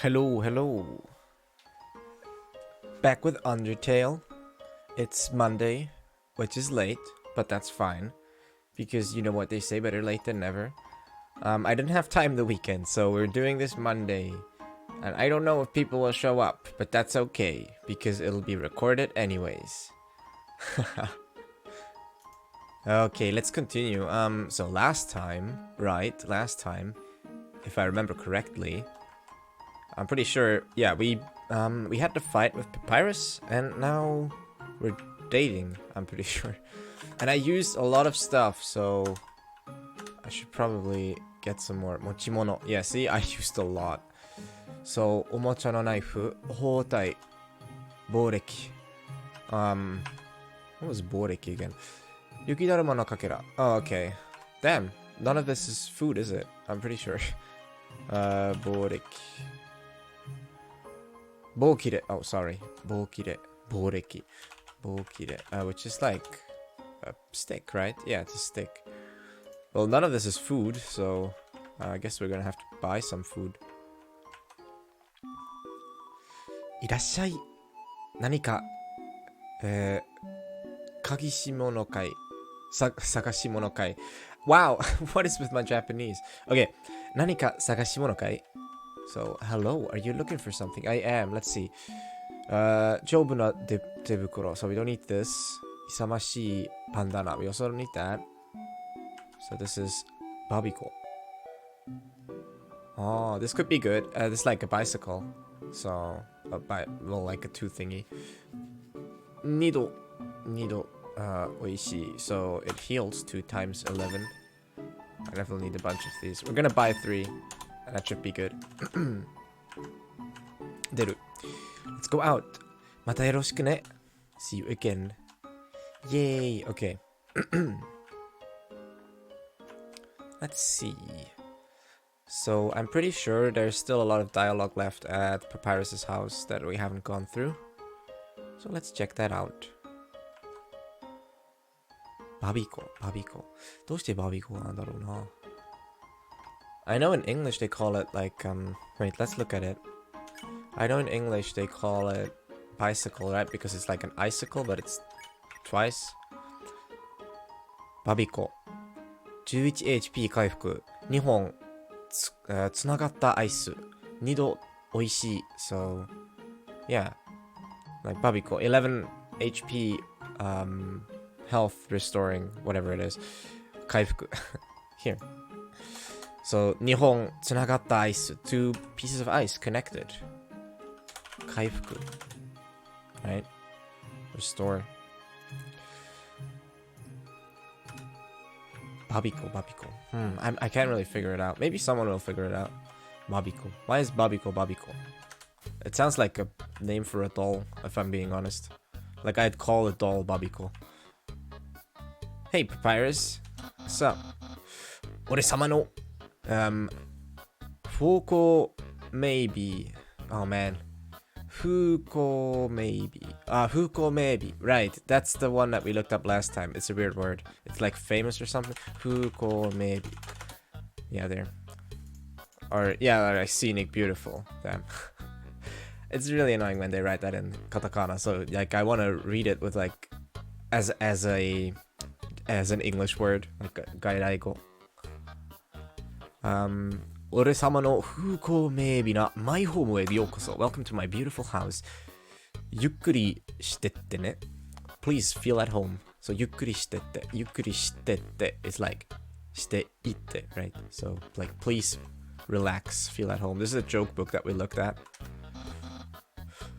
Hello. Back with Undertale. It's Monday, which is late, but that's fine. Because you know what they say, better late than never. I didn't have time the weekend, so we're doing this Monday. And I don't know if people will show up, but that's okay, because it'll be recorded anyways. Okay, let's continue. So last time, if I remember correctly, I'm pretty sure, yeah, we had the fight with Papyrus, and now we're dating, I'm pretty sure. And I used a lot of stuff, so I should probably get some more. Mochimono. Yeah, see, I used a lot. So, omocha no knife, houtai, boreki. What was boreki again? Yukidaruma no kakera. Oh, okay. Damn, none of this is food, is it? I'm pretty sure. Boreki. Bokire. Oh, sorry. Bokire. Boreki. Bokire. Which is like a stick, right? Yeah, it's a stick. Well, none of this is food, so I guess we're gonna have to buy some food. Irashai. Nanika. Kagishimo kai. Sagashimo kai. Wow, what is with my Japanese? Okay. Nanika sagashimo kai. So, hello, are you looking for something? I am, let's see. Joubu na tebukuro. So we don't need this. Isamashi bandana. We also don't need that. So this is babiko. Oh, this could be good. This is like a bicycle. So, well, like a two thingy. Nido. Oishii. So it heals 2 times 11. I definitely need a bunch of these. We're gonna buy 3. And that should be good. Deru. Let's go out. Mata yoroshiku ne. See you again. Yay. Okay. Let's see. So I'm pretty sure there's still a lot of dialogue left at Papyrus's house that we haven't gone through. So let's check that out. Babiko. どうしてbabikoなんだろうな? I know in English they call it like, wait, let's look at it. I know in English they call it bicycle, right? Because it's like an icicle, but it's twice. Babiko. 11 HP 回復。2本つながったアイス。2度美味しい。So, yeah. Like Babiko. 11 HP, health restoring, whatever it is. 回復。Here. So, 2本つながったアイス。2 pieces of ice connected. 回復。Right? Restore. Babiko. I can't really figure it out. Maybe someone will figure it out. Babiko. Why is Babiko? It sounds like a name for a doll, if I'm being honest. Like I'd call a doll Babiko. Hey, Papyrus. What's up? Ore-sama no... Fuko maybe. Oh man. Fuko maybe. Fuko maybe. Right, that's the one that we looked up last time. It's a weird word. It's like famous or something. Fuko maybe. Yeah, there. Or, yeah, like scenic, beautiful. Damn. It's really annoying when they write that in katakana. So, like, I want to read it with, like, as an English word. Like, gairaigo. Ore-sama no fuko maybe na my home e yokoso. Welcome to my beautiful house. Yukkuri shitette ne. Please feel at home. So yukkuri shitette. Yukkuri shitette is like shiteitte, right? So like please relax, feel at home. This is a joke book that we looked at.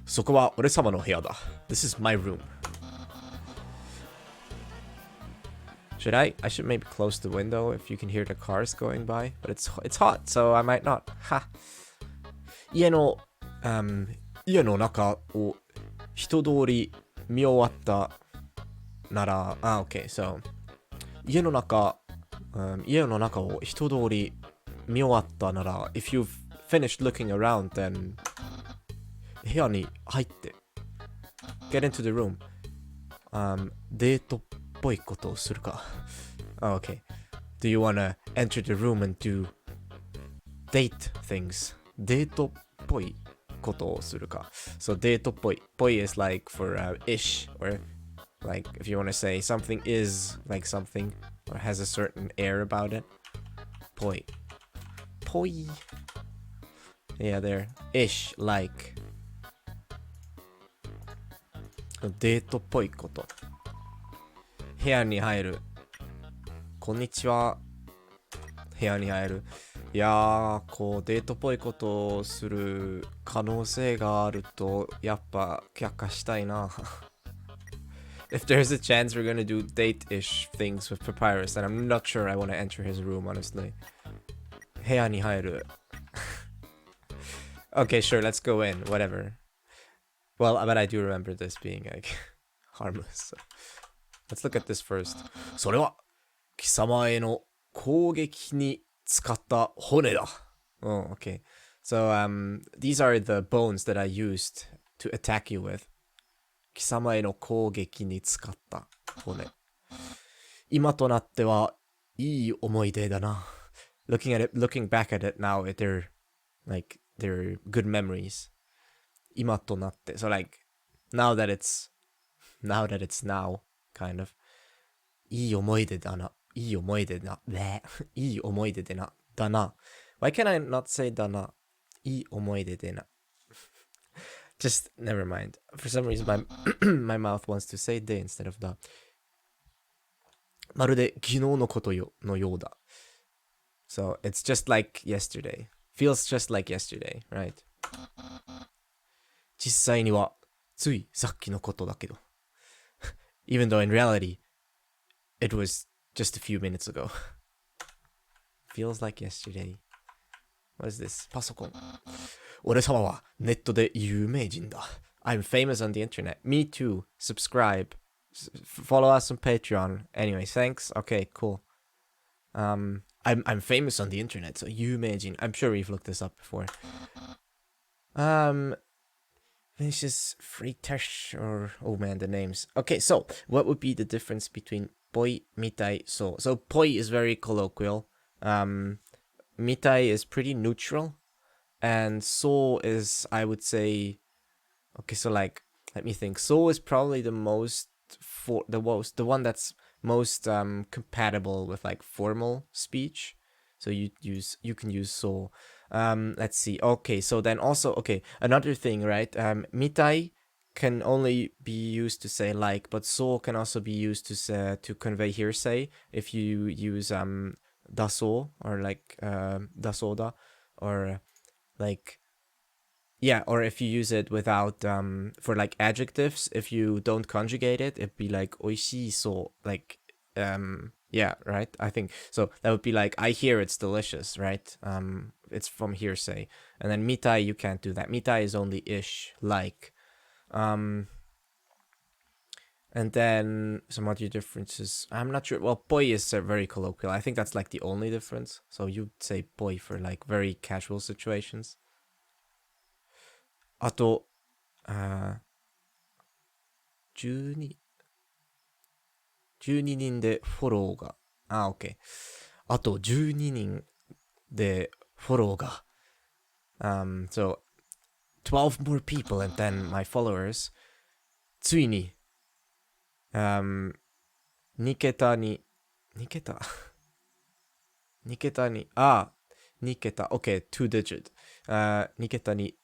そこは俺様の部屋だ. This is my room. Should I should maybe close the window if you can hear the cars going by, but it's hot, so I might not. Ha. 家の中を一通り見終わったなら、okay, so 家の中を一通り見終わったなら if you've finished looking around, then 部屋に入って get into the room. デートっぽいことをするか。Oh, okay. Do you wanna enter the room and do date things? デートっぽいことをするか。So デートっぽい。ぽい is like for ish, or like if you want to say something is like something or has a certain air about it. ぽい。ぽい。Yeah, there. Ish, like. デートっぽいこと。部屋に入る。こんにちは。部屋に入る。いやー、こうデートっぽいことをする可能性があると、やっぱ却下したいな。If there's a chance we're gonna do date-ish things with Papyrus, then I'm not sure I want to enter his room, honestly. 部屋に入る。Okay, sure, let's go in, whatever. Well, but I do remember this being like harmless. So. Let's look at this first. それは貴様への攻撃に使った骨だ。Oh, okay. So, these are the bones that I used to attack you with. 貴様への攻撃に使った骨。今となってはいい思い出だな。Looking back at it now, they're good memories. 今となって。So like, now that it's now, kind of. いい思い出だな。いい思い出だ。いい思い出でな。だな。Why can I not say だな? いい思い出でな。Just, never mind. For some reason, my mouth wants to say で instead of だ。まるで昨日のことのようだ。So, it's just like yesterday. Feels just like yesterday, right? 実際には、ついさっきのことだけど。Even though in reality, it was just a few minutes ago. Feels like yesterday. What is this? パソコン。俺様はネットで有名人だ。I'm famous on the internet. Me too. Subscribe. Follow us on Patreon. Anyway, thanks. Okay, cool. I'm famous on the internet. So 有名人. I'm sure we've looked this up before. Vicious Freitash or oh man, the names. Okay, so what would be the difference between poi, mitai, so? So poi is very colloquial. Mitai is pretty neutral, and so is, I would say, okay, so like, let me think. So is probably the one that's most compatible with like formal speech. So you can use so. Let's see. Okay, so then also, okay, another thing, right? Mitai can only be used to say like, but so can also be used to convey hearsay if you use daso or like dasoda or like, yeah, or if you use it without for like adjectives, if you don't conjugate it, it'd be like oishii so, like yeah, right? I think so. That would be like, I hear it's delicious, right? It's from hearsay. And then mitai, you can't do that. Mitai is only ish, like. And then some other differences. I'm not sure. Well, poi is very colloquial. I think that's like the only difference. So you'd say poi for like very casual situations. あと、12人でフォローが。OK。あと12人でフォローが。So, 12 more people and then my followers. ついに、2桁に、2桁2桁に、2桁、OK, 2 digit. 2桁に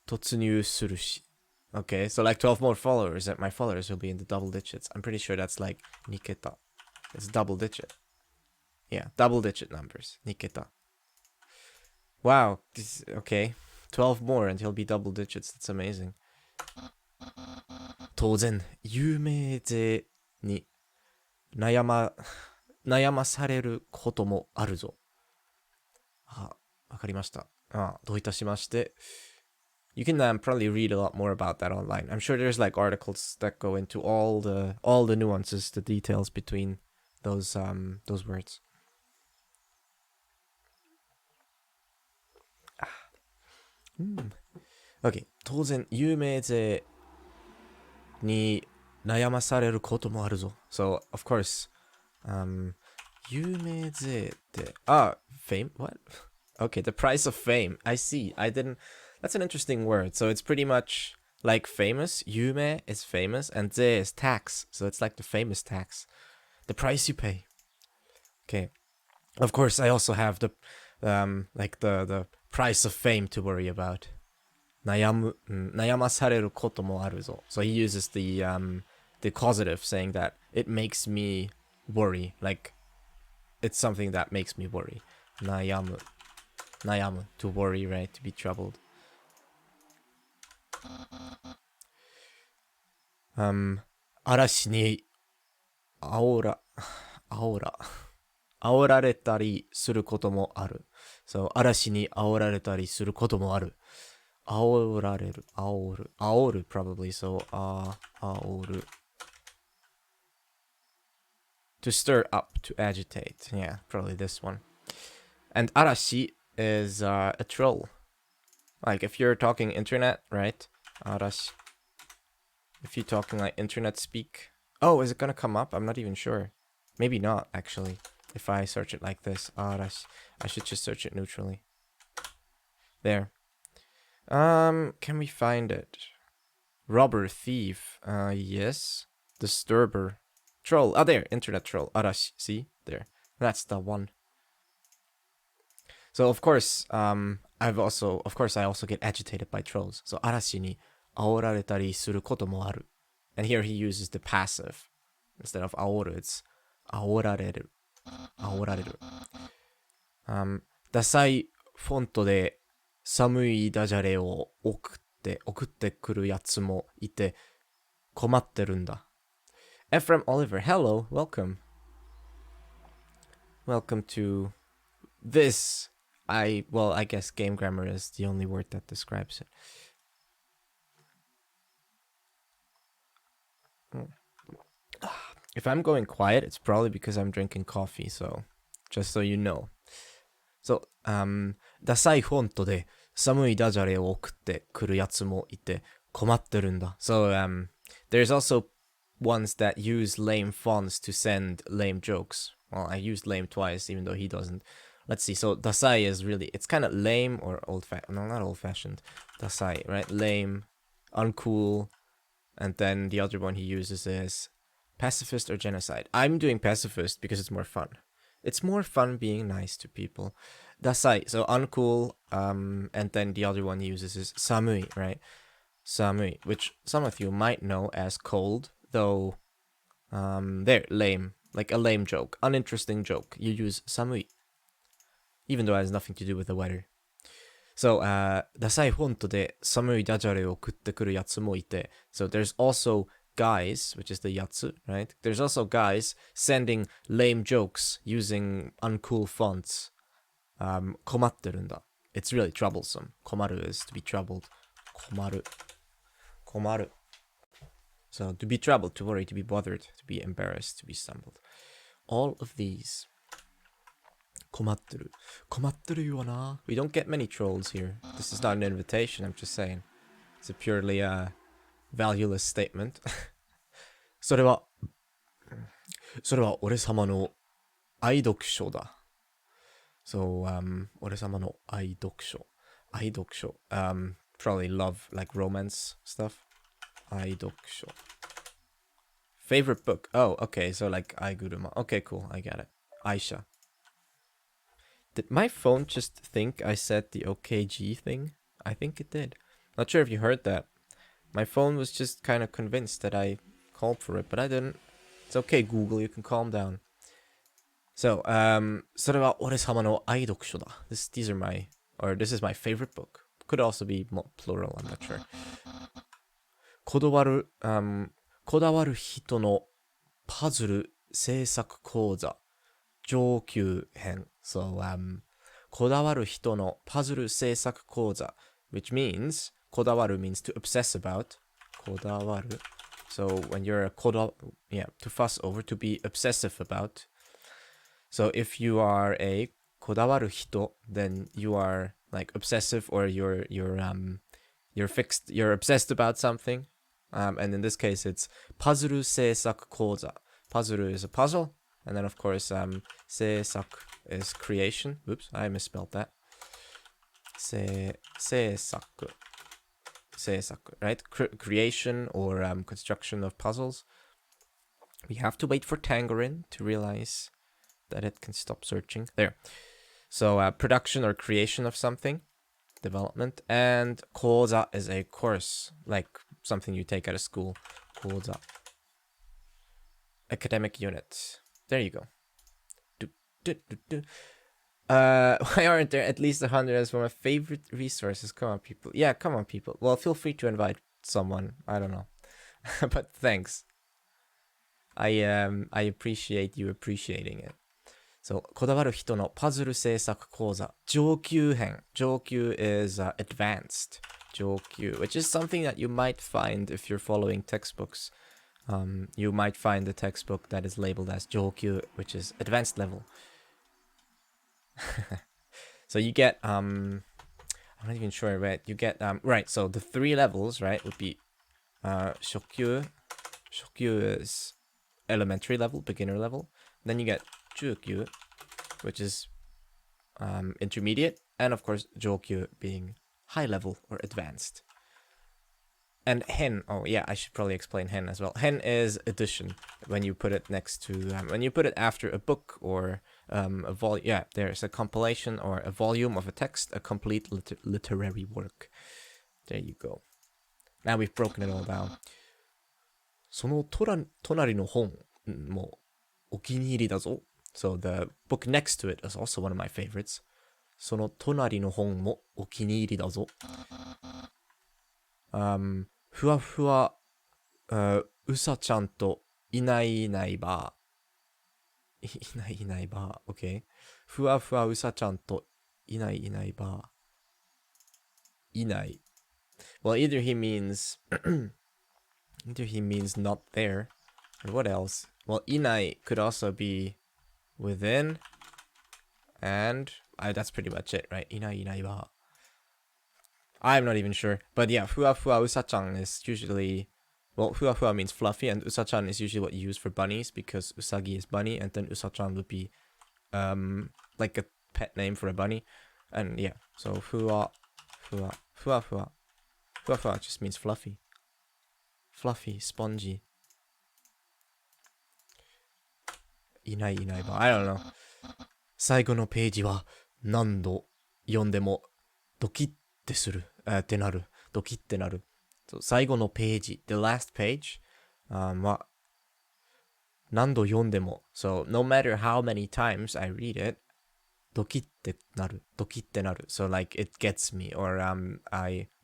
突入するし。Okay, so like 12 more followers, and my followers will be in the double digits. I'm pretty sure that's like niketa. It's double digit. Yeah, double digit numbers. Niketa. Wow, okay. 12 more and he'll be double digits. That's amazing. 当然、有名税に悩まされることもあるぞ。わかりました。どういたしまして。You can probably read a lot more about that online. I'm sure there's like articles that go into all the nuances, the details between those words. Okay. 当然有名税に悩まされることもあるぞ。So of course, 有名税ってfame? What? Okay, the price of fame. I see. I didn't. That's an interesting word. So it's pretty much like famous. Yume is famous, and ze is tax. So it's like the famous tax, the price you pay. Okay. Of course, I also have the like the price of fame to worry about. 悩まされることもあるぞ. So he uses the causative, saying that it makes me worry. Like it's something that makes me worry. 悩む to worry, right? To be troubled. 嵐に煽られたりすることもある. So 嵐に煽られたりすることもある. 煽る probably. So 煽る to stir up, to agitate. Yeah, probably this one. And arashi is a troll. Like if you're talking internet, right? Arashi. If you're talking like internet speak. Oh, is it gonna come up? I'm not even sure. Maybe not, actually. If I search it like this. Arashi. I should just search it neutrally. There. Can we find it? Robber, thief. Yes. Disturber. Troll. Oh, there. Internet troll. Arashi. See? There. That's the one. So, of course, I also get agitated by trolls. So, 嵐に煽られたりすることもある. And here he uses the passive. Instead of 煽る, it's 煽られる. ダサいフォントで寒いダジャレを送ってくるやつもいて困ってるんだ. Ephraim Oliver, hello, welcome. Welcome to this. I guess game grammar is the only word that describes it. If I'm going quiet, it's probably because I'm drinking coffee, so just so you know. So, ダサいフォントで寒いダジャレを送ってくるやつもいて困ってるんだ. So, there's also ones that use lame fonts to send lame jokes. Well, I used lame twice, even though he doesn't. Let's see. So, dasai is really, it's kind of lame or old-fashioned. No, not old-fashioned. Dasai, right? Lame, uncool. And then the other one he uses is pacifist or genocide. I'm doing pacifist because it's more fun. It's more fun being nice to people. Dasai, so uncool. And then the other one he uses is samui, right? Samui, which some of you might know as cold, though, there, lame. Like a lame joke, uninteresting joke. You use samui. Even though it has nothing to do with the weather. So, ダサいフォントで寒いダジャレを送ってくるやつもいて. So there's also guys, which is the yatsu, right? There's also guys sending lame jokes using uncool fonts. 困ってるんだ. It's really troublesome. 困る is to be troubled. 困る. So to be troubled, to worry, to be bothered, to be embarrassed, to be stumbled. All of these. 困ってるよな. We don't get many trolls here. This is not an invitation, I'm just saying. It's a purely valueless statement. それは俺様の愛読書だ. So, 俺様の愛読書. Probably love, like romance stuff. 愛読書. Favorite book. Oh, okay, so like Aiguruma. Okay, cool, I get it. Aisha. Did my phone just think I said the OKG thing? I think it did. Not sure if you heard that. My phone was just kind of convinced that I called for it, but I didn't. It's okay, Google, you can calm down. So, それは俺様の愛読書だ. This is my favorite book. Could also be plural, I'm not sure. こだわる人のパズル制作講座上級編. So, こだわる人のパズル制作講座, which means こだわる means to obsess about. こだわる. So when you're to fuss over, to be obsessive about. So if you are a こだわる人, then you are like obsessive, or you're obsessed about something. And in this case, it's パズル制作講座. Puzzle is a puzzle. And then, of course, 制作 is creation. Oops, I misspelled that. 制作 right? Creation or construction of puzzles. We have to wait for Tangerine to realize that it can stop searching. There. So production or creation of something, development, and koza is a course, like something you take out of school. Koza. Academic unit. There you go. Why aren't there at least 100 as one of my favorite resources? Come on, people. Yeah, come on, people. Well, feel free to invite someone. I don't know. But thanks. I appreciate you appreciating it. So, こだわる人のパズル制作講座上級編。上級 is advanced. 上級, which is something that you might find if you're following textbooks. You might find a textbook that is labeled as 上級, which is advanced level. So you get I'm not even sure, right? You get right, so the 3 levels, right, would be 初級 is elementary level, beginner level. Then you get 中級, which is intermediate, and of course 上級 being high level or advanced. And hen, oh yeah, I should probably explain hen as well. Hen is addition when you put it next to when you put it after a book or a volume. Yeah, there's a compilation or a volume of a text, a complete literary work. There you go. Now we've broken it all down. その隣の本もお気に入りだぞ. So the book next to it is also one of my favorites. その隣の本もお気に入りだぞ. ふわふわ、うさちゃんといないいないばー。いないいないばー。OK。ふわふわうさちゃんといないいないばー。いない。Well, either he means not there. Or what else? Well, いない could also be within. And that's pretty much it, right? いないいないばー. I'm not even sure. But yeah, fua fua usa-chan is usually... Well, fua fua means fluffy, and usa-chan is usually what you use for bunnies, because usagi is bunny, and then usa-chan would be like a pet name for a bunny. And yeah, so fua fua fua fua. Fua fua just means fluffy. Fluffy, spongy. Inai inai ba. I don't know. 最後のページは何度読んでもドキッてする。ってなる。ドキッてなる。So, 最後のページ、the last page, は何度読んでも。So, no matter how many times I read it, ドキッてなる。ドキッてなる。So, like, it gets me. Or,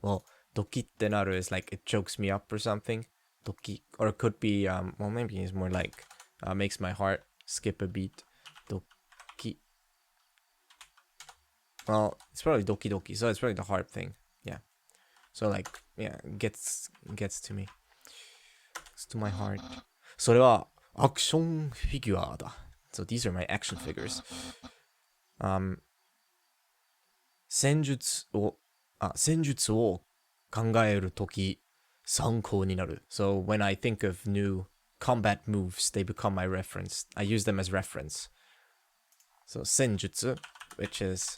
well, ドキッてなる is like, it chokes me up or something. ドキ、or it could be, well, maybe it's more like, makes my heart skip a beat. ドキ。Well, it's probably doki doki, so it's probably the heart thing. Yeah. So like, yeah, gets to me. It's to my heart. それはアクションフィギュアだ. So these are my action figures. 戦術を考えるとき参考になる. So when I think of new combat moves, they become my reference. I use them as reference. So 戦術, which is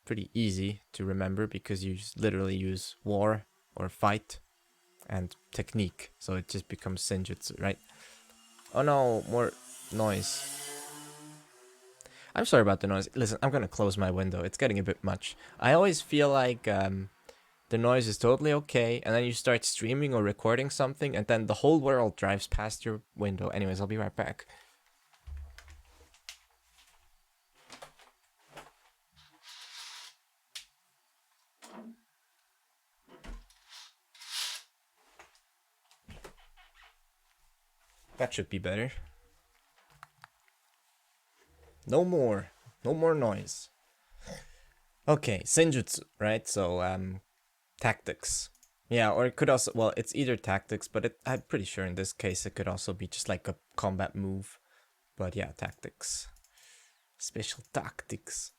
pretty easy to remember because you literally use war or fight and technique. So it just becomes senjutsu, right? Oh no, more noise. I'm sorry about the noise. Listen, I'm gonna close my window. It's getting a bit much. I always feel like the noise is totally okay, and then you start streaming or recording something, and then the whole world drives past your window. Anyways, I'll be right back. That should be better. No more noise. Okay, senjutsu, right? So, tactics. Yeah, or it could also, well, it's either tactics, but I'm pretty sure in this case it could also be just like a combat move. But yeah, tactics. Special tactics.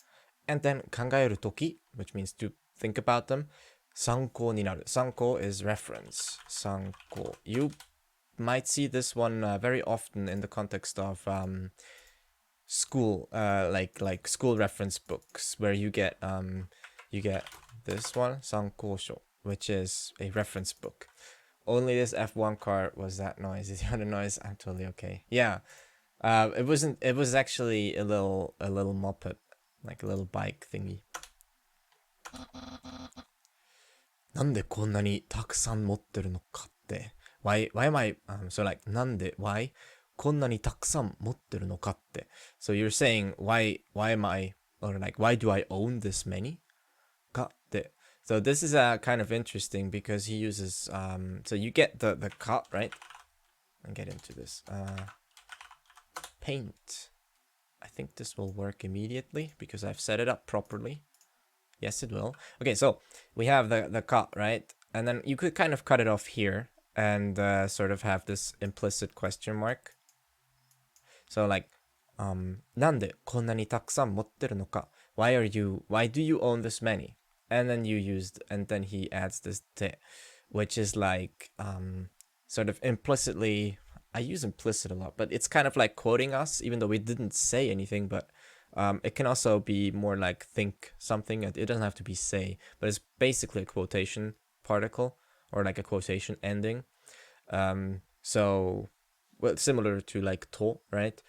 And then, 考えるとき, which means to think about them. 参考になる. Sanko is reference. Sanko. You might see this one very often in the context of school, like school reference books, where you get you get this one, 参考書, which is a reference book. Only this F1 car was that noise. Is the other noise? I'm totally okay. Yeah. It wasn't. It was actually a little moped, like a little bike thingy. なんでこんなにたくさん持ってるのかって。Why am I, so like, なんで why こんなにたくさん持ってるのかって。So you're saying, why am I, or like, why do I own this many? かって。So this is kind of interesting because he uses, so you get the cut, right? And get into this. Paint. I think this will work immediately because I've set it up properly. Yes, it will. Okay, so we have the cut, right? And then you could kind of cut it off here and sort of have this implicit question mark. So like, なんでこんなにたくさん持ってるのか? Why do you own this many? And then and then he adds this te, which is like, sort of implicitly, I use implicit a lot, but it's kind of like quoting us, even though we didn't say anything, but it can also be more like think something. It doesn't have to be say, but it's basically a quotation particle or like a quotation ending. So, well, similar to like to, right?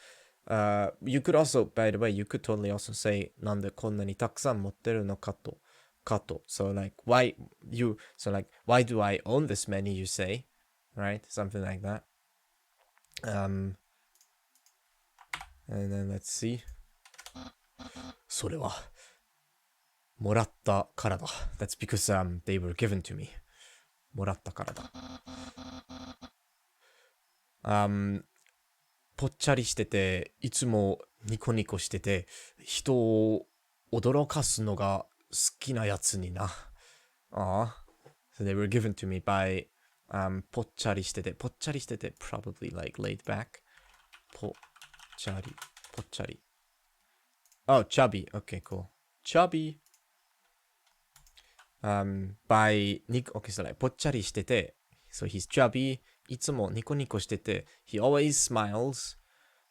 You could also, by the way, you could totally also say なんでこんなにたくさん持ってるのかと. So like why do I own this many, you say, right? Something like that. And then let's see. それはもらったからだ. That's because they were given to me. もらったからだ. ぽっちゃりしてて、いつもニコニコしてて、人を驚かすのが好きなやつにな。So they were given to me by ぽっちゃりしてて、probably like laid back. ぽっちゃり. Oh, chubby. Okay, cool. Chubby. By okay, so like ぽっちゃりしてて, so he's chubby. いつもニコニコしてて, he always smiles.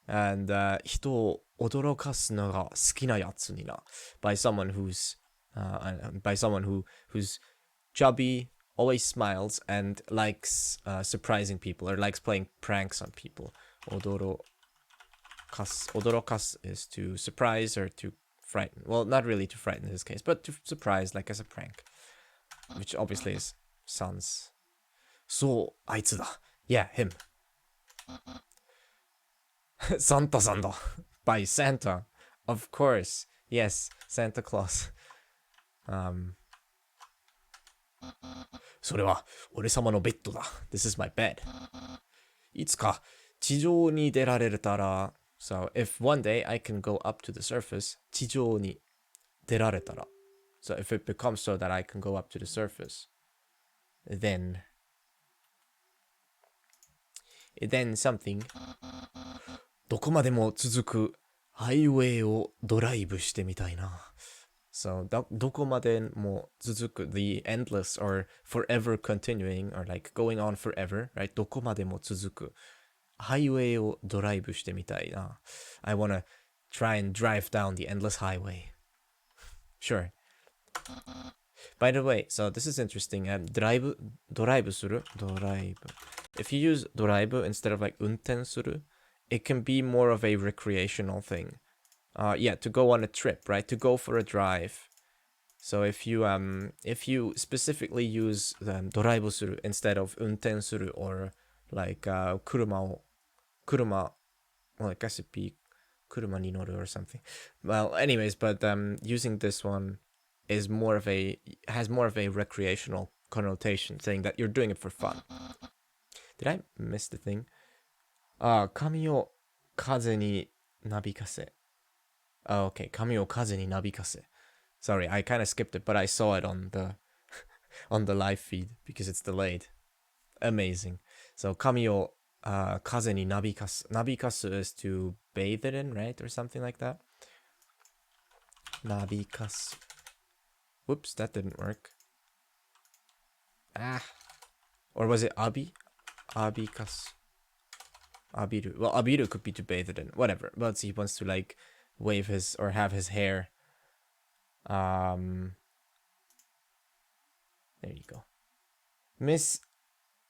And 人を驚かすのが好きなやつにな. By someone who's chubby, always smiles, and likes surprising people or likes playing pranks on people. 驚かす is to surprise or to frighten. Well, not really to frighten in this case, but to surprise, like as a prank. Which obviously sounds... そう、あいつだ. Yeah, him. Santaさんだ. By Santa. Of course. Yes, Santa Claus. それは俺様のベッドだ. This is my bed. いつか地上に出られたら... So, if one day I can go up to the surface, 地上に出られたら. So, if it becomes so that I can go up to the surface, then something. どこまでも続くハイウェイをドライブしてみたいな. So, どこまでも続く the endless or forever continuing or like going on forever, right? どこまでも続くハイウェイをドライブしてみたいな. I wanna try and drive down the endless highway. Sure. By the way, so this is interesting. ドライブする. If you use ドライブ instead of like 運転する, it can be more of a recreational thing. Yeah, to go on a trip, right? To go for a drive. So if you specifically use ドライブする instead of 運転する or like 車, well, I guess it'd be 車に乗る or something. Well, anyways, but using this one has more of a recreational connotation, saying that you're doing it for fun. Did I miss the thing? 髪を風になびかせ. Oh, okay, 髪を風になびかせ. Sorry, I kind of skipped it, but I saw it on the on the live feed because it's delayed. Amazing. So 髪を風になびかす. なびかす is to bathe it in, right? Or something like that. なびかす. Whoops, that didn't work. Or was it abi? Abikasu. Abiru. Well, abiru could be to bathe it in. Whatever. But he wants to like wave his or have his hair There you go. Miss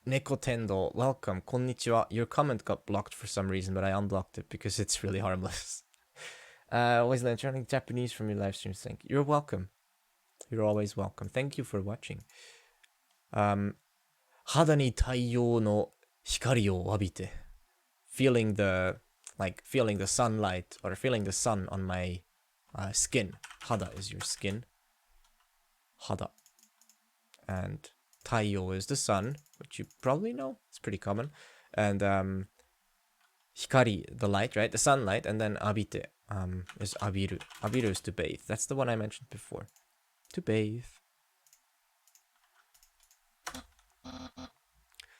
Nekotendo, welcome. Konnichiwa. Your comment got blocked for some reason, but I unblocked it because it's really harmless. Always learning Japanese from your live streams. Thank you. You're welcome. You're always welcome. Thank you for watching. 肌に太陽の光を浴びて feeling the sunlight or feeling the sun on my skin. Hada is your skin. Hada. And 太陽 is the sun, which you probably know. It's pretty common. And hikari, the light, right? The sunlight. And then 浴びて is 浴びる. 浴びる is to bathe. That's the one I mentioned before. To bathe.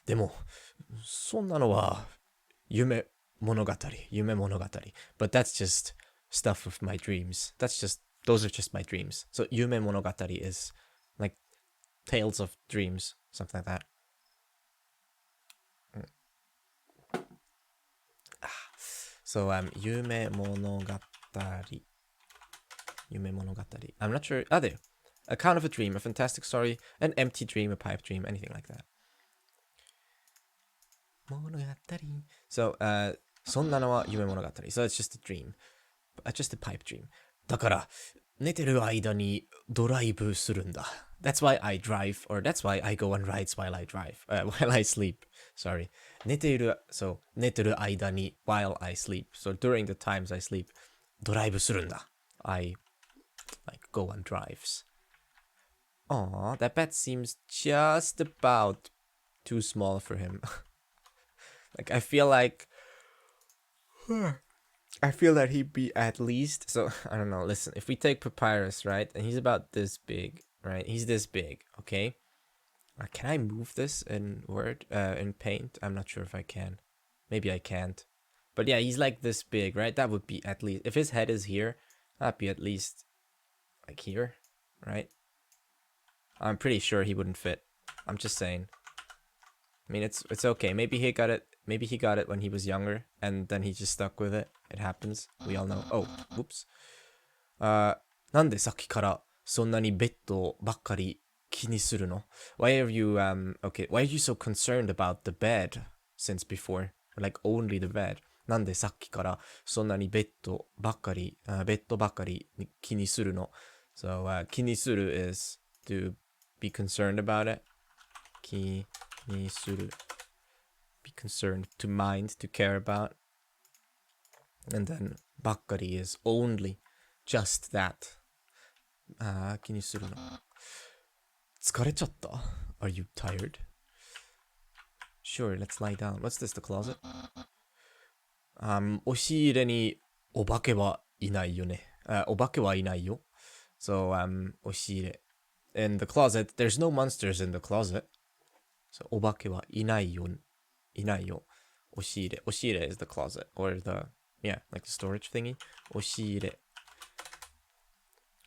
でも、そんなのは夢物語。But that's just stuff of my dreams. Those are just my dreams. So 夢物語 is like tales of dreams, something like that. So 夢物語. I'm not sure. There. Account of a dream, a fantastic story, an empty dream, a pipe dream, anything like that. So, そんなのは夢物語. So it's just a dream. Just a pipe dream. だから、寝てる間にドライブするんだ. That's why I drive, or that's why I go on rides while I drive, while I sleep. Sorry. 寝てる間に while I sleep. So during the times I sleep, ドライブするんだ. I go on drives. Aw, that bat seems just about too small for him. I feel that he'd be at least, so I don't know, listen, if we take Papyrus, right, and he's about this big, right, he's this big, okay, can I move this in in Paint? I'm not sure if I can. Maybe I can't, but yeah, he's like this big, right? That would be at least, if his head is here, that'd be at least like here, right? I'm pretty sure he wouldn't fit. I'm just saying. I mean, it's okay. Maybe he got it when he was younger, and then he just stuck with it. It happens. We all know. Oh, whoops. なんでさっきからそんなにベッドばっかり気にするの? Why are you so concerned about the bed since before? Like only the bed. なんでさっきからそんなにベッドばっかり気にするの? So 気にする is to be concerned about it. 気にする. Be concerned, to mind, to care about. And then ばっかり is only, just that. 気にするの. 疲れちゃった? Are you tired? Sure, let's lie down. What's this, the closet? 押し入れにお化けはいないよね。お化けはいないよ. So, 押し入れ. In the closet, there's no monsters in the closet. So, お化けはいないよ。いないよ. 押し入れ. 押し入れ is the closet. Or the, yeah, like the storage thingy. 押し入れ.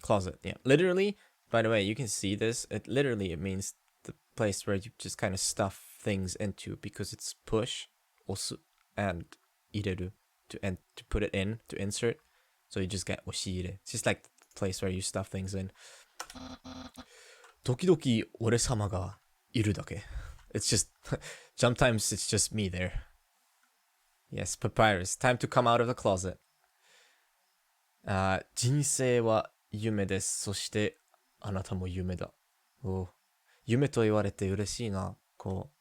Closet, yeah. Literally, by the way, you can see this. It means the place where you just kind of stuff things into, because it's push, 押す, and 入れる, to put it in, to insert. So you just get 押し入れ. It's just like the place where you stuff things in. 時々俺様がいるだけ. It's just, sometimes it's just me there. Yes, Papyrus. Time to come out of the closet. 人生は夢です。そしてあなたも夢だ。夢と言われて嬉しいな。こ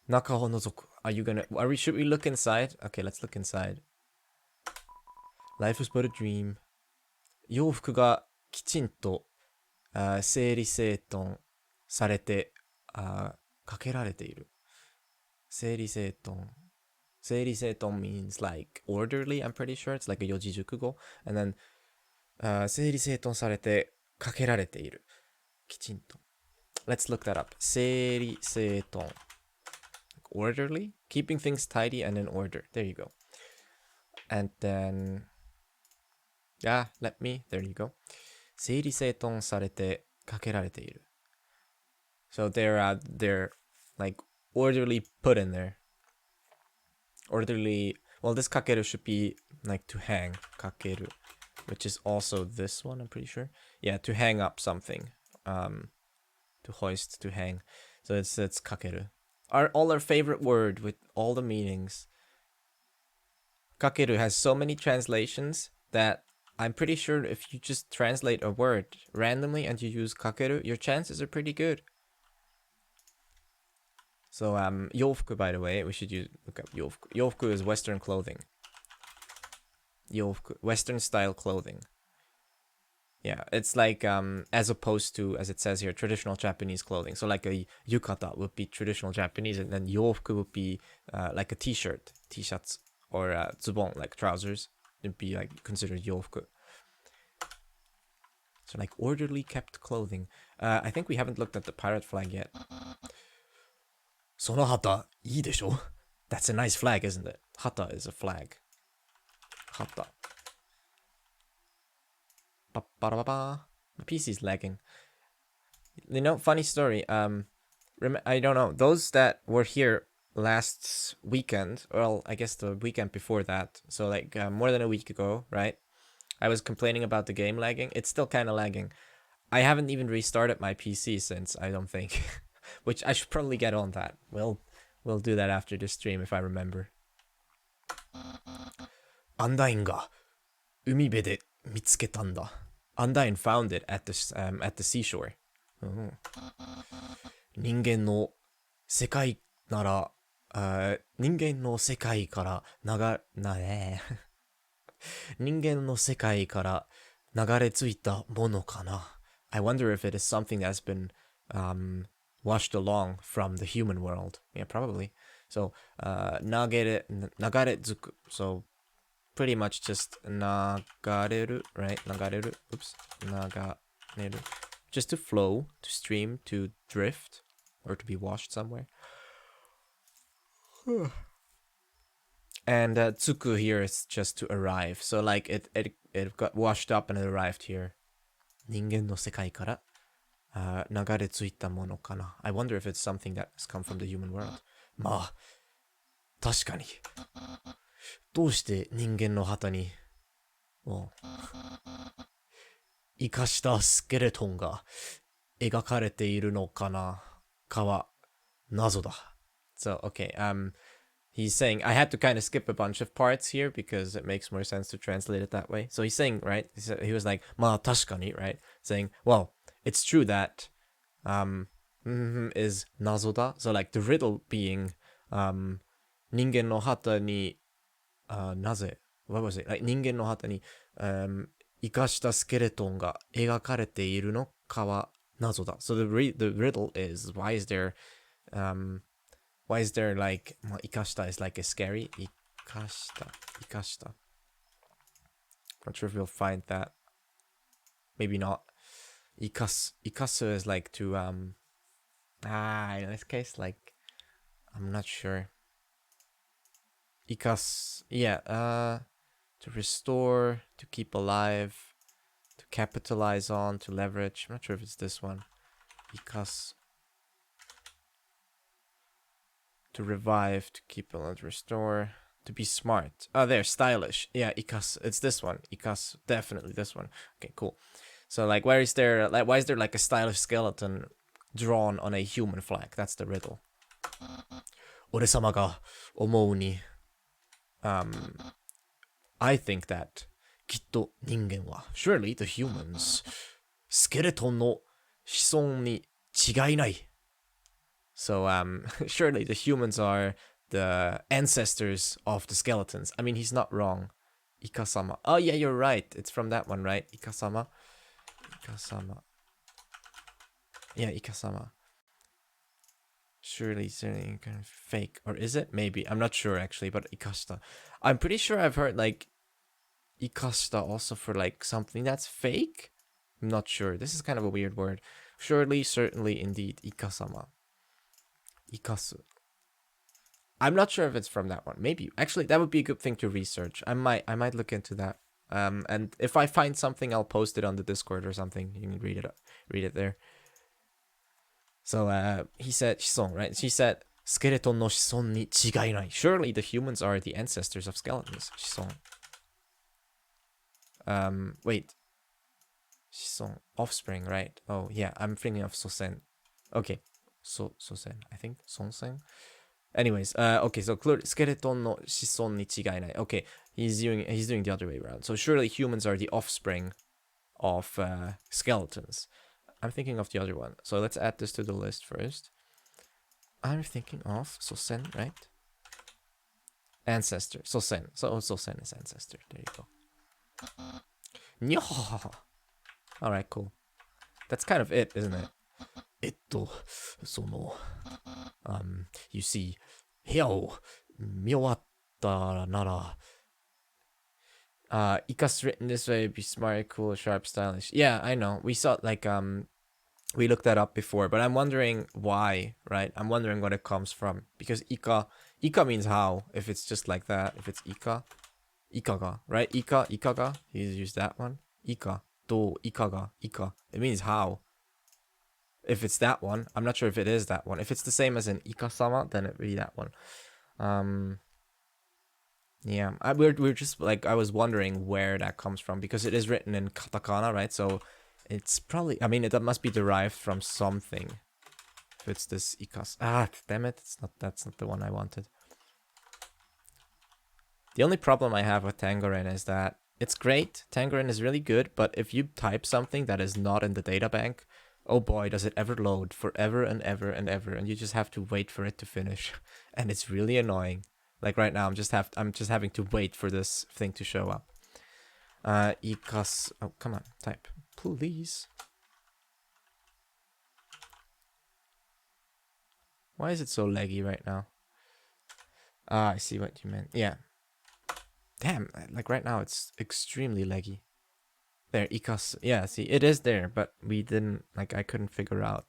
う。中を覗く。Should we look inside? Okay, let's look inside. Life is but a dream. 洋服がきちんと、整理整頓されて、かけられている。整理整頓。整理整頓 means like orderly, I'm pretty sure. It's like a 四字熟語. And then, 整理整頓されてかけられている。きちんと。Let's look that up. 整理整頓。Orderly? Keeping things tidy and in order. There you go. And then, yeah, there you go. 整理整頓されてかけられている. So they're like orderly put in there. Orderly, well, this kakeru should be like to hang, kakeru, which is also this one, I'm pretty sure. Yeah, to hang up something to hoist, to hang. So it's kakeru. All our favorite word with all the meanings. Kakeru has so many translations that I'm pretty sure if you just translate a word randomly and you use kakeru, your chances are pretty good. So yofuku, by the way, we should look up yofuku. Yofuku is Western clothing. Yofuku, Western style clothing. Yeah, it's like as opposed to, as it says here, traditional Japanese clothing. So like a yukata would be traditional Japanese, and then yofuku would be like a t-shirt, t-shirts, or tsubon, like trousers. It'd be like considered yofuku. So like orderly kept clothing. I think we haven't looked at the pirate flag yet. その旗いいでしょ? That's a nice flag, isn't it? Hata is a flag. Hata. My PC's lagging. You know, funny story. I don't know. Those that were here last weekend, well, I guess the weekend before that, so like more than a week ago, right? I was complaining about the game lagging. It's still kind of lagging. I haven't even restarted my PC since, I don't think. Which I should probably get on that. We'll do that after the stream if I remember. Undyne ga umibe de mitsuketanda. Undyne found it at the seashore. 人間の世界なら、人間の世界から人間の世界から流れ着いたものかな. I wonder if it is something that's been washed along from the human world. Yeah, probably. So, 流れ着く. So, pretty much just 流れる, right? 流れる. Oops. 流れる. Just to flow, to stream, to drift, or to be washed somewhere. And tsuku here is just to arrive. So like it got washed up and it arrived here. 人間の世界から流れ着いたものかな. I wonder if it's something that has come from the human world. まあ、確かに。どうして人間の旗に生かしたスケレトンが描かれているのかなかは謎だ. So, okay, he's saying, I had to kind of skip a bunch of parts here because it makes more sense to translate it that way. So he's saying, right, he was like, まあ確かに, right? Saying, well, it's true that is 謎だ. So like the riddle being 人間の旗になぜ what was it? Like 人間の旗に生かしたスケレトンが描かれているのかは謎だ. So the riddle is why is there like 生かした is like a scary 生かした Not sure if we'll find that. Maybe not. 生かす is like to in this case like I'm not sure. 生かす yeah to restore, to keep alive, to capitalize on, to leverage. I'm not sure if it's this one. 生かす to revive, to keep alive, to restore, to be smart. Oh, there, stylish. Yeah, 生かす it's this one. 生かす definitely this one. Okay, cool. So like why is there like a stylish skeleton drawn on a human flag? That's the riddle. 俺様が思うにI think that きっと人間は surely the humans スケレトンの子孫に違いない So surely the humans are the ancestors of the skeletons. I mean he's not wrong. Ikasama. Oh yeah, you're right. It's from that one, right? Ikasama. Yeah, Ikasama. Surely kind of fake. Or is it? Maybe. I'm not sure actually, but Ikashita. I'm pretty sure I've heard like Ikashita also for like something that's fake. I'm not sure. This is kind of a weird word. Surely, certainly, indeed. Ikasama. Ikasu. I'm not sure if it's from that one. Maybe. Actually, that would be a good thing to research. I might look into that. And if I find something, I'll post it on the Discord or something. You can read it there. So he said 子孫, right? She said スケレトンの子孫に違いない. Surely the humans are the ancestors of skeletons. 子孫. Wait. Shison. Offspring, right? Oh, yeah, I'm thinking of Sosen. Okay. Sosen, I think. Sonsen? Anyways, okay, so clearly, skeleton no shison ni chigai nai. Okay, he's doing the other way around. So surely humans are the offspring of skeletons. I'm thinking of the other one. So let's add this to the list first. I'm thinking of Sosen, right? Ancestor. Sosen. So Sosen is ancestor. There you go. Nyoha. Alright, cool. That's kind of it, isn't it? You see, Heo Miwatta Nara. Ika's written this way, be smart, cool, sharp, stylish. Yeah, I know. We saw, like, we looked that up before, but I'm wondering why, right? I'm wondering what it comes from. Because Ika means how, if it's just like that. If it's Ikaga, right? Ikaga, you use that one. Ika, do, Ikaga, Ika. It means how. If it's that one, I'm not sure if it is that one. If it's the same as in Ika-sama, then it would be that one. Yeah, we're just like, I was wondering where that comes from because it is written in katakana, right? So it's probably, I mean, it must be derived from something. If it's this Ikas, damn it, that's not the one I wanted. The only problem I have with Tangerine is that it's great. Tangerine is really good, but if you type something that is not in the databank, oh boy, does it ever load forever and ever and ever, and you just have to wait for it to finish, and it's really annoying. Like right now, I'm just having to wait for this thing to show up. Ikas. Oh, come on, type, please. Why is it so laggy right now? I see what you meant. Yeah. Damn, like right now it's extremely laggy. There, Ikas. Yeah, see, it is there, but we didn't, like, I couldn't figure out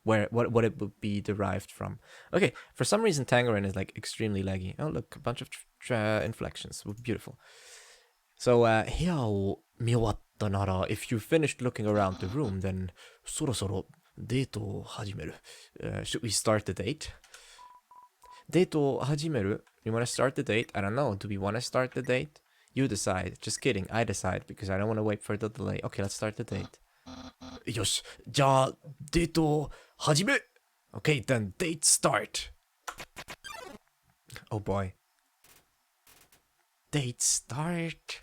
what it would be derived from. Okay, for some reason Tangerine is like extremely laggy. Oh look, a bunch of inflections. Beautiful. So Hiao miwatta nara, if you finished looking around the room, then sorosoro deito hajimeru. Should we start the date? Deito hajimeru. You want to start the date? I don't know. Do we want to start the date? You decide. Just kidding. I decide because I don't want to wait for the delay. Okay, let's start the date. Yosh. Ja, deito hajime. Okay, then date start. Oh boy. Date start.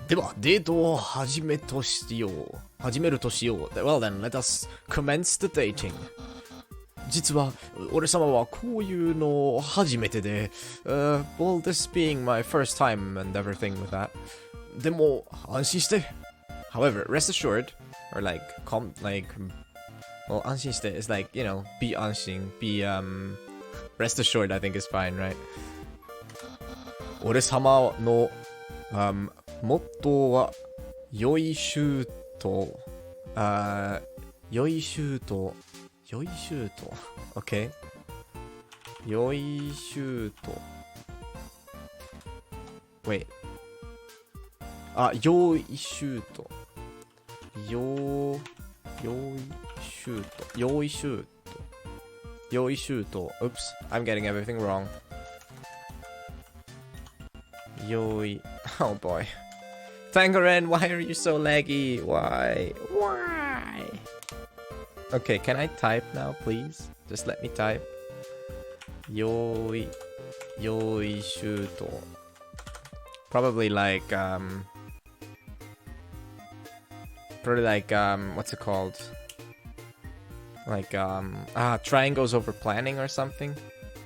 では、デートを始めるとしよう。Well then, let us commence the dating. 実は、俺様はこういうの初めてで、well, this being my first time and everything with that. でも、安心して。However, rest assured, or like, well, 安心して is like, you know, be 安心, be, rest assured, I think is fine, right? 俺様の、モットーは、良いシュート、良いシュート、okay? 良いシュート。Wait. 良いシュート。良いシュート。Oops, I'm getting everything wrong. Oh boy. Tangerine, why are you so laggy? Why? Okay, can I type now, please? Just let me type. 良いシュート. Probably like, what's it called? Like, triangles over planning or something?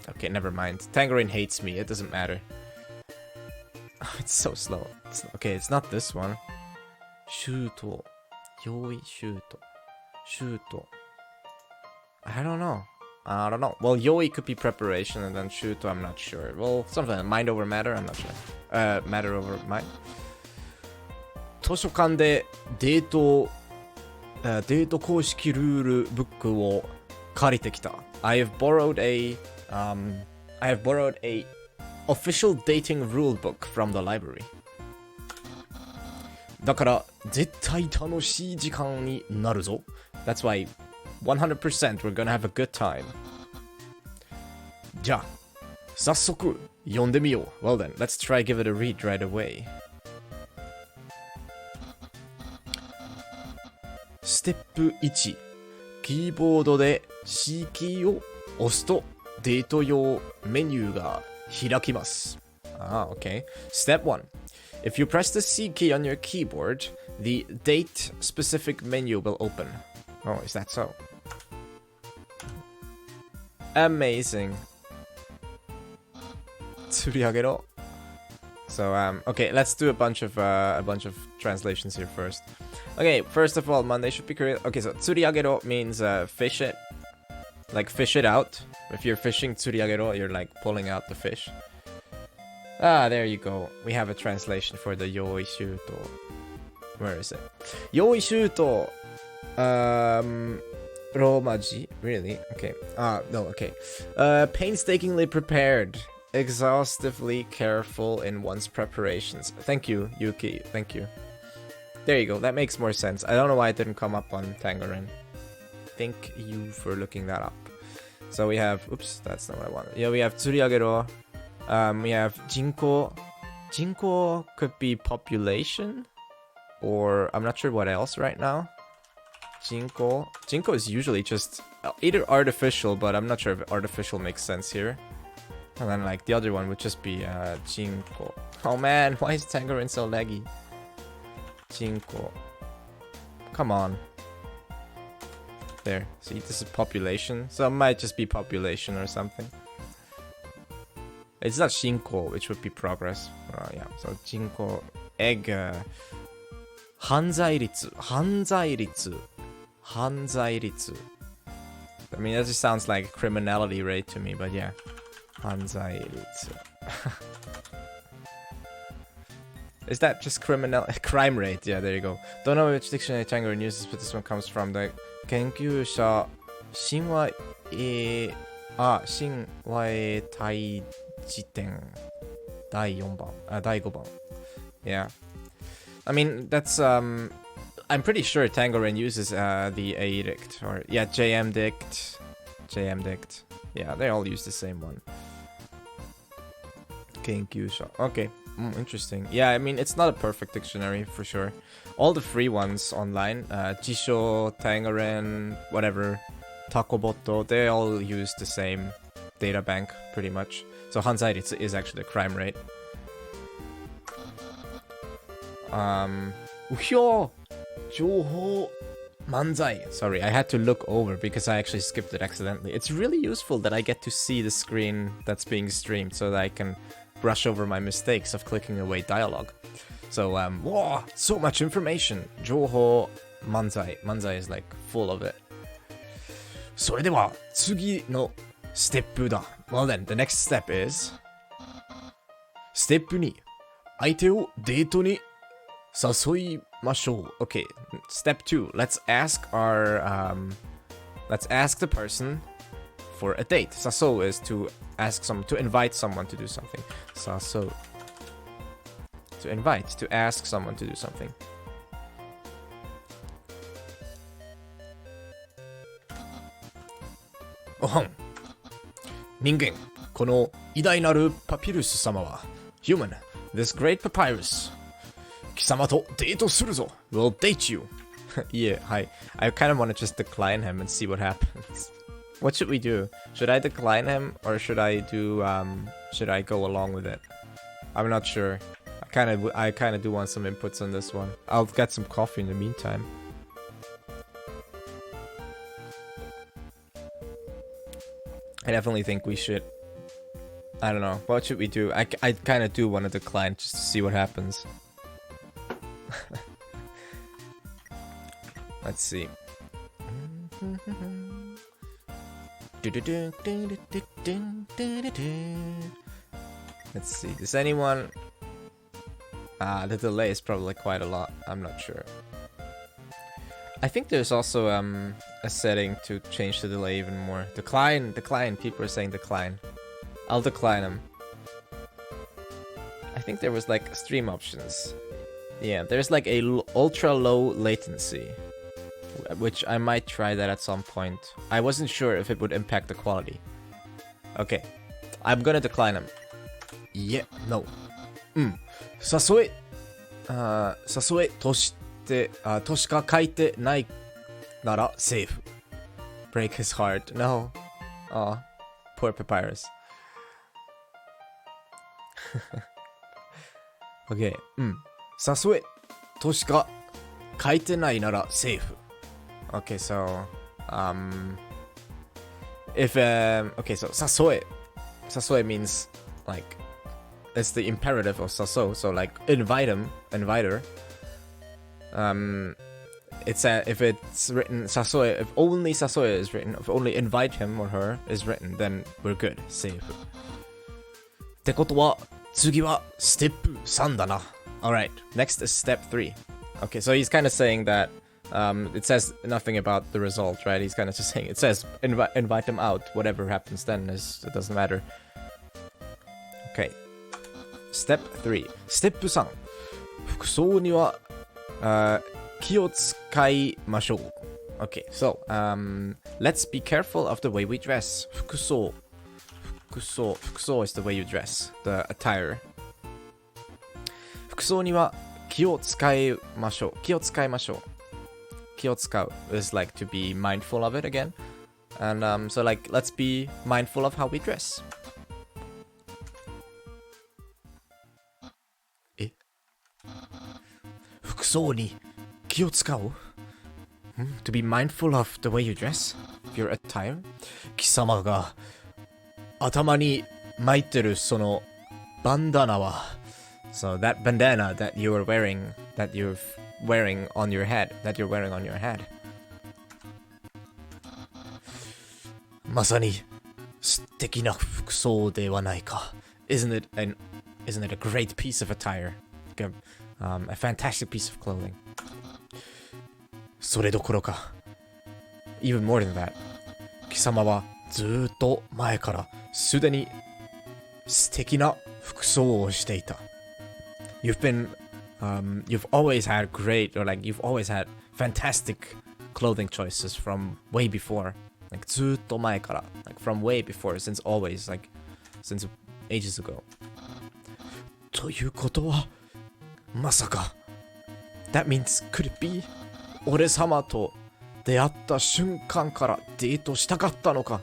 Okay, never mind. Tangerine hates me, it doesn't matter. It's so slow. Okay, it's not this one. シュート. 良いシュート. シュート. I don't know. Well, yoi could be preparation, and then shuto, I'm not sure. Well, something like mind over matter, I'm not sure. Matter over mind. 図書館でデート公式ルールブックを借りてきた. I have borrowed a official dating rule book from the library. だから絶対楽しい時間になるぞ. That's why 100% we're gonna have a good time. じゃあ早速読んでみよう. Well then, let's try give it a read right away. ステップ1、キーボードで C キーを押すとデート用メニューが開きます。Ah, okay. Step 1. If you press the C key on your keyboard, the date specific menu will open. Oh, is that so? Amazing. 釣り上げろ. So okay, let's do a bunch of translations here first. Okay, first of all, Monday should be correct. Okay, so 釣り上げろ means fish it, like fish it out. If you're fishing 釣り上げろ, you're like pulling out the fish. Ah, there you go. We have a translation for the 用意周到. Where is it? 用意周到. Romaji? Really? Okay. Ah, no, okay. Painstakingly prepared. Exhaustively careful in one's preparations. Thank you, Yuki. Thank you. There you go. That makes more sense. I don't know why it didn't come up on Tangerine. Thank you for looking that up. So we have... Oops, that's not what I wanted. Yeah, we have Tsuriagero. We have Jinko. Jinko could be population. Or I'm not sure what else right now. Jinko. Jinko is usually just either artificial, but I'm not sure if artificial makes sense here. And then like the other one would just be Jinko. Oh man, why is Tangerine so laggy? Jinko. Come on. There. See, this is population. So it might just be population or something. It's not Shinko, which would be progress. Yeah, so Jinko. Egg. Hanzai-ritsu. Hanzai-ritsu. Hanzai-ritsu. I mean, that just sounds like criminality rate to me, but yeah. Hanzai-ritsu. Is that just crime rate? Yeah, there you go. Don't know which dictionary Tangerine uses, but this one comes from the 研究者神話大辞典第4番第5番 Yeah, I mean that's I'm pretty sure Tangerine uses the A dict or yeah JM dict. Yeah, they all use the same one. 研究者 Okay. Interesting. Yeah, I mean, it's not a perfect dictionary, for sure. All the free ones online, Jisho, Tangerine, whatever, Takoboto, they all use the same data bank, pretty much. So Hanzai is actually the crime rate. Uhyo! Jouhou Manzai. Sorry, I had to look over because I actually skipped it accidentally. It's really useful that I get to see the screen that's being streamed so that I can brush over my mistakes of clicking away dialogue. So, whoa, so much information. Jouhou Manzai. Manzai is like full of it. それでは次のステップだ. Well then, the next step is ステップ2相手をデートに誘いましょう. Okay, step 2. Let's ask the person for a date. Saso is to invite someone to do something. Saso. To invite, to ask someone to do something. Ohon. Ningen. この偉大なるパピルス様は Human, this great Papyrus. 貴様とデートするぞ. Will date you. Yeah, hi. I kind of want to just decline him and see what happens. What should we do? Should I decline him or should I go along with it? I'm not sure. I kind of do want some inputs on this one. I'll get some coffee in the meantime. I definitely think we should. I don't know. What should we do? I kind of do want to decline just to see what happens. Let's see. Let's see. Does anyone... the delay is probably quite a lot. I'm not sure. I think there's also a setting to change the delay even more. Decline. People are saying decline. I'll decline them. I think there was like stream options. Yeah, there's like a ultra low latency, which I might try that at some point. I wasn't sure if it would impact the quality. Okay, I'm gonna decline him. Yeah, no. 誘えとしか書いてない nara save. Break his heart. No. Aw. Poor Papyrus. Okay. 誘えとしか書いてないならセーフ。Okay, so if okay, so 誘え means like it's the imperative of 誘う, so like invite her. It's if it's written 誘え, if only 誘え is written, if only invite him or her is written, then we're good. Save. ってことは次はステップ3だな. Alright, next is step 3. Okay, so he's kind of saying that it says nothing about the result, right? He's kind of just saying, it says invite them out. Whatever happens then it doesn't matter. Okay. Step 3. Step 3. 服装には気を使いましょう. Okay, so let's be careful of the way we dress. 服装 is the way you dress, the attire. 服装には気を使いましょう. 気を使いましょう. 気を使う is like to be mindful of it again. And so like let's be mindful of how we dress. 服装に気を使う? To be mindful of the way you dress? Your attire? 貴様が頭に巻いてるそのバンダナは So that bandana that you're wearing on your head, that you're wearing on your head. まさに素敵な服装ではないか. Isn't it a great piece of attire? Like a fantastic piece of clothing. それどころか Even more than that. 貴様はずーっと前からすでに素敵な服装をしていた. You've always had great, or like you've always had fantastic clothing choices from way before. Like ずーっと前から, like from way before, since always, like since ages ago. ということはまさか That means, could it be? 俺様と出会った瞬間からデートしたかったのか?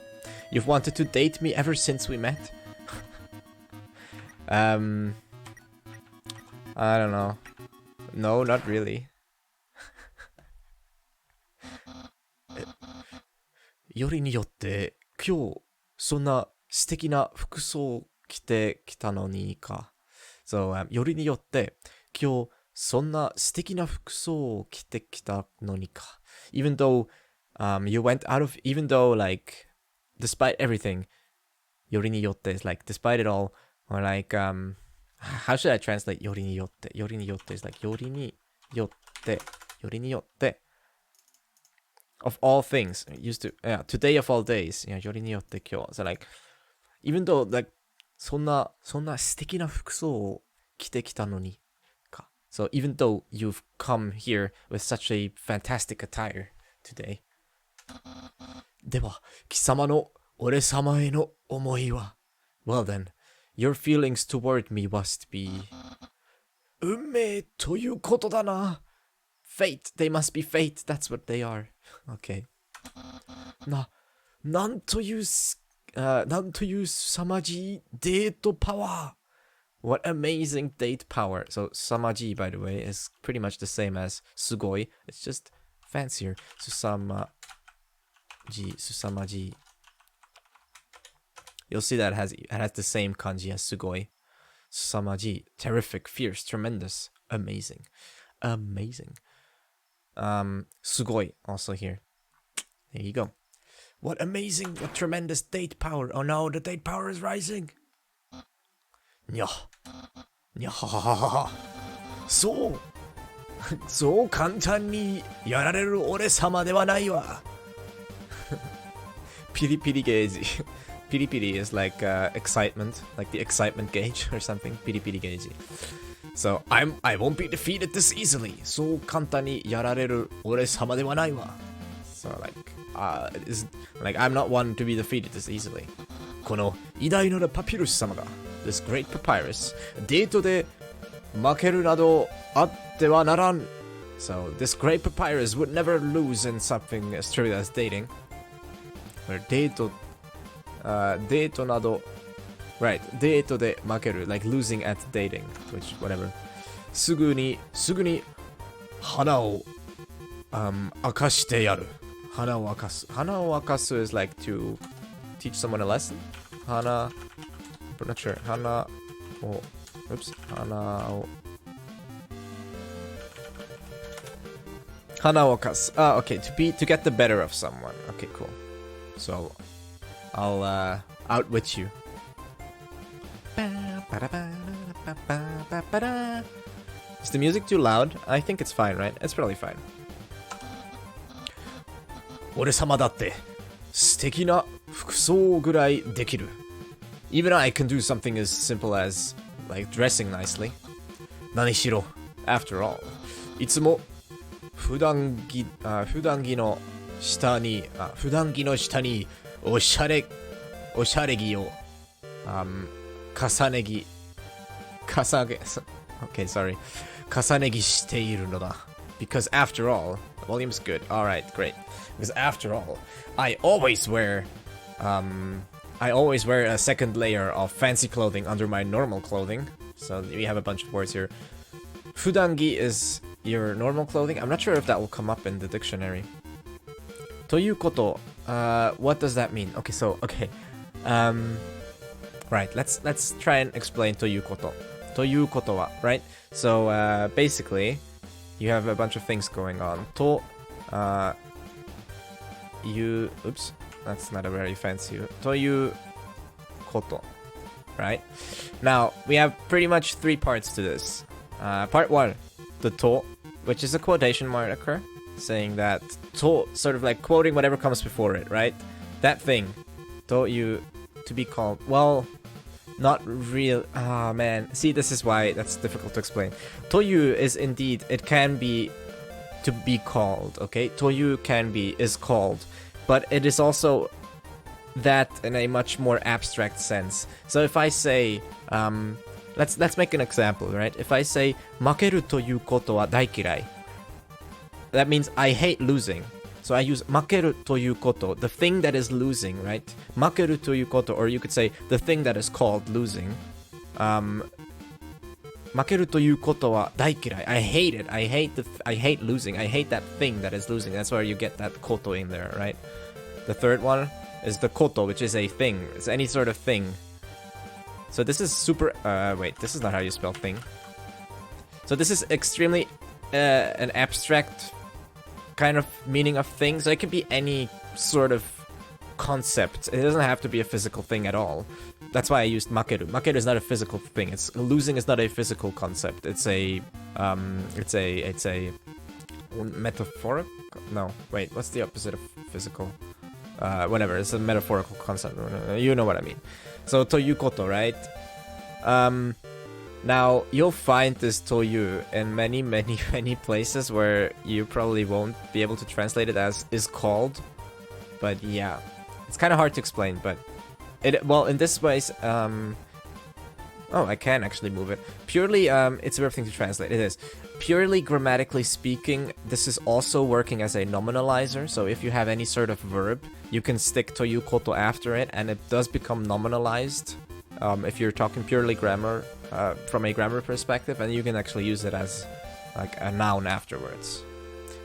You've wanted to date me ever since we met? I don't know. No, not really. よりによって今日そんな素敵な服装を着てきたのにか. So, よりによって今日そんな素敵な服装を着てきたのにか. Even though you went out of, even though like despite everything, よりによって is like despite it all, or like how should I translate よりによって? よりによって is like よりによって of all things. Used to, yeah, today of all days. Yeah, よりによって今日. So like even though like そんな素敵な服装を着てきたのにか. So even though you've come here with such a fantastic attire today. では貴様の俺様への思いは Well then, your feelings toward me must be 運命ということだな. Fate, they must be fate, that's what they are. Okay. なんという凄まじいデートパワー. What amazing date power. So, 凄まじい, by the way, is pretty much the same as すごい. It's just fancier. 凄まじい. You'll see that it has the same kanji as すごい. 凄まじい. Terrific, fierce, tremendous, amazing. すごい also here. There you go. What amazing, what tremendous date power. Oh no, the date power is rising. にゃはははは。そう簡単にやられる俺様ではないわ。ピリピリゲージ。ピリピリ is like excitement, like the excitement gauge or something. ピリピリゲージ. So, I won't be defeated this easily. そう簡単にやられる俺様ではないわ。So like, I'm not one to be defeated this easily. この偉大なるパピルス様が This great Papyrus デートで負けるなどあってはならん So this great papyrus would never lose in something as trivial as dating. Or date, nado. Right, date de makeru, like losing at dating, which whatever. すぐに花を明かしてやる。花を明かす。花を明かす is like to teach someone a lesson. 花 I'm not sure. 花を oops 花を 花を明かす. Ah, okay, to get the better of someone. Okay, cool. So I'll outwit you. Is the music too loud? I think it's fine, right? It's probably fine. 俺様だって素敵な服装ぐらいできる. Even I can do something as simple as like dressing nicely. 何しろ after all. いつも普段着の下におしゃれ着を重ね着Okay, sorry. 重ね着しているのだ. Because after all, the volume's good. Alright, great. Because after all, I always wear a second layer of fancy clothing under my normal clothing. So we have a bunch of words here. Fudangi is your normal clothing. I'm not sure if that will come up in the dictionary. ということ, what does that mean? Okay. Right, let's try and explain ということ. ということは, right? So basically, you have a bunch of things going on. と oops, that's not a very fancy. ということ, right? Now, we have pretty much 3 parts to this. Part 1, the と, which is a quotation marker saying that と, sort of like quoting whatever comes before it, right? That thing, という, to be called, well, not real. Ah, man. See, this is why that's difficult to explain. という is indeed, it can be to be called, okay? という is called, but it is also that in a much more abstract sense. So if I say, let's make an example, right? If I say 負けるということは大嫌い, that means I hate losing. So I use 負けるということ, the thing that is losing, right? 負けるということ, or you could say the thing that is called losing. 負けるということは大嫌い. I hate it. I hate losing. I hate that thing that is losing. That's where you get that koto in there, right? The third one is the koto, which is a thing. It's any sort of thing. So this is super... wait, this is not how you spell thing. So this is extremely an abstract kind of meaning of thing. So it can be any sort of concept. It doesn't have to be a physical thing at all. That's why I used makeru. Makeru is not a physical thing. Losing is not a physical concept. It's a metaphoric. No, wait. What's the opposite of physical? Whatever. It's a metaphorical concept. You know what I mean. So toyukoto, right? Now you'll find this toyu in many places where you probably won't be able to translate it as is called. But yeah, it's kind of hard to explain. But in this case, I can actually move it. Purely, it's a weird thing to translate. It is. Purely grammatically speaking, this is also working as a nominalizer. So if you have any sort of verb, you can stick toyu koto after it, and it does become nominalized. If you're talking purely grammar, from a grammar perspective, and you can actually use it as like a noun afterwards.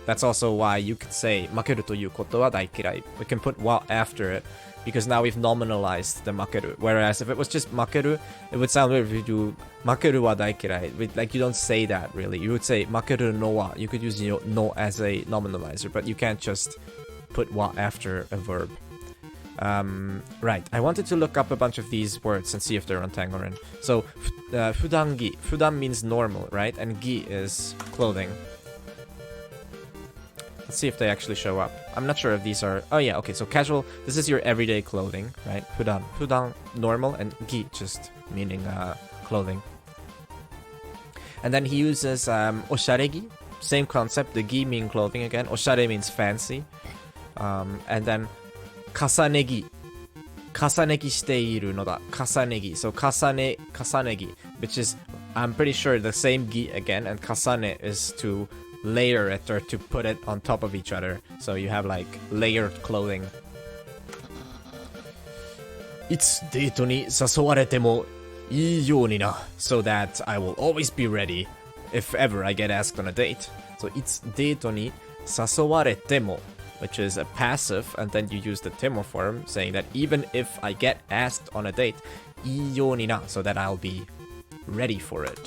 That's also why you could say makeru to yu koto wa daikirai. We can put wa after it, because now we've nominalized the makeru. Whereas if it was just makeru, it would sound weird if you do makeru wa daikirai. Like, you don't say that really. You would say makeru no wa. You could use no as a nominalizer, but you can't just put wa after a verb. Right, I wanted to look up a bunch of these words and see if they're on Tangoran. So, fudangi. Fudan means normal, right? And gi is clothing. Let's see if they actually show up. I'm not sure if these are... Oh yeah, okay, so casual. This is your everyday clothing, right? Fudan. Fudan, normal, and gi, just meaning clothing. And then he uses osharegi. Same concept, the gi mean clothing again. Oshare means fancy. And then kasanegi. Kasanegi shiteiru no da. Kasanegi. So kasanegi, which is, I'm pretty sure, the same gi again, and kasane is to layer it or to put it on top of each other. So you have like layered clothing. いつデートに誘われてもいいようにな so that I will always be ready if ever I get asked on a date. So いつデートに誘われても which is a passive, and then you use the temo form saying that even if I get asked on a date いいようにな so that I'll be ready for it.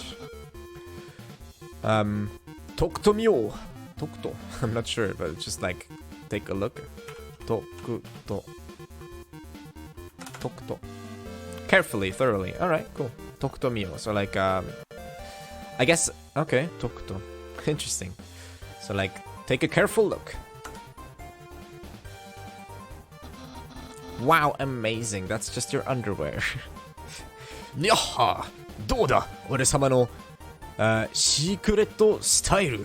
とくとみようとくと I'm not sure, but just like take a look. とくと Tokuto. Carefully, thoroughly. Alright, cool. Tokuto mio. So like, I guess, okay, Tokuto. Interesting. So like, take a careful look. Wow, amazing. That's just your underwear. Nyaha! Doda! Ore-sama no, secret style.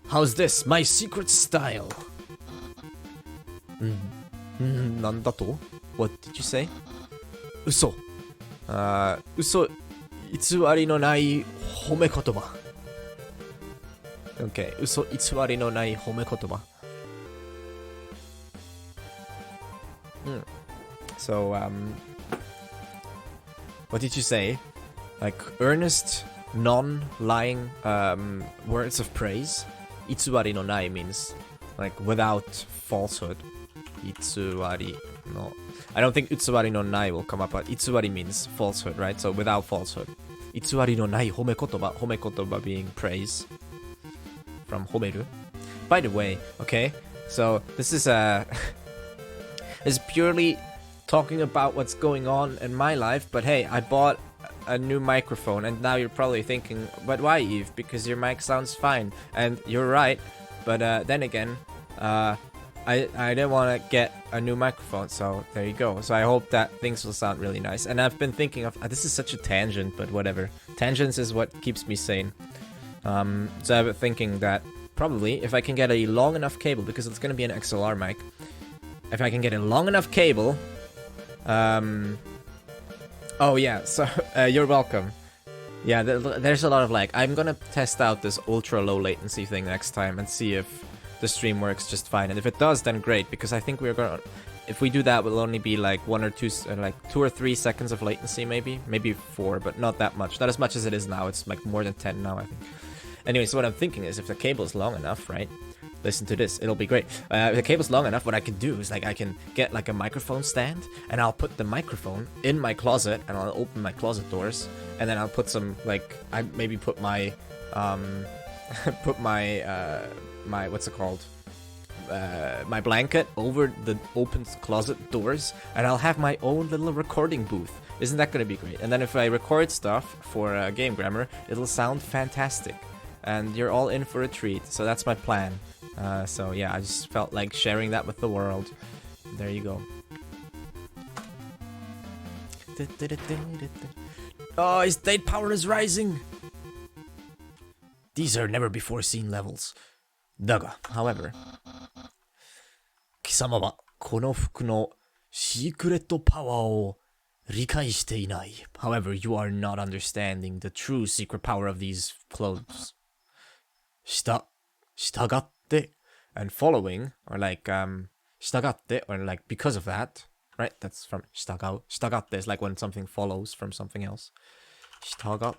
How's this? My secret style. Nandato? What did you say? 嘘。嘘、偽りのない褒め言葉。Okay, 嘘、偽りのない褒め言葉。So, what did you say? Like, earnest, non-lying, words of praise? 偽りのない means, like, without falsehood. 偽りの I don't think 偽りのない will come up, but 偽り means falsehood, right? So without falsehood. 偽りのない褒め言葉 褒め言葉 being praise from 褒める By the way, okay, so this is is purely talking about what's going on in my life, but hey, I bought a new microphone, and now you're probably thinking, but why, Eve? Because your mic sounds fine, and you're right, but then again, I didn't want to get a new microphone, so there you go. So I hope that things will sound really nice. And I've been thinking of, this is such a tangent, but whatever. Tangents is what keeps me sane. So I've been thinking that probably if I can get a long enough cable, because it's going to be an XLR mic, if I can get a long enough cable, oh yeah, so you're welcome. Yeah, there's a lot of lag. I'm going to test out this ultra low latency thing next time and see if the stream works just fine, and if it does, then great, because I think we're gonna, if we do that, will only be like 1 or 2, like 2 or 3 seconds of latency, maybe 4, but not that much, not as much as it is now. It's like more than 10 now, I think. Anyway, so what I'm thinking is, if the cable is long enough, right, listen to this, it'll be great. If the cable's long enough, what I can do is, like, I can get like a microphone stand, and I'll put the microphone in my closet, and I'll open my closet doors, and then I'll put some, like, I maybe put my put my what's it called, my blanket over the open closet doors, and I'll have my own little recording booth. Isn't that gonna be great? And then if I record stuff for Game Grammar, it'll sound fantastic, and you're all in for a treat. So that's my plan. So yeah, I just felt like sharing that with the world. There you go. Oh, his state power is rising! These are never before seen levels. だが, however, 貴様はこの服のシークレットパワーを理解していない. However, you are not understanding the true secret power of these clothes. 従って and following, or like 従って or like because of that, right? That's from 従う. 従って is like when something follows from something else. 従っ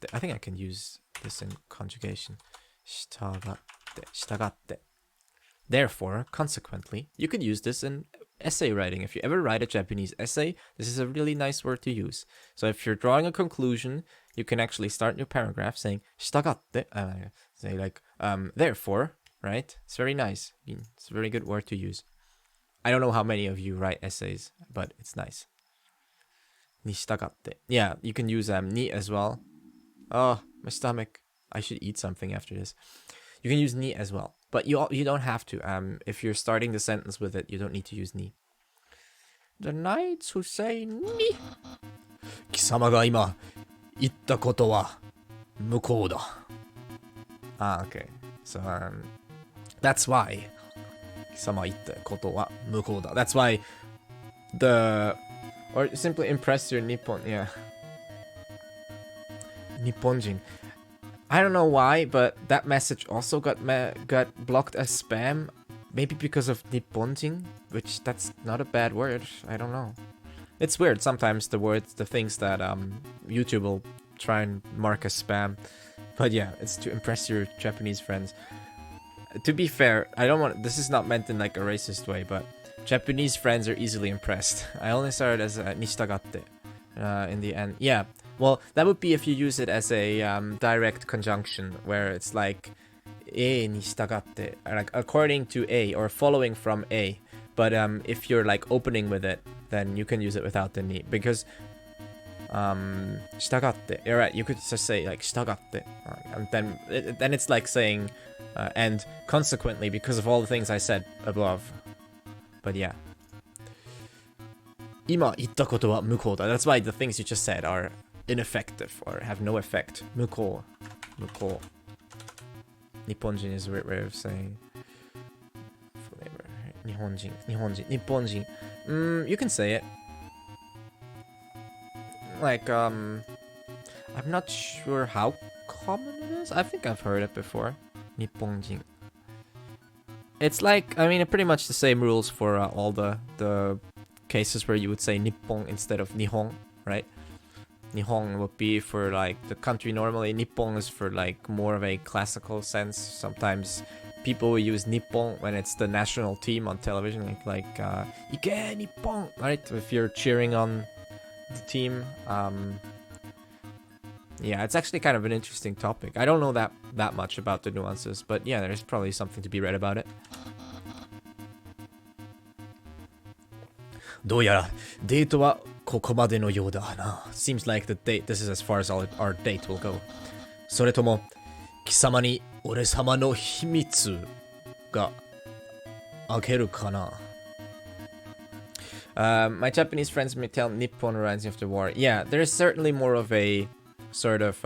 て I think I can use this in conjugation. 従って. Therefore, consequently, you could use this in essay writing. If you ever write a Japanese essay, this is a really nice word to use. So if you're drawing a conclusion, you can actually start your paragraph saying 従って, say like therefore, right? It's very nice. It's a very good word to use. I don't know how many of you write essays, but it's nice. に従って. Yeah, you can use に as well. Oh, my stomach. I should eat something after this. You can use ni as well, but you don't have to. If you're starting the sentence with it, you don't need to use ni. The knights who say ni. 貴様が今言ったことは無効だ. Ah, okay. So that's why 貴様言ったことは無効だ. That's why or simply impress your Nippon, yeah. 日本人. I don't know why, but that message also got blocked as spam. Maybe because of nipponjin, which that's not a bad word. I don't know. It's weird sometimes the things that YouTube will try and mark as spam. But yeah, it's to impress your Japanese friends. To be fair, I don't want. This is not meant in like a racist way, but Japanese friends are easily impressed. I only started as nishitagatte in the end. Yeah, well, that would be if you use it as a direct conjunction, where it's like e nishitagatte, like according to a or following from a. But if you're like opening with it, then you can use it without the ni, because shitagatte. You're right. You could just say like shitagatte, and then it's like saying and consequently because of all the things I said above. But yeah. 今言ったことは無効だ. That's why the things you just said are ineffective or have no effect. 無効. 無効. Nipponjin is a weird way of saying flavor. 日本人. 日本人. You can say it. Like, I'm not sure how common it is. I think I've heard it before. 日本人. It's like, I mean, pretty much the same rules for all the cases where you would say Nippon instead of Nihon, right? Nihon would be for like the country normally. Nippon is for like more of a classical sense. Sometimes people will use Nippon when it's the national team on television, like Ike Nippon, right? If you're cheering on the team. Yeah, it's actually kind of an interesting topic. I don't know that much about the nuances, but yeah, there's probably something to be read about it. どうやらデートはここまでのようだな. Seems like the date, this is as far as our date will go. それとも貴様に俺様の秘密が開けるかな? My Japanese friends may tell Nippon rising after war. Yeah, there's certainly more of a sort of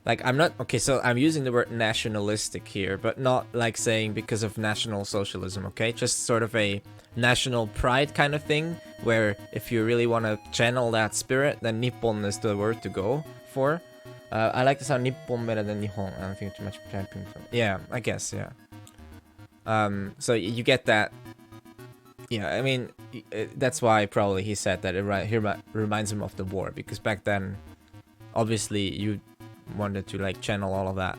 like I'm not okay, so I'm using the word nationalistic here, but not like saying because of National Socialism, okay? Just sort of a national pride kind of thing, where if you really want to channel that spirit, then Nippon is the word to go for. I like to sound Nippon better than Nihon. I don't think too much Japanese. Yeah, I guess, yeah. So you get that. Yeah, I mean, that's why probably he said that it reminds him of the war, because back then, obviously, you wanted to like channel all of that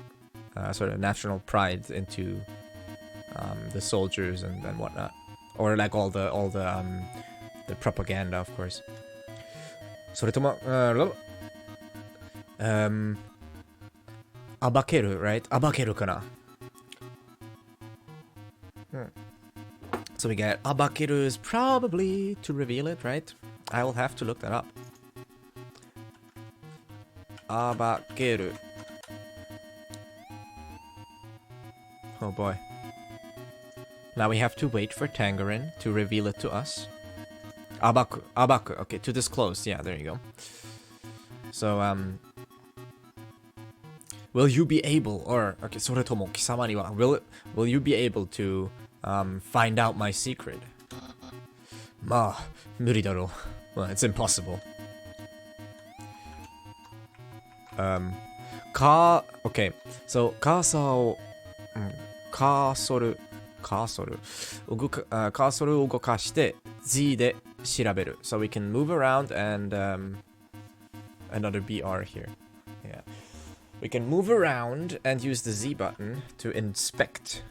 sort of national pride into the soldiers and whatnot, or like all the propaganda, of course. それとも暴ける right? 暴けるかな? So we get abakiru is probably to reveal it, right? I will have to look that up. Abakiru. Oh boy. Now we have to wait for Tangerine to reveal it to us. Abaku. Okay, to disclose. Yeah, there you go. So, will you be able, or, okay, それとも貴様には, will you be able to find out my secret? まあ、無理だろう. Well, it's impossible. Okay, so カーソルを動かして Z で調べる. So we can move around and another BR here. Yeah. We can move around and use the Z button to inspect.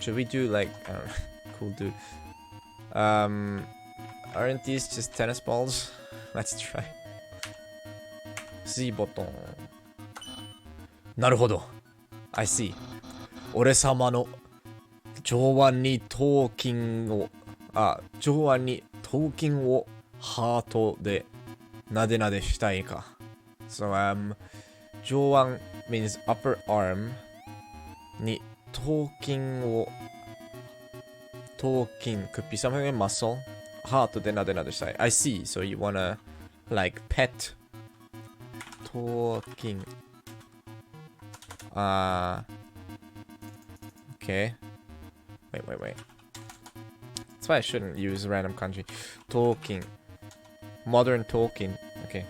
Should we do like, I don't know, cool dude. Aren't these just tennis balls? Let's try. Z button. なるほど. I see. 俺様の上腕に頭筋をハートでなでなでしたいか. So上腕 means upper arm に頭筋 could be something in muscle. Heart de nade nade shai. I see. So you wanna like pet 頭筋. Okay. Wait. That's why I shouldn't use random kanji. Talking. Modern talking. Okay.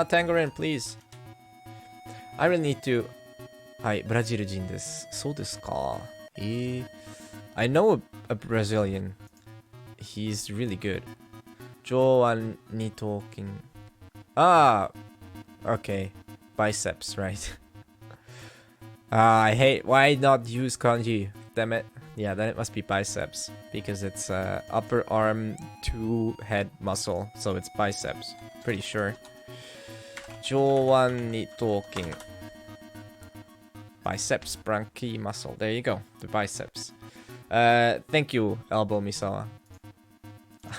Tangerine, please. I really need to... はい、ブラジル人です。そうですか。I know a Brazilian. He's really good. Joan ni talking. Ah, okay. Biceps, right? I hate... Why not use kanji? Damn it. Yeah, then it must be biceps. Because it's upper arm to head muscle. So it's biceps. Pretty sure. Joan ni talking. Biceps, brachii muscle. There you go. The biceps. Thank you, Elbow Misawa.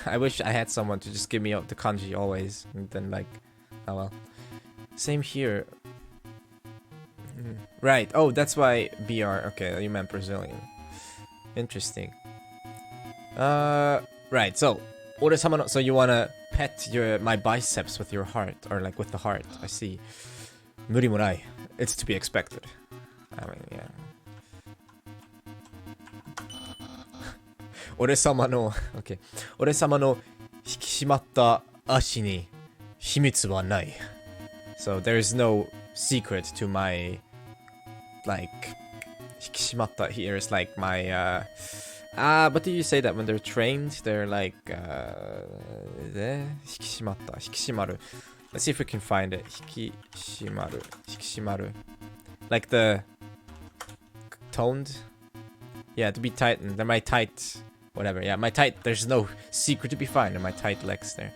I wish I had someone to just give me the kanji always. And then like... Oh well. Same here. Right. Oh, that's why BR. Okay, you meant Brazilian. Interesting. Right. So, Ore-sama no... So you wanna pet my biceps with your heart. Or like with the heart. I see. Muri mo nai. It's to be expected. I mean, yeah. 俺様の okay. 俺様の引き締まった足に秘密はない So there's no secret to my like 引き締まった here is like my but do you say that when they're trained they're like 引き締まった 引き締まる Let's see if we can find it 引き締まる 引き締まる Like the toned Yeah, to be tightened. They're my tight whatever. Yeah, my tight. There's no secret to be found in my tight legs there.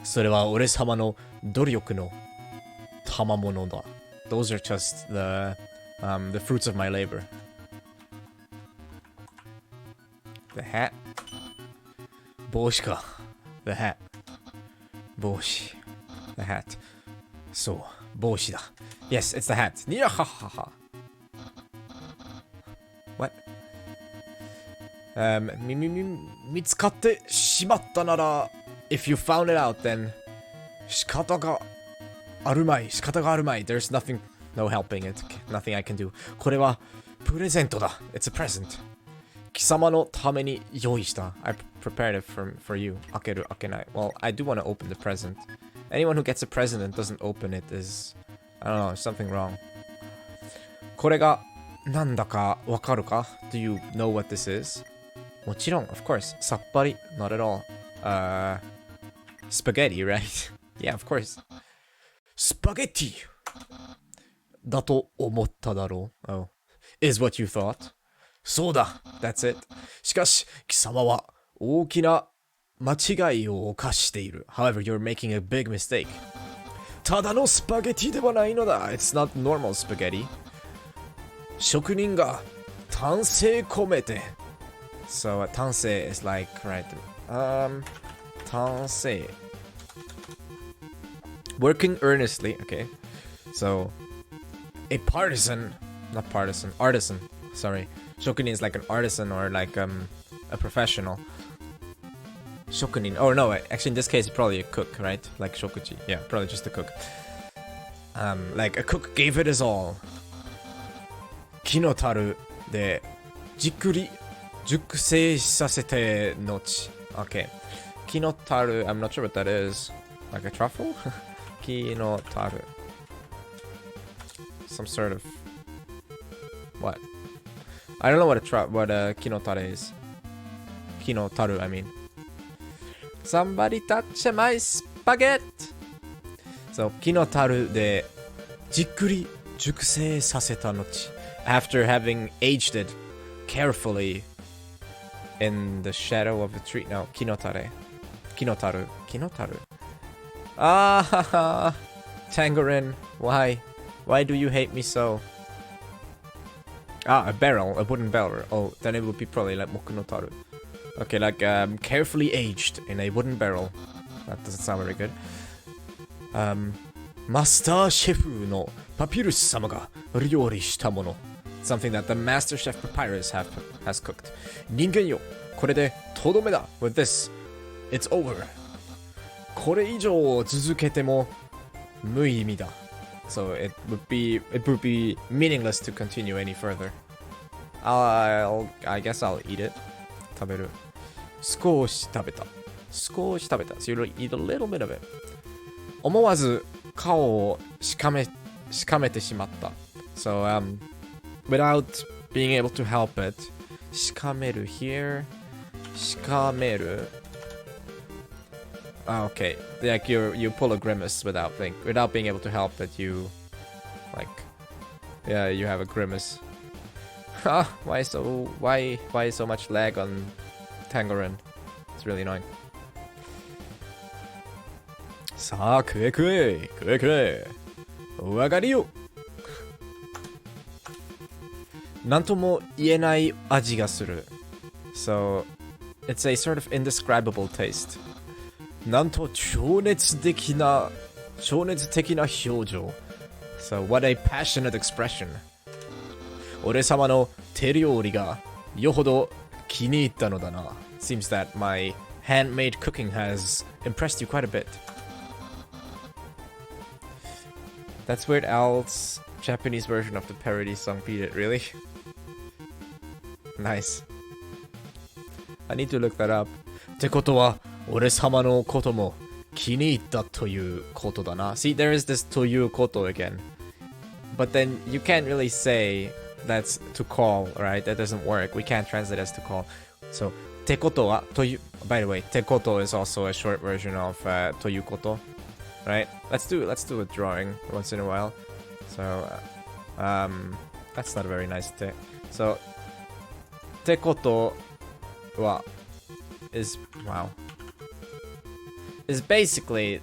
それは俺様の努力の賜物だ Those are just the fruits of my labor. The hat. 帽子か The hat. 帽子 The hat. そう、帽子だ Yes, it's the hat. にゃははは What? 見つかってしまったなら If you found it out then 仕方があるまい There's nothing No helping it Nothing I can do これはプレゼントだ It's a present 貴様のために用意した I prepared it for you 開ける開けない Well, I do want to open the present Anyone who gets a present and doesn't open it is I don't know, something wrong これがなんだかわかるか Do you know what this is? もちろん of course さっぱり not at all spaghetti right? Yeah of course スパゲッティだと思っただろう Oh is what you thought そうだ That's it しかし貴様は大きな間違いを犯している However you're making a big mistake ただのスパゲティではないのだ It's not normal spaghetti 職人が丹精込めて So 丹精 is like right 丹精 Working earnestly okay So a artisan sorry 職人 is like an artisan or like a professional 職人 oh no actually in this case probably a cook right like shokuji yeah probably just a cook like a cook gave it his all 木の樽でじっくり熟成させて後 okay 木の樽 I'm not sure what that is like a truffle 木の樽 some sort of what I don't know what a木の樽 is 木の樽 I mean Somebody touch my spaghetti So 木の樽でじっくり熟成させた後 After having aged it carefully in the shadow of a tree. No, kinotare. Kinotaru. Kinotaru. Ah, Tangerine. Why? Why do you hate me so? Ah, a barrel. A wooden barrel. Oh, then it would be probably like mokunotaru. Okay, like carefully aged in a wooden barrel. That doesn't sound very good. Master Chef no Papyrus 様が料理したもの Something that the Master Chef Papyrus has cooked. 人間よ、これでとどめだ With this, it's over. これ以上続けても無意味だ So it would be meaningless to continue any further. I guess I'll eat it. 食べる少し食べた So you'll eat a little bit of it. 思わず顔をしかめてしまった。So, without being able to help it, しかめる here, しかめる. Oh, okay. Like you pull a grimace without being able to help it. You you have a grimace. Why so much lag on Tangerine? It's really annoying. さあ食えお上がりよ。なんとも言えない味がする。So it's a sort of indescribable taste. なんと情熱的な表情。So what a passionate expression. 俺様の手料理がよほど気に入ったのだな。Seems that my handmade cooking has impressed you quite a bit. That's Weird Al's Japanese version of the parody song Beat It, really? Nice. I need to look that up. ってことは、俺様のことも気に入ったということだな。See, there is this ということ again. But then you can't really say that's to call, right? That doesn't work. We can't translate as to call. So, ってことは、という、by the way, ってこと is also a short version of ということ。Right? Let's do a drawing once in a while. So, that's not a very nice thing. So, ってことは is basically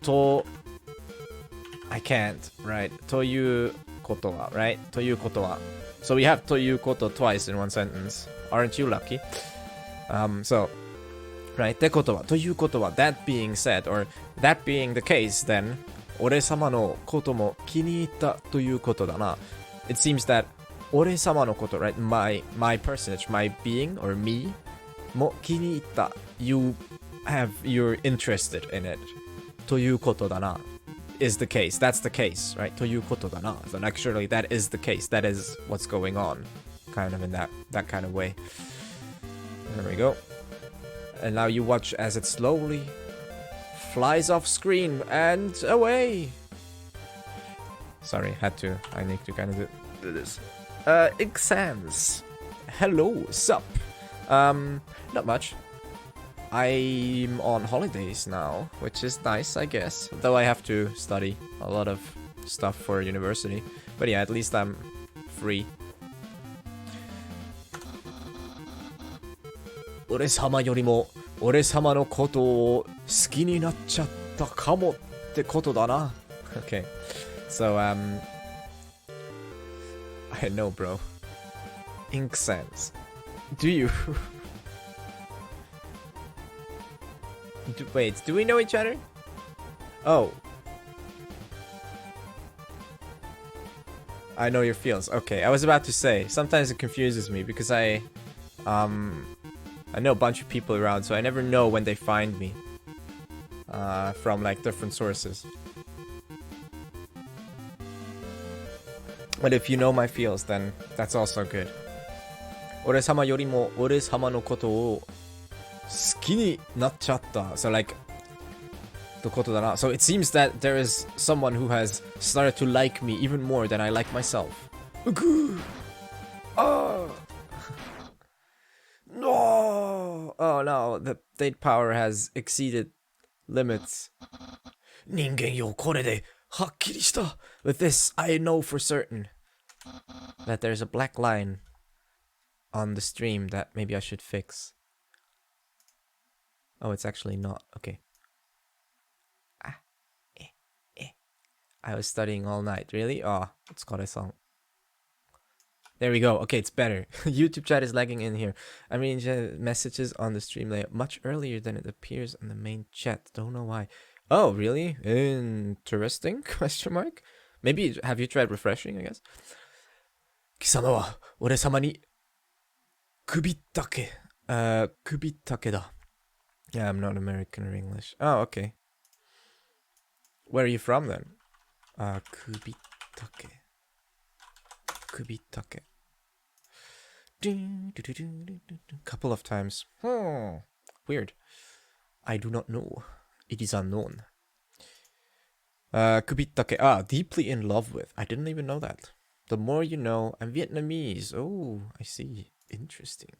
to I can't, right? ということは right? ということは So we have ということ twice in one sentence. Aren't you lucky? So right? ってことはということは that being said or that being the case then 俺様のことも気に入ったということだな It seems that 俺様のこと right? My personage, my being or me も気に入った You're interested in it ということだな is the case. That's the case, right? ということだな So actually that is the case. That is what's going on. Kind of in that kind of way. There we go. And now you watch as it slowly flies off screen and away. Sorry, I need to kind of do this. Exams. Hello, sup? Not much. I'm on holidays now, which is nice, I guess. Though I have to study a lot of stuff for university. But yeah, at least I'm free. 俺様よりも俺様のことを好きになっちゃったかもってことだな。Okay. So, I know, bro. Ink sense. Do you? Wait, do we know each other? Oh. I know your feels. Okay, I was about to say, sometimes it confuses me because I know a bunch of people around, so I never know when they find me. From like different sources. But if you know my feels, then that's also good. 俺様よりも俺様のことを好きになっちゃった。So like ってことだな。So it seems that there is someone who has started to like me even more than I like myself. Oh. No! Oh no, the date power has exceeded limits. 人間よ、これではっきりした。With this, I know for certain that there's a black line on the stream that maybe I should fix. Oh, it's actually not. Okay. I was studying all night. Really? Oh, it's got a song. There we go. Okay, it's better. YouTube chat is lagging in here. I mean, messages on the stream layout much earlier than it appears on the main chat. Don't know why. Oh, really? Interesting? Question mark? Maybe, have you tried refreshing, I guess? 貴様は俺様に首ったけ。首ったけだ。Yeah, I'm not American or English. Oh, okay. Where are you from then? Kubitake. Kubitake. Couple of times. Weird. I do not know. It is unknown. Kubitake. Deeply in love with. I didn't even know that. The more you know. I'm Vietnamese. Oh, I see. Interesting.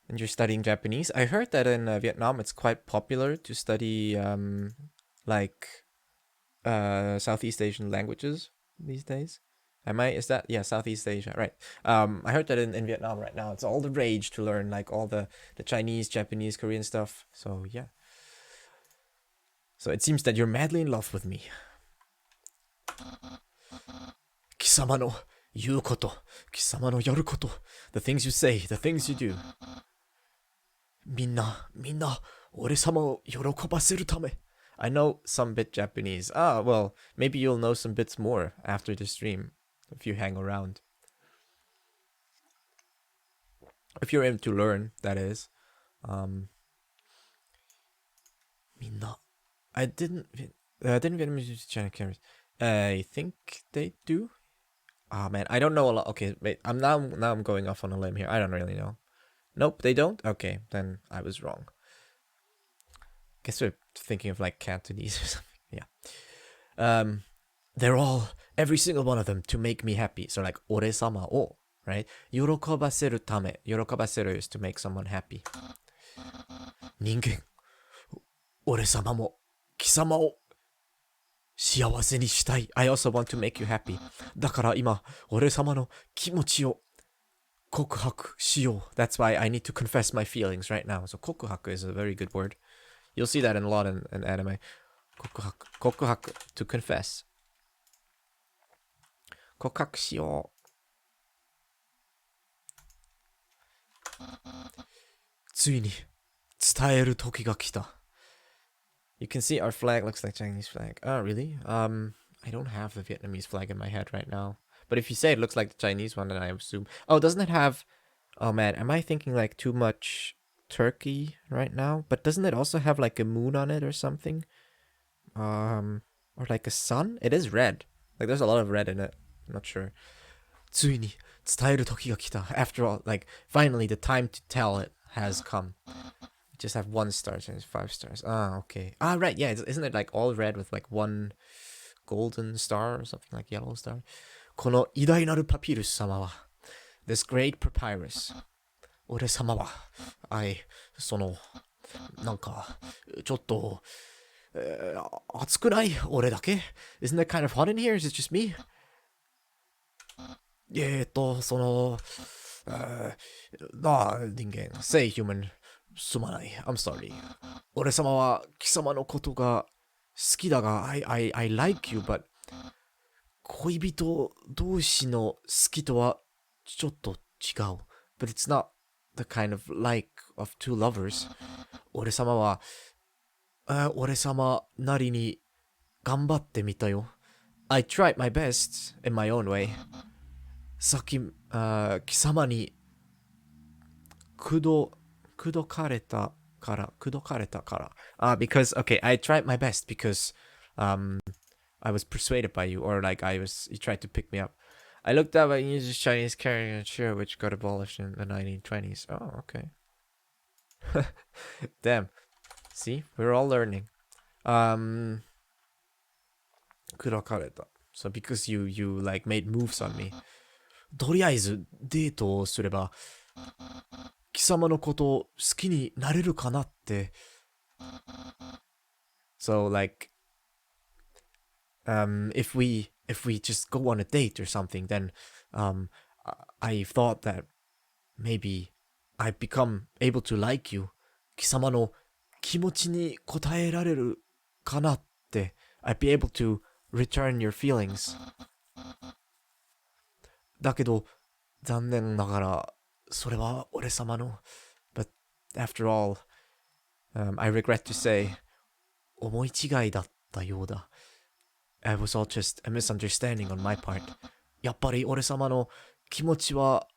And you're studying Japanese? I heard that in Vietnam it's quite popular to study Southeast Asian languages these days. Is that? Yeah, Southeast Asia, right. I heard that in Vietnam right now it's all the rage to learn like all the Chinese, Japanese, Korean stuff. So yeah. So it seems that you're madly in love with me. 貴様の言うこと、貴様のやること、the things you say, the things you do. みんな、俺様を喜ばせるため。I know some bit Japanese. Well, maybe you'll know some bits more after the stream if you hang around. If you're able to learn, that is. みんな、I didn't Vietnamese use China cameras. I think they do. Man, I don't know a lot. Okay, wait, now I'm going off on a limb here. I don't really know. Nope, they don't? Okay, then I was wrong. Guess we're thinking of like Cantonese or something. Yeah. They're all, every single one of them, to make me happy. So like, 俺様を, right? 喜ばせるため. 喜ばせる is to make someone happy. 人間、俺様も貴様を幸せにしたい。I also want to make you happy. だから今、俺様の気持ちを告白しよう。That's why I need to confess my feelings right now. So 告白 is a very good word. You'll see that in a lot in anime. 告白 to confess. 告白しよう。ついに伝える時が来た。You can see our flag looks like Chinese flag. Oh, really? I don't have the Vietnamese flag in my head right now. But if you say it looks like the Chinese one, then I assume... Oh, doesn't it have... Oh, man, am I thinking, like, too much turkey right now? But doesn't it also have, like, a moon on it or something? Or, like, a sun? It is red. Like, there's a lot of red in it. I'm not sure. ついに伝える時が来た. After all, like, finally, the time to tell it has come. Just have 1 star, so it's 5 stars. Okay. Right, yeah, isn't it, like, all red with, like, 1 golden star or something, like yellow star? この偉大なるパピルス様は This great papyrus 俺様はなんかちょっと暑くない俺だけ Isn't it kind of hot in here? Is it just me? 人間 Say human すまない I'm sorry 俺様は貴様のことが好きだが I like you but 恋人同士の好きとはちょっと違う。But it's not the kind of like of two lovers. 俺様は、俺様なりに頑張ってみたよ。I tried my best in my own way. さっき、貴様に口説かれたから。Because, okay, I tried my best because, I was persuaded by you, or like you tried to pick me up. I looked up and used Chinese caricature which got abolished in the 1920s. Oh, okay. Damn. See, we're all learning. 口説かれた. So because you like made moves on me. とりあえずデートをすれば貴様のことを好きになれるかなって. So like if we just go on a date or something, then I thought that maybe I'd become able to like you. 貴様の気持ちに応えられるかなって. I'd be able to return your feelings. だけど残念ながらそれは俺様の But after all, I regret to say 思い違いだったようだ. It was all just a misunderstanding on my part. やっぱり俺様の気持ちは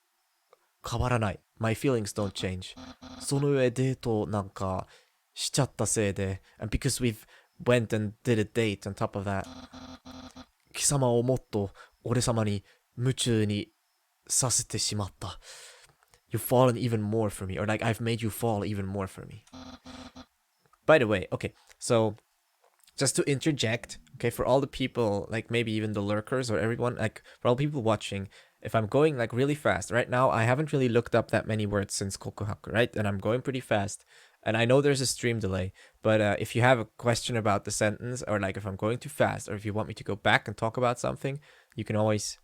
変わらない. My feelings don't change. その上デートなんかしちゃったせいで and because we've went and did a date on top of that 貴様をもっと俺様に夢中にさせてしまった. you've fallen even more for me, or like I've made you fall even more for me. By the way, okay, so just to interject, okay, for all the people, like maybe even the lurkers or everyone, like for all people watching, if I'm going like really fast, right now I haven't really looked up that many words since Kokohaku, right? And I'm going pretty fast. And I know there's a stream delay, but if you have a question about the sentence, or like if I'm going too fast, or if you want me to go back and talk about something, you can always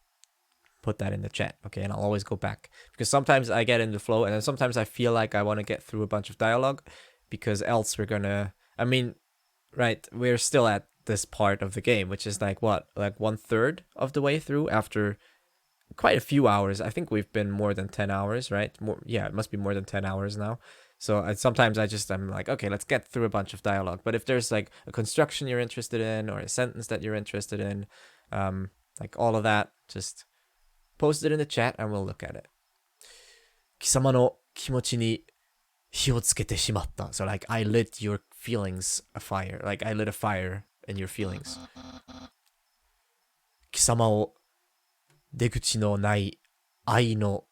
put that in the chat, okay? And I'll always go back. Because sometimes I get in the flow, and then sometimes I feel like I want to get through a bunch of dialogue, because else we're gonna... I mean, right, we're still at this part of the game, which is like what? Like 1/3 of the way through after quite a few hours. I think we've been more than 10 hours, right? Yeah, it must be more than 10 hours now. So sometimes I'm like, okay, let's get through a bunch of dialogue. But if there's like a construction you're interested in, or a sentence that you're interested in, like all of that, just post it in the chat and we'll look at it. 貴様の気持ちに火をつけてしまった. So like, I lit your feelings afire. Like, I lit a fire in your feelings. 貴様を出口のない愛の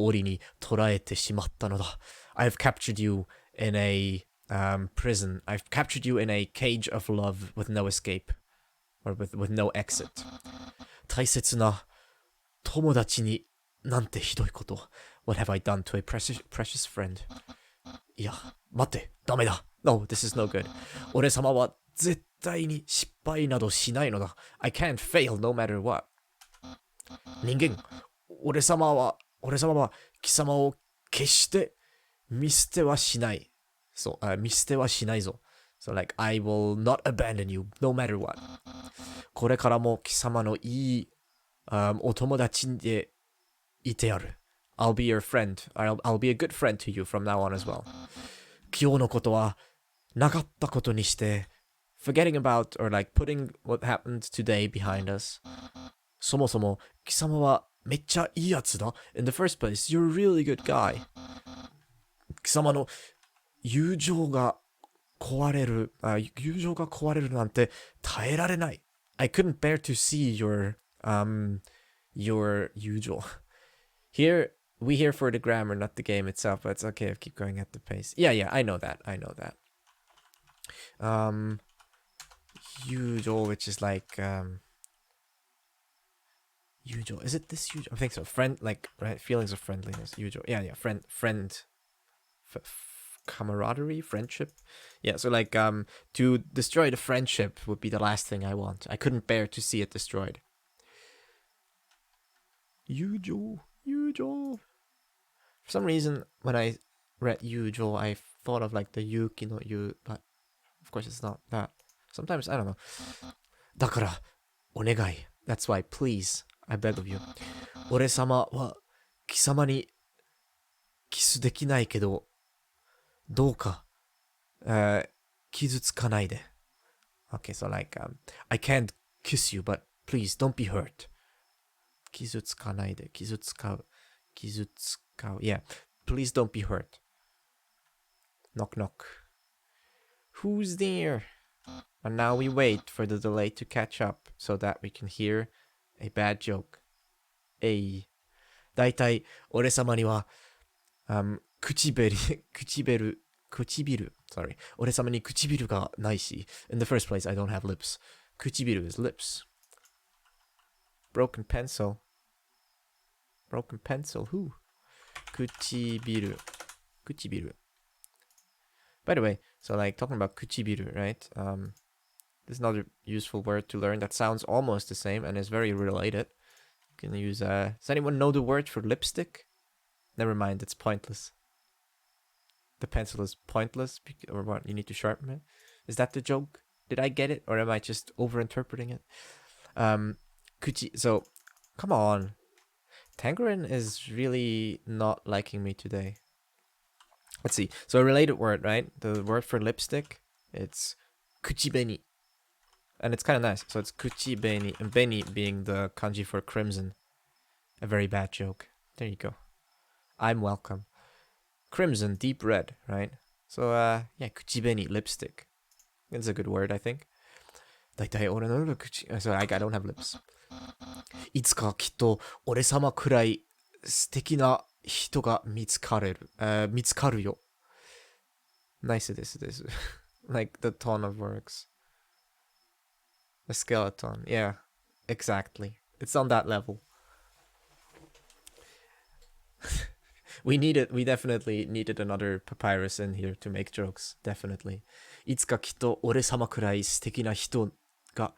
檻に捕らえてしまったのだ. I've captured you in a prison. I've captured you in a cage of love with no escape. Or with no exit. 大切な友達になんてひどいこと。What have I done to a precious friend? いや、待って、ダメだ。No, this is no good. 俺様は絶対に失敗などしないのだ. I can't fail no matter what. 人間、俺様は貴様を決して見捨てはしない。そう、見捨てはしないぞ。So like, I will not abandon you no matter what. これからも貴様のいい、お友達でいてやる。I'll be your friend. I'll be a good friend to you from now on as well. 今日のことはなかったことにして、forgetting about or like putting what happened today behind us. そもそも貴様はめっちゃいいやつだ。In the first place, you're a really good guy. 貴様の友情が壊れるなんて耐えられない。I couldn't bear to see your 友情. Here, we here for the grammar, not the game itself, but it's okay if I keep going at the pace. Yeah, I know that. Yujo, which is like, Yujo. Is it this Yujo? I think so. Friend, like, right? Feelings of friendliness. Yujo. Yeah, friend. Camaraderie, friendship. Yeah, so like, to destroy the friendship would be the last thing I want. I couldn't bear to see it destroyed. Yujo. For some reason, when I read Yujo, I thought of like the Yuki no Yu, but of course it's not that. Sometimes, I don't know. だから、お願い. That's why, please, I beg of you. 俺様は貴様にキスできないけど、どうか、傷つかないで. Okay, so like, I can't kiss you, but please don't be hurt. 傷つかないで、傷つかう. Yeah, please don't be hurt. Knock knock. Who's there? And now we wait for the delay to catch up so that we can hear a bad joke. だいたい俺様には、唇 sorry. 俺様に唇がないし in the first place, I don't have lips. 唇 is lips. Broken pencil. Who? 唇. By the way, so like talking about 唇, right? This is another useful word to learn that sounds almost the same and is very related. You can use, does anyone know the word for lipstick? Never mind, it's pointless. The pencil is pointless, or what? You need to sharpen it? Is that the joke? Did I get it, or am I just overinterpreting it? So, come on. Tangerine is really not liking me today. Let's see. So a related word, right? The word for lipstick, it's kuchibeni. And it's kind of nice. So it's kuchibeni, and beni being the kanji for crimson. A very bad joke. There you go. I'm welcome. Crimson, deep red, right? So, yeah, kuchibeni, lipstick. It's a good word, I think. So I don't have lips. いつかきっと俺様くらい素敵な人が見つかるよ。Nice です。Like the tone of words. The skeleton. Yeah, exactly. It's on that level. We definitely needed another Papyrus in here to make jokes. Definitely. いつかきっと俺様くらい素敵な人が、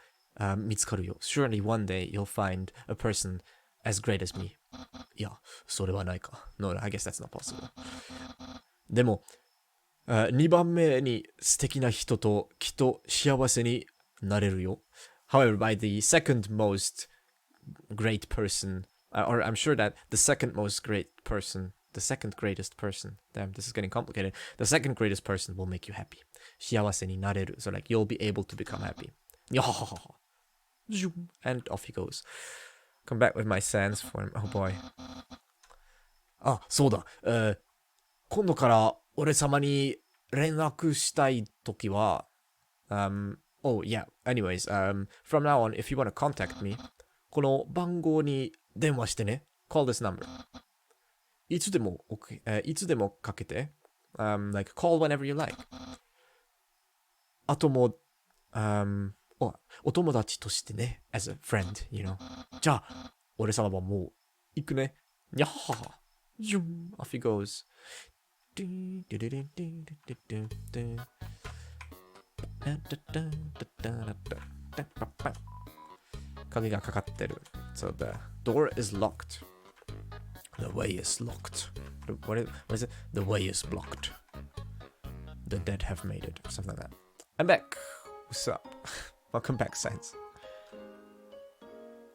見つかるよ。Surely one day you'll find a person as great as me. いや、それはないか。No, I guess that's not possible. でも、2番目に素敵な人ときっと幸せになれるよ。However, by the second most great person, or I'm sure that the second most great person, the second greatest person, damn, this is getting complicated. The second greatest person will make you happy. 幸せになれる. So like you'll be able to become happy. And off he goes. Come back with my sands for him. Oh boy. あ、そうだ。今度から俺様に連絡したいときは、oh yeah, anyways, from now on, if you want to contact me, この番号に電話してね。Call this number. いつでもかけて。like, call whenever you like. あとも、お友達としてね。as a friend, you know. じゃあ、俺様はもう行くね。にゃっはは。Off he goes. 鍵がかかってる。So the door is locked. The way is locked. What is it? The way is blocked. The dead have made it. Or something like that. I'm back. What's up? Welcome back, Sans.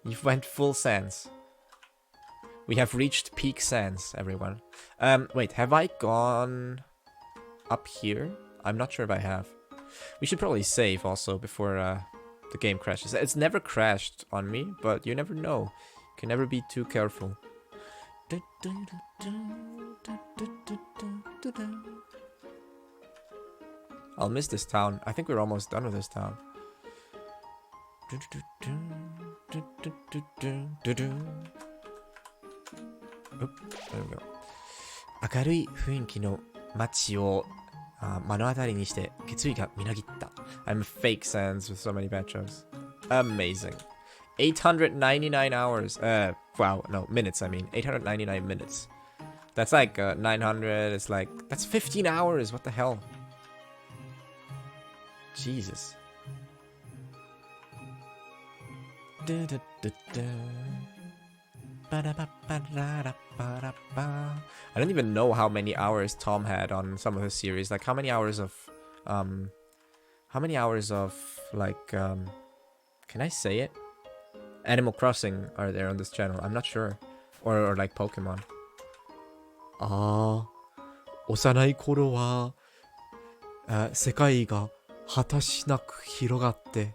You went full Sans. We have reached peak Sans, everyone. Wait, have I gone up here? I'm not sure if I have. We should probably save also before the game crashes. It's never crashed on me, but you never know. You can never be too careful. I'll miss this town. I think we're almost done with this town. Oop, there we go. 明るい雰囲気の街を目の当たりにして決意がみなぎった。I'm fake Sans with so many bad jokes. Amazing. 899 hours. Wow, no, minutes, I mean. 899 minutes. That's like 900. It's like, that's 15 hours. What the hell? Jesus. I don't even know how many hours Tom had on some of his series. Like how many hours of like can I say it? Animal Crossing are there on this channel? I'm not sure. Or like Pokemon. ああ、幼い頃は世界が果たしなく広がって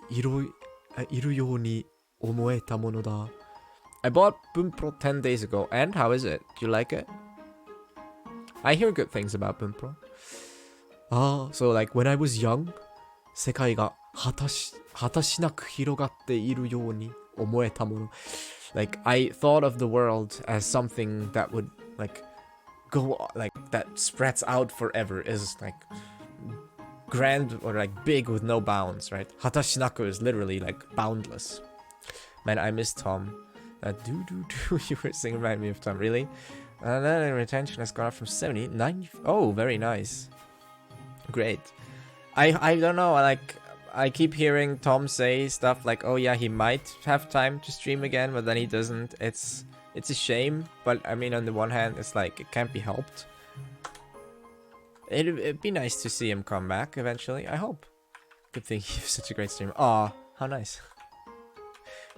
いるように思えたものだ。I bought Bunpro 10 days ago, and how is it? Do you like it? I hear good things about Bunpro. So like when I was young, 世界が果たしなく広がっているように思えたもの。Like I thought of the world as something that would like go like that spreads out forever, is like grand or like big with no bounds, right? 果たしなく is literally like boundless. Man, I miss Tom. You were singing remind me of Tom, really? Then retention has gone up from 70, 90. Oh, very nice. Great. I don't know, like I keep hearing Tom say stuff like, oh yeah, he might have time to stream again, but then he doesn't. It's a shame, but I mean, on the one hand, it's like it can't be helped. It'd be nice to see him come back eventually, I hope. Good thing he was such a great streamer. Aw, how nice.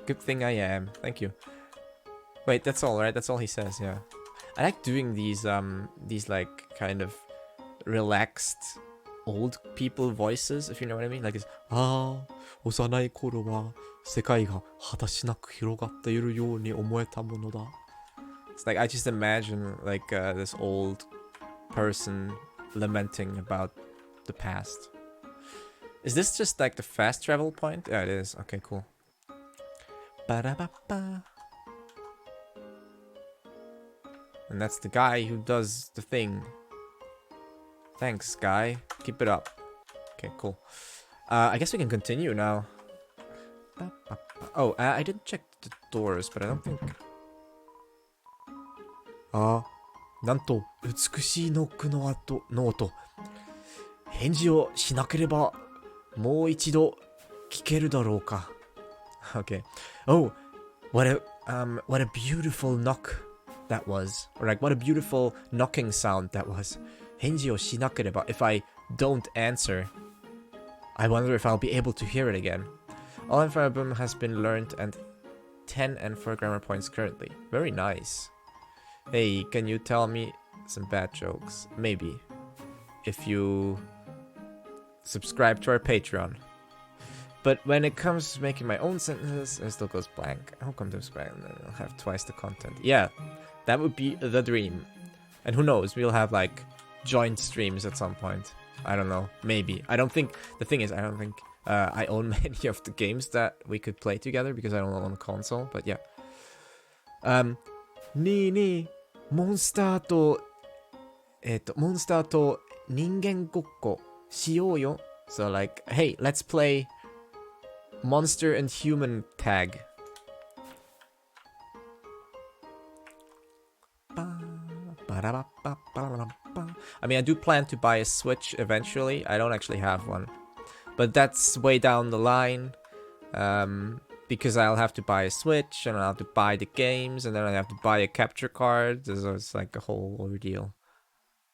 Good thing I am. Thank you. Wait, that's all, right? That's all he says, yeah. I like doing these like kind of relaxed old people voices, if you know what I mean. Like it's 幼い頃は世界が果たしなく広がっているように思えたものだ. It's like I just imagine like this old person lamenting about the past. Is this just like the fast travel point? Yeah, it is. Okay, cool. Ba-da-ba-ba. And that's the guy who does the thing. Thanks, guy. Keep it up. Okay, cool. I guess we can continue now. Oh, I didn't check the doors, but I don't think... なんと、美しいノックの音。返事をしなければ、もう一度聞けるだろうか。Okay. Oh, what a beautiful knock that was. Or like, what a beautiful knocking sound that was. 返事をしなければ, if I don't answer, I wonder if I'll be able to hear it again. All info album has been learned and 10 and 4 grammar points currently. Very nice. Hey, can you tell me some bad jokes? Maybe. If you subscribe to our Patreon. But when it comes to making my own sentences, it still goes blank. How come this blank? I'll have twice the content. Yeah, that would be the dream. And who knows, we'll have like joint streams at some point. I don't know. Maybe. I don't think... The thing is, I don't think I own many of the games that we could play together because I don't own a console. But yeah. ねえねえ、モンスターと人間ごっこしようよ。So like, hey, let's play monster and human tag. I mean, I do plan to buy a Switch eventually. I don't actually have one. But that's way down the line. Because I'll have to buy a Switch, and I'll have to buy the games, and then I have to buy a capture card. So it's like a whole ordeal.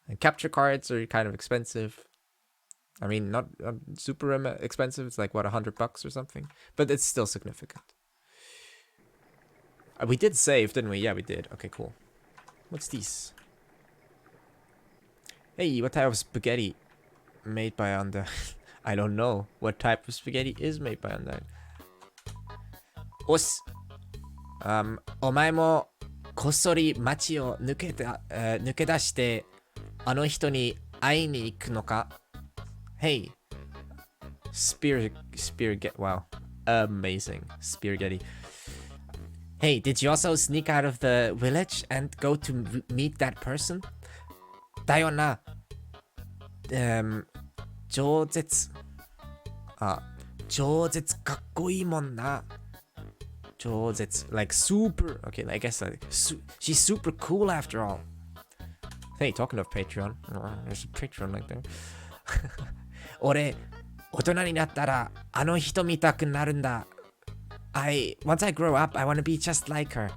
And capture cards are kind of expensive. I mean, not super expensive. It's like, what, $100 or something? But it's still significant. We did save, didn't we? Yeah, we did. Okay, cool. What's this? Hey, what type of spaghetti made by Undertale? I don't know. What type of spaghetti is made by Undertale? おし、お前もこっそり街を抜け出してあの人に会いに行くのか? Hey, Spearget, wow, amazing, Speargetty. Hey, did you also sneak out of the village and go to meet that person? だよな。饒舌。饒舌かっこいいもんな。It's like super. Okay, I guess like she's super cool after all. Hey, talking of Patreon, there's a Patreon right there. 俺、大人になったらあの人見たくなるんだ。Once I grow up, I want to be just like her.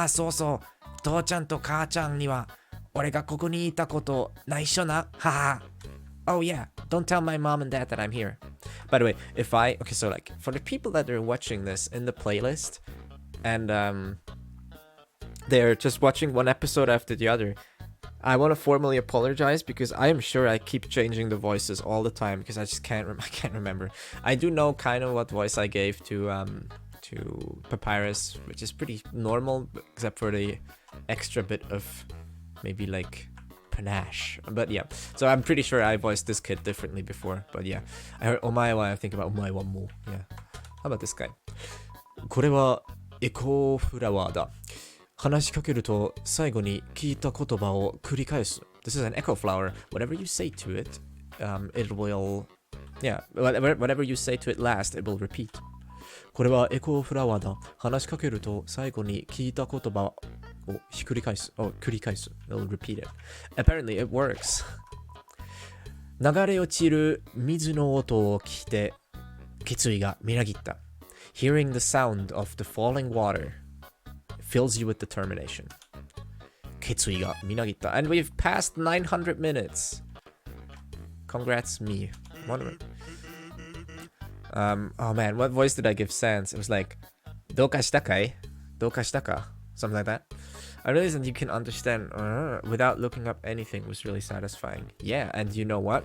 そうそう。父ちゃんと母ちゃんには俺がここにいたこと内緒な。はは。Oh yeah, don't tell my mom and dad that I'm here. By the way, okay, so like for the people that are watching this in the playlist and they're just watching one episode after the other, I want to formally apologize because I am sure I keep changing the voices all the time because I just can't remember. I do know kind of what voice I gave to Papyrus, which is pretty normal except for the extra bit of maybe like panache. But yeah, so I'm pretty sure I voiced this kid differently before. But yeah, I heard Omaewa, I think about Omaewa more. Yeah. How about this guy? これはエコーフラワーだ。話しかけると最後に聞いた言葉を繰り返す。This is an echo flower. Whatever you say to it, it will, yeah, whatever you say to it last, it will repeat. これはエコーフラワーだ。話しかけると最後に聞いた言葉を繰り返す。繰り返す。It'll repeat it. Apparently it works. 流れ落ちる水の音を聞いて決意がみなぎった。Hearing the sound of the falling water fills you with determination. 決意がみなぎった。And we've passed 900 minutes. Congrats me. Wonderful. Oh man, what voice did I give Sans? It was like, どうかしたかい? どうかしたか? Something like that. I realized that you can understand without looking up anything was really satisfying. Yeah, and you know what?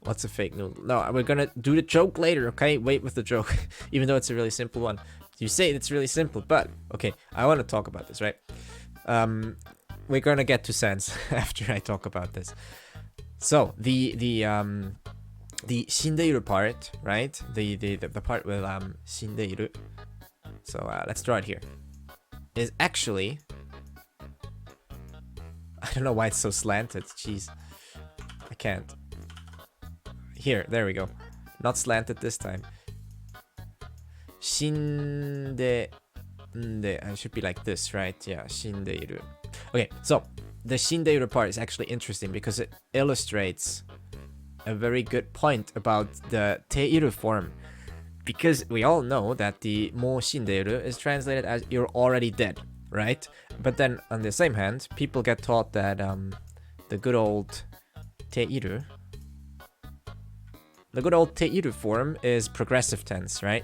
What's a fake noodle? No, we're gonna do the joke later, okay? Wait with the joke, even though it's a really simple one. You say it's really simple, but okay, I want to talk about this, right? We're gonna get to Sans after I talk about this. So the 死んでいる part, right? The part with 死んでいる. So let's draw it here. Is actually I don't know why it's so slanted. Jeez. I can't. Here, there we go. Not slanted this time. Shinde. I should be like this, right? Yeah, shindeiru. Okay, so the shindeiru part is actually interesting because it illustrates a very good point about the teiru form. Because we all know that the mo shindeiru is translated as you're already dead, right? But then on the same hand, people get taught that the good old teiru form is progressive tense, right?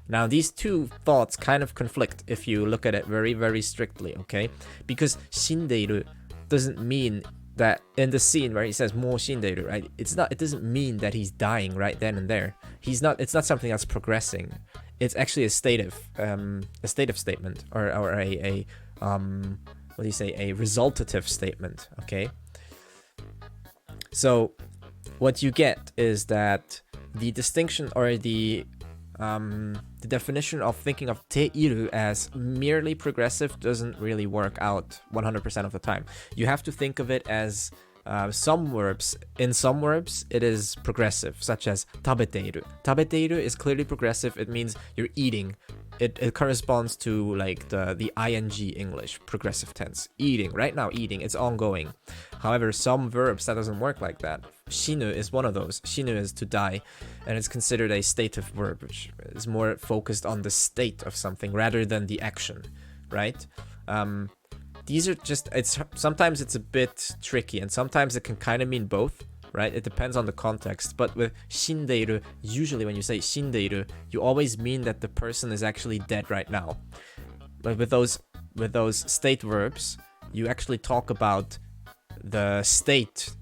Now these two thoughts kind of conflict if you look at it very, very strictly, okay? Because shindeiru doesn't mean that in the scene where he says mo shindeiru, right? It doesn't mean that he's dying right then and there. It's not something that's progressing. It's actually a stative statement or a what do you say, a resultative statement, okay? So what you get is that the distinction or the definition of thinking of teiru as merely progressive doesn't really work out 100% of the time. You have to think of it as some verbs. In some verbs, it is progressive, such as tabeteiru. Tabeteiru is clearly progressive. It means you're eating. It corresponds to like the ing English, progressive tense. Eating, right now eating, it's ongoing. However, some verbs that doesn't work like that. Shinu is one of those. Shinu is to die, and it's considered a stative verb, which is more focused on the state of something rather than the action, right? These are just, sometimes it's a bit tricky, and sometimes it can kind of mean both, right? It depends on the context. But with shindeiru, usually when you say shindeiru, you always mean that the person is actually dead right now. But with those state verbs, you actually talk about the state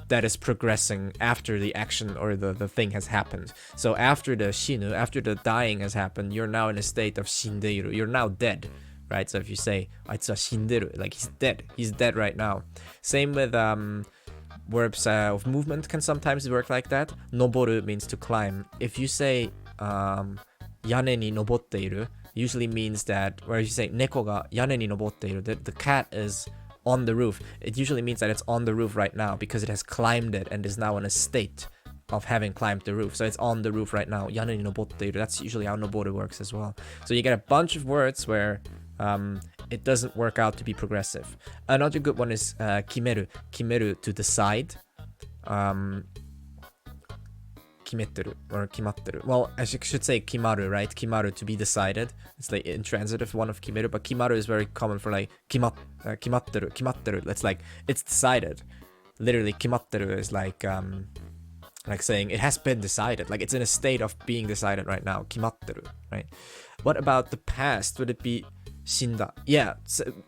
that is progressing after the action or the thing has happened. So after the shinu, after the dying has happened, you're now in a state of shindeiru. You're now dead, right? So if you say aitsu shinderu, like he's dead right now. Same with verbs of movement can sometimes work like that. Noboru means to climb. If you say yane ni nobotteiru, usually means that, where you say neko ga yane ni nobotteiru, the cat is on the roof. It usually means that it's on the roof right now because it has climbed it and is now in a state of having climbed the roof. So it's on the roof right now. Yane ni nobotteiru. That's usually how noboru works as well. So you get a bunch of words where it doesn't work out to be progressive. Another good one is kimeru. Kimeru, to decide. Kimetteru or kimatteru. Well, I should say kimaru, right? Kimaru, to be decided. It's like intransitive one of kimeru, but kimaru is very common for like kimatteru. Kimatteru. It's like it's decided. Literally, kimatteru is like saying it has been decided. Like it's in a state of being decided right now. Kimatteru, right? What about the past? Would it be shinda? Yeah,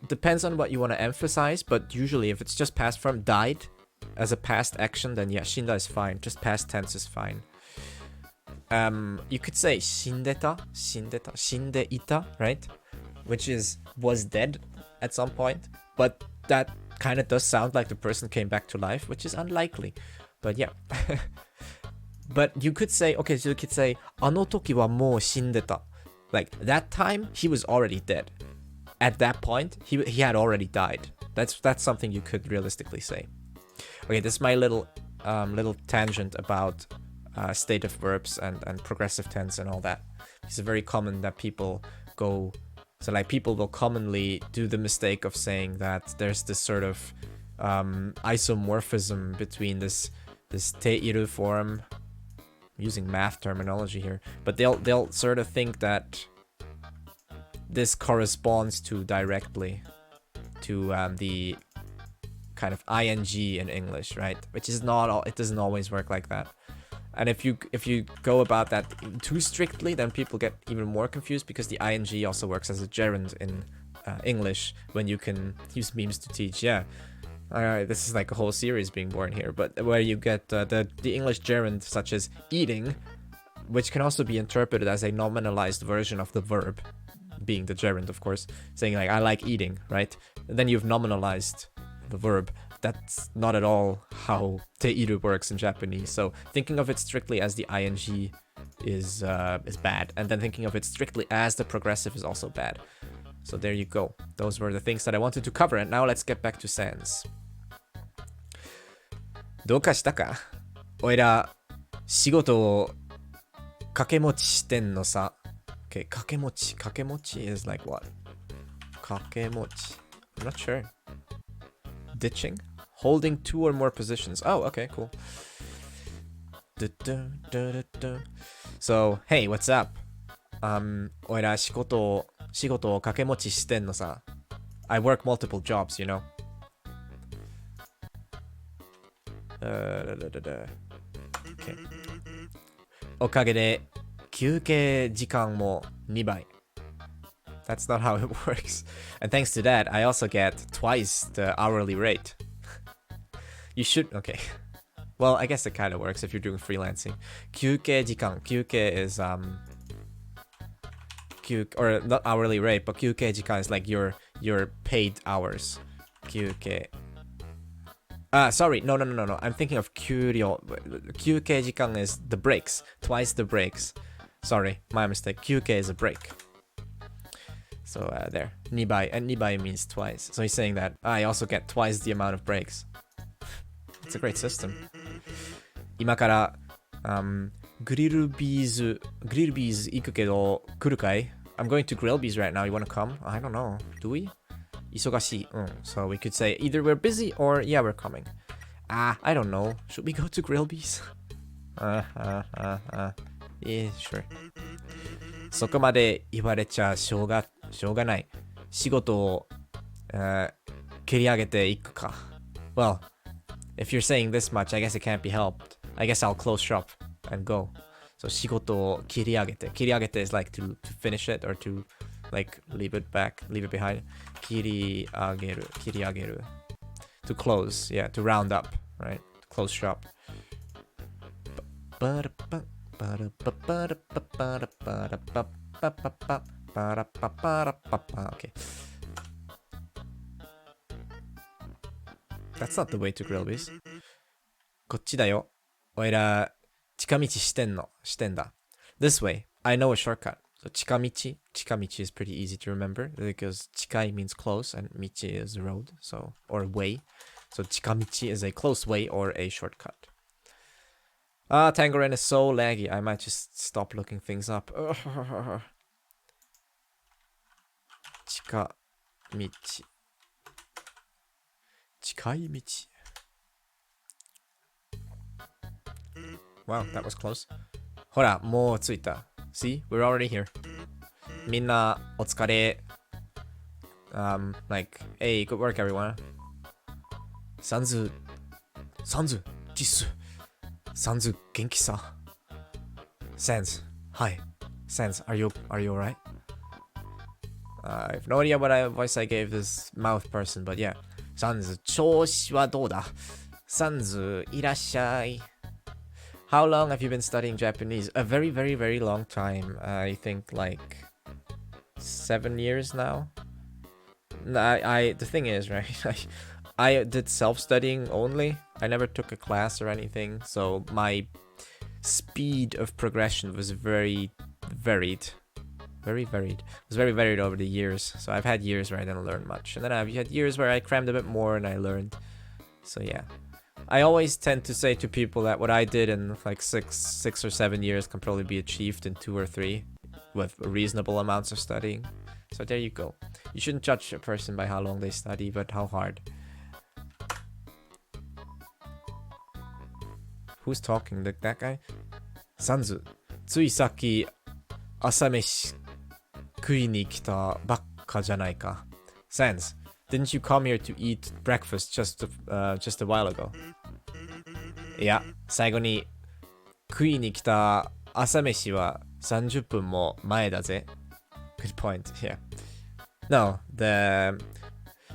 depends on what you want to emphasize, but usually if it's just past form, died as a past action, then yeah, shinda is fine. Just past tense is fine. You could say shindeta, shindeita, right? Which was dead at some point, but that kind of does sound like the person came back to life, which is unlikely. But yeah. But you could say, okay, so you could say, あの時はもう死んでた. Like, that time, he was already dead. At that point, he had already died. That's something you could realistically say. Okay, this is my little tangent about stative verbs and progressive tense and all that. It's very common that people go... So, like, people will commonly do the mistake of saying that there's this sort of isomorphism between this teiru form... I'm using math terminology here, but they'll sort of think that this corresponds to directly to the kind of ing in English, right? Which is not, it doesn't always work like that. And if you go about that too strictly, then people get even more confused because the ing also works as a gerund in English when you can use memes to teach. Yeah. Alright, this is like a whole series being born here, but where you get the English gerund such as eating, which can also be interpreted as a nominalized version of the verb, being the gerund, of course, saying like, I like eating, right? And then you've nominalized the verb. That's not at all how teiru works in Japanese, so thinking of it strictly as the ing is bad, and then thinking of it strictly as the progressive is also bad. So there you go. Those were the things that I wanted to cover, and now let's get back to sans. どうかしたか？おいら、仕事を掛け持ちしてんのさ。Okay, 掛け持ち。掛け持ち is like what? 掛け持ち。I'm not sure. Ditching? Holding two or more positions. Oh, okay, cool. So, hey, what's up? おいら仕事を掛け持ちしてんのさ。I work multiple jobs, you know. Okay. おかげで休憩時間も2倍。That's not how it works. And thanks to that, I also get twice the hourly rate. You should... Okay. Well, I guess it kind of works if you're doing freelancing. 休憩時間. 休憩 is... or not hourly rate, but 休憩時間 is like your paid hours. 休憩. Sorry. No. I'm thinking of 給料. 休憩時間 is the breaks. Twice the breaks. Sorry, my mistake. 休憩 is a break. So there. 2倍. And 2倍 means twice. So he's saying that I also get twice the amount of breaks. It's a great system. 今から、グリルビーズ行くけど来るかい？ I'm going to grillby's right now. You wanna come? I don't know. Do we? 忙しい。So we could say either we're busy or yeah, we're coming. I don't know. Should we go to grillby's? Yeah, sure. そこまで言われちゃしょうがない。仕事を、切り上げていくか。Well, if you're saying this much, I guess it can't be helped. I guess I'll close shop and go. So 仕事を切り上げて。切り上げて is like to finish it or to like leave it behind. 切り上げる。To close, yeah, to round up, right? Close shop. Okay. That's not the way to grillby's. こっちだよ。おいら、近道してんだ。This way. I know a shortcut. So 近道 is pretty easy to remember because 近い means close and 道 is road, so or way. So 近道 is a close way or a shortcut. Tangerine is so laggy. I might just stop looking things up. 近い道. Wow, that was close. ほら、もう着いた。See, we're already here. みんな、お疲れ。Like, hey, good work, everyone. サンズ、ジス。サンズ、元気さ。Sans, hi. Sans, are you alright? I have no idea what voice I gave this mouth person, but yeah. サンズ、調子はどうだ？サンズ、いらっしゃい。How long have you been studying Japanese? A very, very, very long time. I think like 7 years now. The thing is, right? I did self-studying only. I never took a class or anything. So my speed of progression was very varied. Very varied. It was very varied over the years. So I've had years where I didn't learn much. And then I've had years where I crammed a bit more and I learned. So yeah. I always tend to say to people that what I did in like 6 or 7 years can probably be achieved in 2 or 3 with reasonable amounts of studying. So there you go. You shouldn't judge a person by how long they study, but how hard. Who's talking? That guy? Sanzu, ついさっき朝飯食いに来たばっかじゃないか。Sans, didn't you come here to eat breakfast just a while ago? いや、最後に食いに来た朝飯は30分も前だぜ。Good point, yeah. No,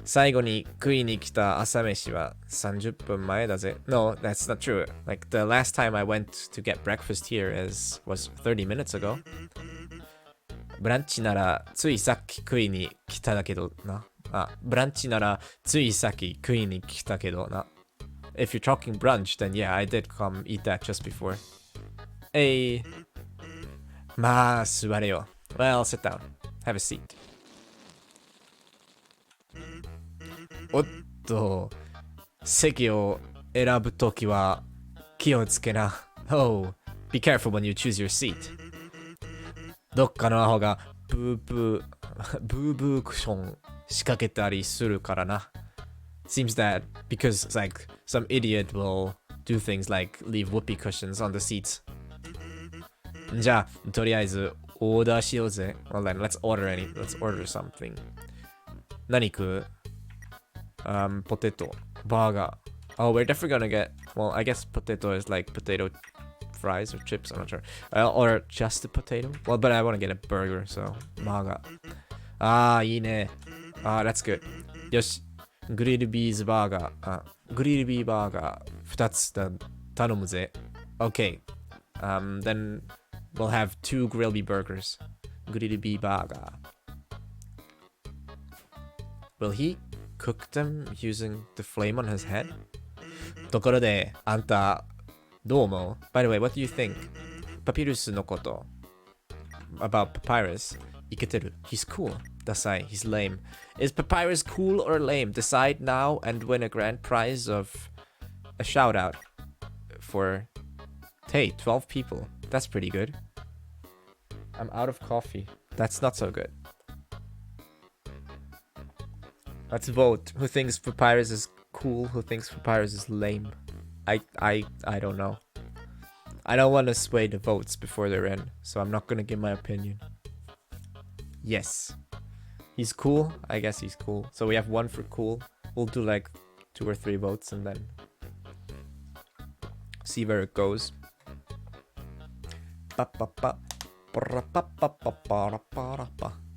最後に食いに来た朝飯は30分前だぜ。No, that's not true. Like, the last time I went to get breakfast here was 30 minutes ago. ブランチならついさっき食いに来ただけどな。ブランチならついさっき食いに来たけどな。If you're talking brunch, then yeah, I did come eat that just before. Hey. まあ、座れよ。Well, sit down. Have a seat. おっと、席を選ぶときは気をつけな。Oh, be careful when you choose your seat. どっかのアホがブークション仕掛けたりするからな。Seems that because it's like some idiot will do things like leave whoopee cushions on the seats. じゃあ、とりあえずオーダーしようぜ。Well then, let's order something. 何食うポテト、バーガー。Oh, we're definitely gonna get, well, I guess potato is like potato fries or chips, I'm not sure. Or just a potato. Well, but I want to get a burger, so, バーガー。いいね。that's good. よし。グリルビーバーガー。グリルビーバーガー2つ頼むぜ。Okay. Then we'll have 2 grillby burgers. グリルビーバーガー。Will he cook them using the flame on his head? ところで、あんた、どう思う？ By the way, what do you think? パピルスのこと。About Papyrus. イケてる。He's cool. ダサい。He's lame. Is Papyrus cool or lame? Decide now and win a grand prize of a shout out for, hey, 12 people. That's pretty good. I'm out of coffee. That's not so good. Let's vote. Who thinks Papyrus is cool? Who thinks Papyrus is lame? I don't know. I don't want to sway the votes before they're in, so I'm not gonna give my opinion. Yes. He's cool. I guess he's cool. So we have 1 for cool. We'll do like 2 or 3 votes and then see where it goes.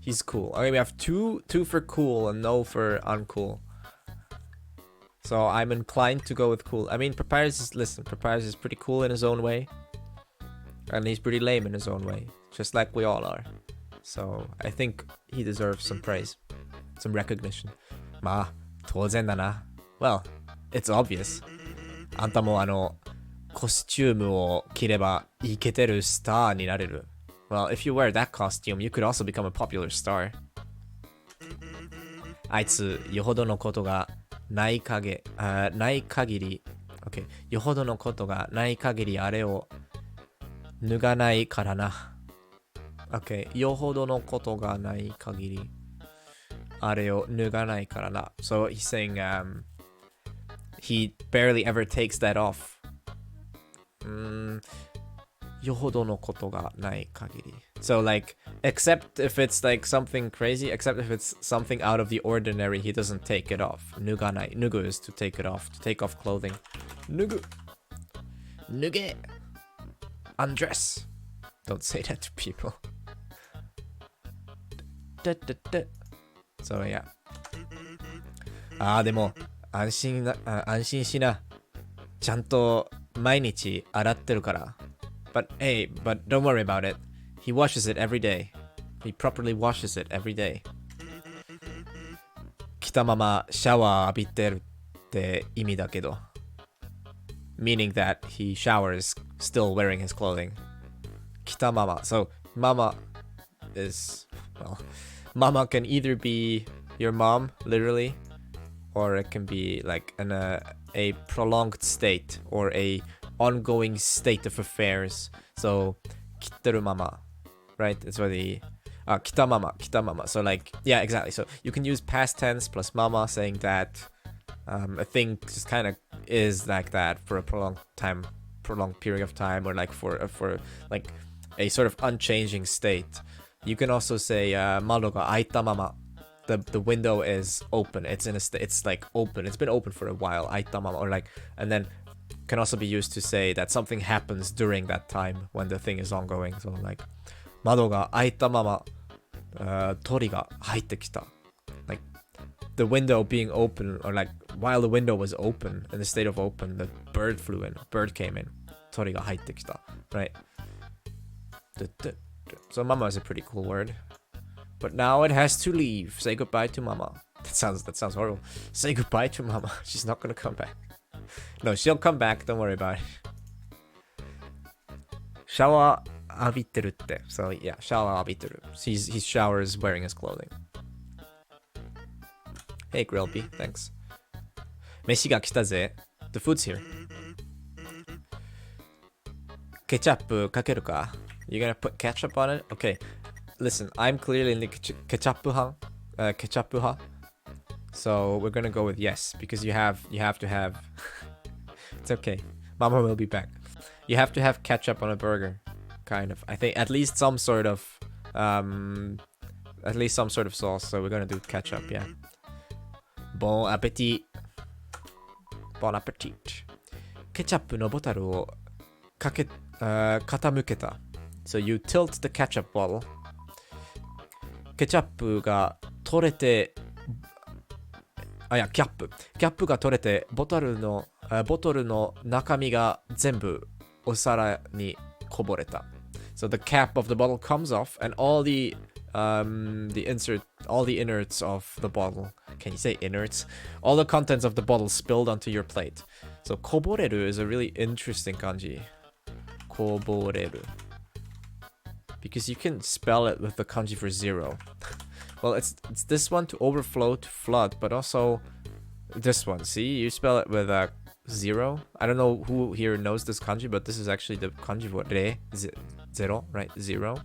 He's cool. Okay, we have two for cool and no for uncool. So I'm inclined to go with cool. I mean, Papyrus is pretty cool in his own way. And he's pretty lame in his own way. Just like we all are. So I think he deserves some praise. Some recognition. まあ、当然だな。Well, it's obvious. あんたもコスチュームを着ればイケてるスターになれる。Well, if you wear that costume, you could also become a popular star. あいつ、よほどのことがない限り、okay. よほどのことがない限りあれを脱がないからな。Okay. よほどのことがない限りあれを脱がないからな。So he's saying he barely ever takes that off. よほどのことがない限り。So like, except if it's like something crazy, except if it's something out of the ordinary, he doesn't take it off. 脱がない。脱ぐ is to take it off, to take off clothing. 脱ぐ。脱げ。Undress. Don't say that to people. So yeah. でも、安心しな。ちゃんと毎日洗ってるから。But don't worry about it. He washes it every day. He properly washes it every day. 着たままシャワー浴びてるって意味だけど。Meaning that he showers still wearing his clothing. 着たまま. So, mama is, well, mama can either be your mom, literally, or it can be like a prolonged state or a ongoing state of affairs. So, 着てるまま, right? It's where the 着たまま. So like, yeah, exactly. So you can use past tense plus mama, saying that a thing just kind of is like that for a prolonged period of time, or like for like a sort of unchanging state. You can also say 窓が開いたまま. The window is open. It's like open. It's been open for a while. 開いたまま, or like, and then can also be used to say that something happens during that time when the thing is ongoing. So like, 窓が開いたまま、鳥が入ってきた. Like, the window being open, or like, while the window was open, in the state of open, the bird flew in, bird came in. 鳥が入ってきた. Right? So mama is a pretty cool word. But now it has to leave. Say goodbye to mama. That sounds horrible. Say goodbye to mama. She's not gonna come back. No, she'll come back. Don't worry about it. Shower 浴びてるって. So yeah, shower 浴びてる. He showers wearing his clothing. Hey grillby, thanks. 飯が来たぜ. The food's here. Ketchup かけるか? You're gonna put ketchup on it? Okay. Listen, I'm clearly in the ketchup ketchup. So we're gonna go with yes because you have to have. It's okay. Mama will be back. You have to have ketchup on a burger, kind of. I think at least some sort of sauce. So we're gonna do ketchup, yeah. Bon appetit. Bon appetit. ケチャップのボトルを傾けた. So you tilt the ketchup bottle. ケチャップが取れて、キャップが取れて、ボトルの中身が全部お皿にこぼれた. So the cap of the bottle comes off, and all the innards of the bottle. Can you say innards? All the contents of the bottle spilled onto your plate. So こぼれる is a really interesting kanji. こぼれる. Because you can spell it with the kanji for zero. Well, it's this one to overflow, to flood, but also this one. See, you spell it with a zero. I don't know who here knows this kanji, but this is actually the kanji for re, zero, right? Zero.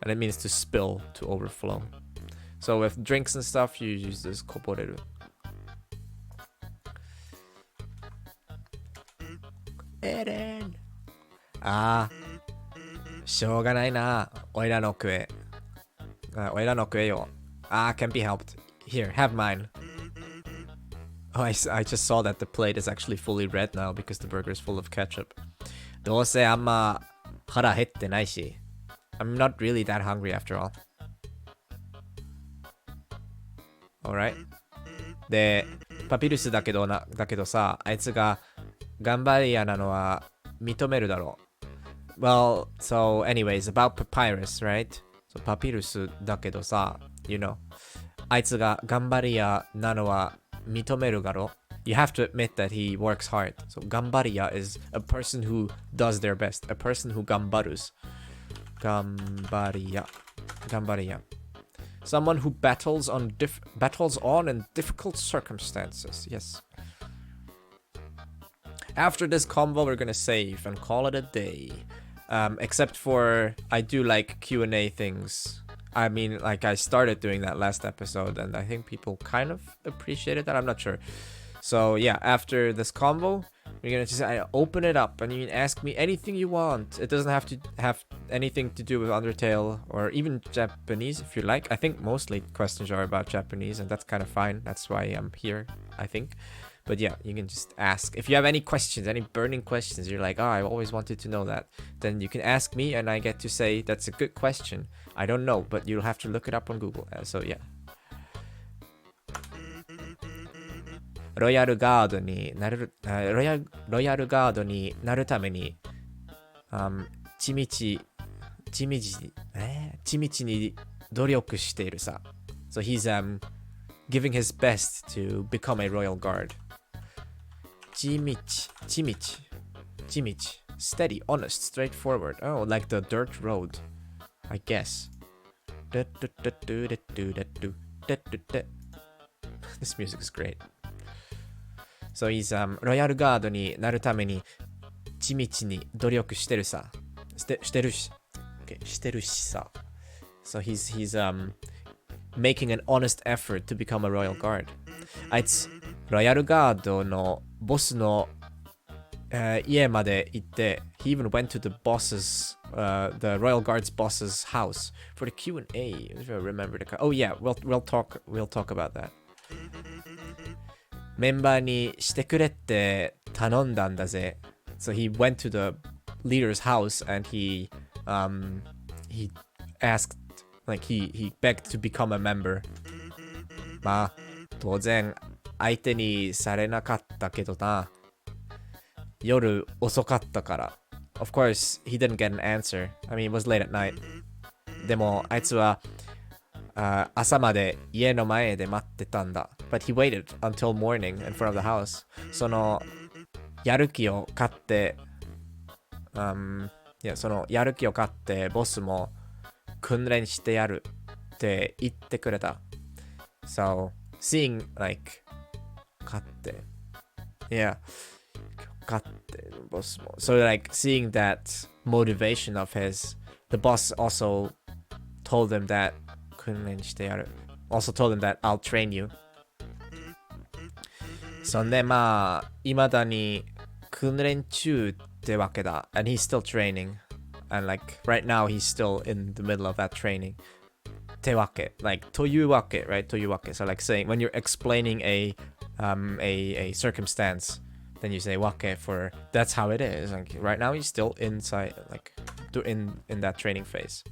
And it means to spill, to overflow. So with drinks and stuff, you use this koboreru. Eren! しょうがないな。おいらの食え。おいらの食えよ。Can't be helped. Here, have mine. Oh, I just saw that the plate is actually fully red now because the burger is full of ketchup. どうせあんま腹減ってないし。I'm not really that hungry after all. Alright. で、パピルスだけどさ、あいつが頑張り屋なのは認めるだろう。Well, so anyways, about Papyrus, right? So Papyrus だけどさ、you know. あいつが頑張り屋なのは認めるだろう。You have to admit that he works hard. So 頑張り屋 is a person who does their best. A person who 頑張る。頑張り屋。Someone who battles on in difficult circumstances. Yes. After this combo, we're gonna save and call it a day. Except for I do like Q&A things. I mean, like I started doing that last episode, and I think people kind of appreciated that. I'm not sure. So yeah, after this combo, we're gonna just open it up, and you can ask me anything you want. It doesn't have to have anything to do with Undertale or even Japanese if you like. I think mostly questions are about Japanese, and that's kind of fine. That's why I'm here, I think. But yeah, you can just ask. If you have any questions, any burning questions, you're like, I always wanted to know that, then you can ask me, and I get to say, that's a good question. I don't know, but you'll have to look it up on Google. So yeah. ロイヤルガードになるために、ちみちに努力しているさ。So he's giving his best to become a royal guard. ちみち steady, honest, straightforward. Oh, like the dirt road, I guess. This music is great. So he's ロイヤルガードになるために地道に努力してるさ。してるしさ。So he's making an honest effort to become a royal guard. あいつロイヤルガードのボスの、家まで行って he even went to the the royal guard's boss's house for the Q&A. If I remember oh yeah, we'll talk about that. メンバーにしてくれって頼んだんだぜ。So he went to the leader's house and he asked, like he begged to become a member. まあ当然相手にされなかったけどな。夜遅かったから。Of course, he didn't get an answer. I mean, it was late at night. でもあいつは朝まで家の前で待ってたんだ。But he waited until morning in front of the house. そのやる気を買って、そのやる気を買ってボスも訓練してやるって言ってくれた。So, seeing like 買って。Yeah. So like seeing that motivation of his, the boss also told him that also told him that I'll train you. そんでまあ未だに訓練中ってわけだ and he's still training and like right now he's still in the middle of that training ってわけ like というわけ right というわけ so like saying when you're explaining a circumstance then you say わけ for that's how it is like right now he's still inside like in that training phase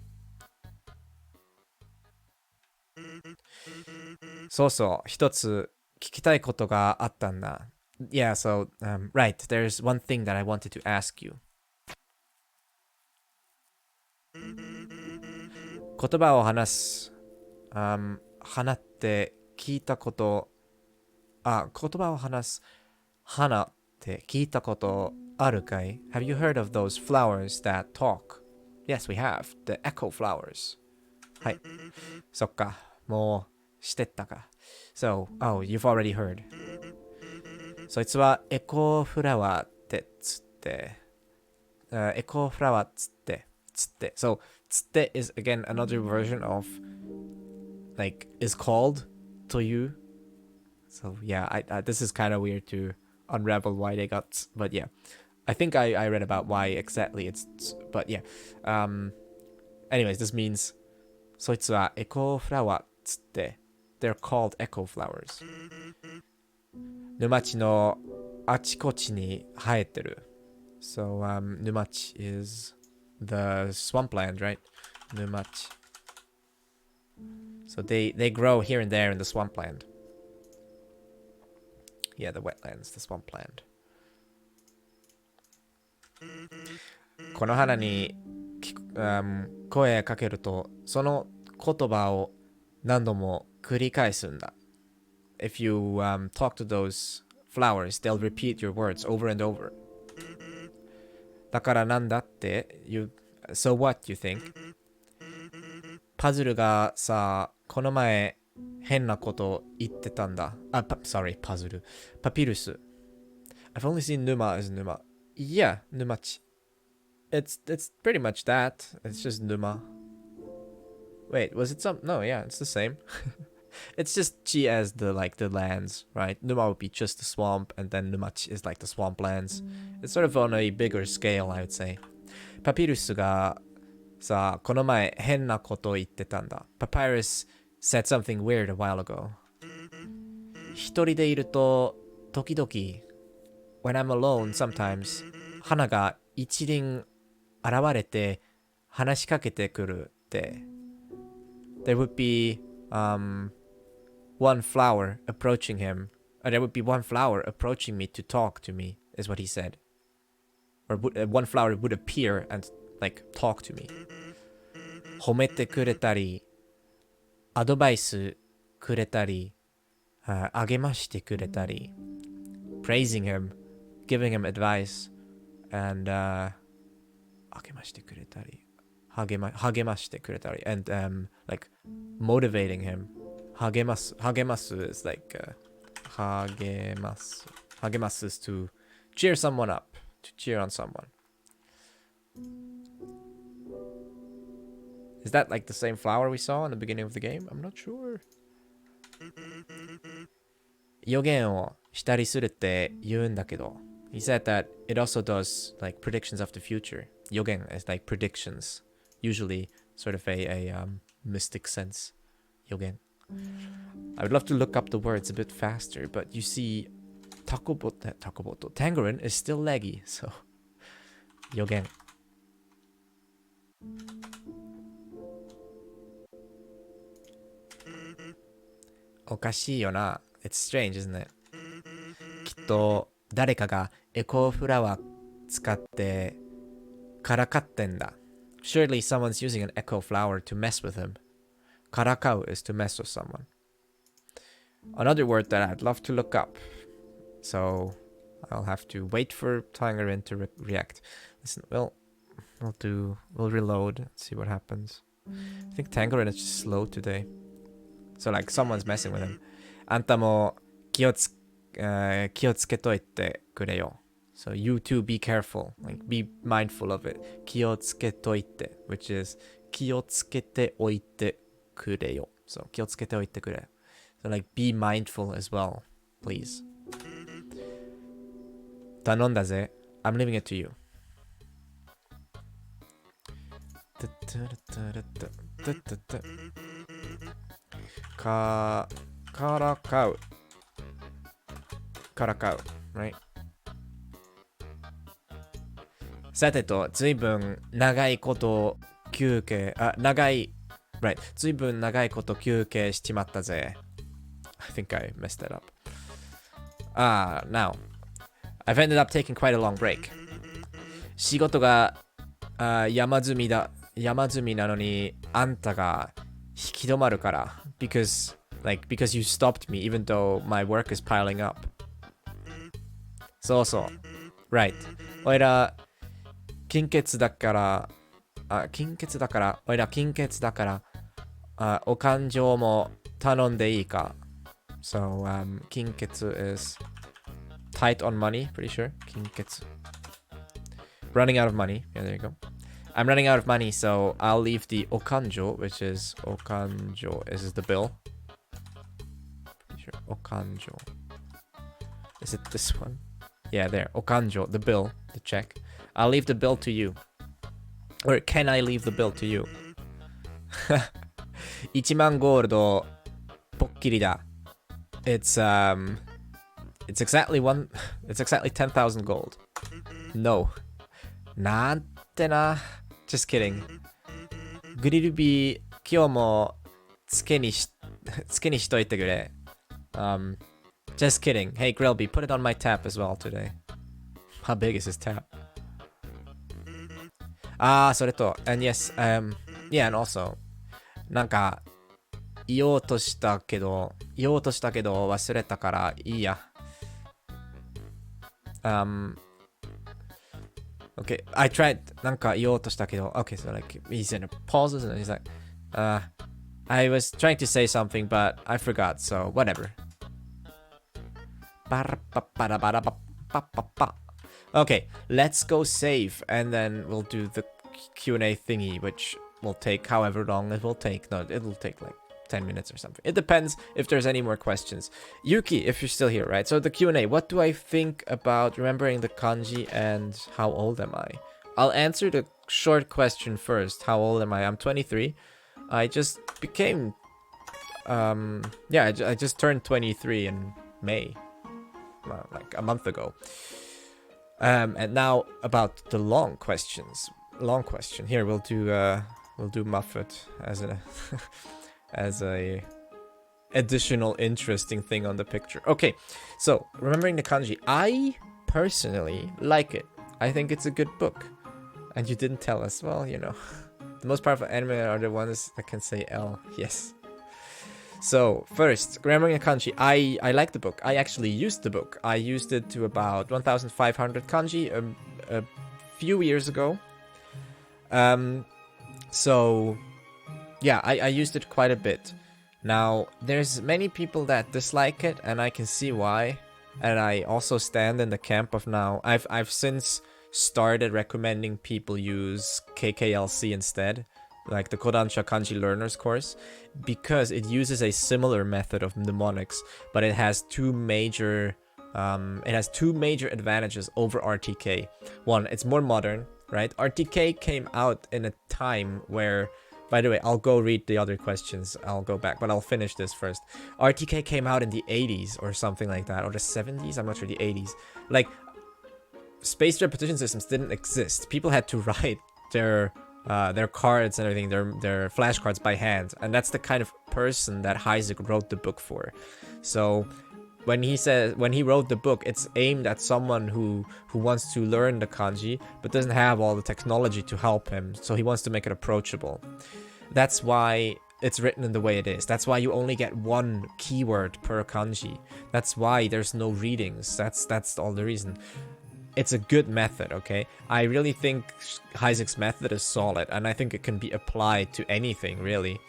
そうそう一つ聞きたいことがあったんだ Yeah, so, right, there's one thing that I wanted to ask you. 言葉を話す、花って聞いたこと、言葉を話す、花って聞いたことあるかい Have you heard of those flowers that talk? Yes, we have. The echo flowers. はい。そっか。もう、してったか。So, you've already heard. そいつはエコーフラワーってつって、エコーフラワーつって。So, つって is again another version of like is called という。So yeah, I this is kind of weird to unravel why they got, but yeah. I think I read about why exactly it's, but yeah. Anyways, this means そいつはエコーフラワーつって。They're called echo flowers. 沼地のあちこちに生えてる。So, 沼地 is the swampland, right? 沼地. So they grow here and there in the swampland. Yeah, the wetlands, the swampland. この花に、声かけると、その言葉を何度も繰り返すんだ。If you talk to those flowers, they'll repeat your words over and over. だからなんだって So what, you think? パズルがさ、この前変なこと言ってたんだ。sorry, パズル。パピルス。I've only seen Numa as Numa. Yeah, Numachi. It's pretty much that. It's just Numa. Wait, was it some? No, yeah, it's the same. It's just chi as the lands, right? Numa would be just the swamp, and then Numachi is like the swamplands. It's sort of on a bigger scale, I would say. Papyrus がさ、この前変なこと言ってたんだ。Papyrus said something weird a while ago. 一人でいると、時々、when I'm alone, sometimes, 花が一輪現れて話しかけてくるって。There would be, one flower approaching him. There would be one flower approaching me to talk to me, is what he said. Or one flower would appear and, like, talk to me. 褒めてくれたり、アドバイスくれたり、励ましてくれたり、praising him, giving him advice, and, 励ましてくれたり、励ましてくれたり、and, like, motivating him. 励ます is like, 励ます is to cheer someone up, to cheer on someone. Is that like the same flower we saw in the beginning of the game? I'm not sure. 予言をしたりするって言うんだけど He said that it also does like predictions of the future. 予言 is like predictions. Usually sort of a mystic sense. 予言 I would love to look up the words a bit faster, but you see Takoboto. Tangerine is still laggy, so 予言おかしいよな It's strange, isn't it? きっと誰かがエコーフラワー使ってからかってんだ Surely someone's using an echo flower to mess with him. からかう is to mess with someone. Another word that I'd love to look up. So I'll have to wait for Tangerine to react. Listen, we'll reload and see what happens. I think Tangerine is just slow today. So like someone's messing with him. あんたも気をつけといてくれよ。So you too, be careful. Like, be mindful of it. 気をつけといて, which is 気をつけておいてくれよ. So 気をつけておいてくれ. So like, be mindful as well, please. 頼んだぜ. I'm leaving it to you. からかう. からかう. Right? さてと、ずいぶん長いこと休憩、right. ずいぶん長いこと休憩しちまったぜ. I think I messed that up. Now. I've ended up taking quite a long break. 仕事が山積みなのに、あんたが引き止まるから。because you stopped me even though my work is piling up. そうそう。Right. おいら、金欠だから、お勘定も頼んでいいか。So, 金欠 is tight on money, pretty sure. 金欠. Running out of money. Yeah, there you go. I'm running out of money, so I'll leave the okanjo, which is okanjo. This is the bill. Pretty sure. Okanjo. Is it this one? Yeah, there. Okanjo, the bill, the check. I'll leave the bill to you. Or can I leave the bill to you? 1万ゴールドぽっきりだ. It's exactly 10,000 gold. No. なんてな. Just kidding. グリルビー今日もつけにしといてくれ. Just kidding. Hey grillby, put it on my tap as well today. How big is his tap? それと and yes, yeah, and also なんか言おうとしたけど忘れたからいいや. Okay, I tried なんか言おうとしたけど okay, so like he's in a pauses and he's like I was trying to say something but I forgot, so whatever. Okay, let's go save and then we'll do the Q&A thingy, which will take however long it will take. No, it'll take like 10 minutes or something. It depends if there's any more questions. Yuki, if you're still here, right? So the Q&A, what do I think about remembering the kanji and how old am I? I'll answer the short question first. How old am I? I'm 23. I just became, I just turned 23 in May, like a month ago. And now about the long questions. Long question. Here we'll do Muffet as a as a additional interesting thing on the picture. Okay, so remembering the kanji. I personally like it. I think it's a good book. And you didn't tell us. Well, you know, the most powerful anime are the ones that can say L. Yes. So first, remembering the kanji. I like the book. I actually used the book. I used it to about 1,500 kanji a few years ago. So yeah, I used it quite a bit. Now, there's many people that dislike it, and I can see why. And I also stand in the camp of now. I've since started recommending people use KKLC instead, like the Kodansha Kanji Learners course, because it uses a similar method of mnemonics, but it has two major advantages over RTK. One, it's more modern, right? RTK came out in a time where, by the way, I'll go read the other questions. I'll go back, but I'll finish this first. RTK came out in the 80s or something like that, or the 70s. I'm not sure, the 80s. Like, spaced repetition systems didn't exist. People had to write their cards and everything, their flashcards by hand, and that's the kind of person that Isaac wrote the book for. So when he wrote the book, it's aimed at someone who wants to learn the kanji but doesn't have all the technology to help him, so he wants to make it approachable. That's why it's written in the way it is. That's why you only get one keyword per kanji. That's why there's no readings. That's all the reason. It's a good method, okay? I really think Isaac's method is solid, and I think it can be applied to anything, really.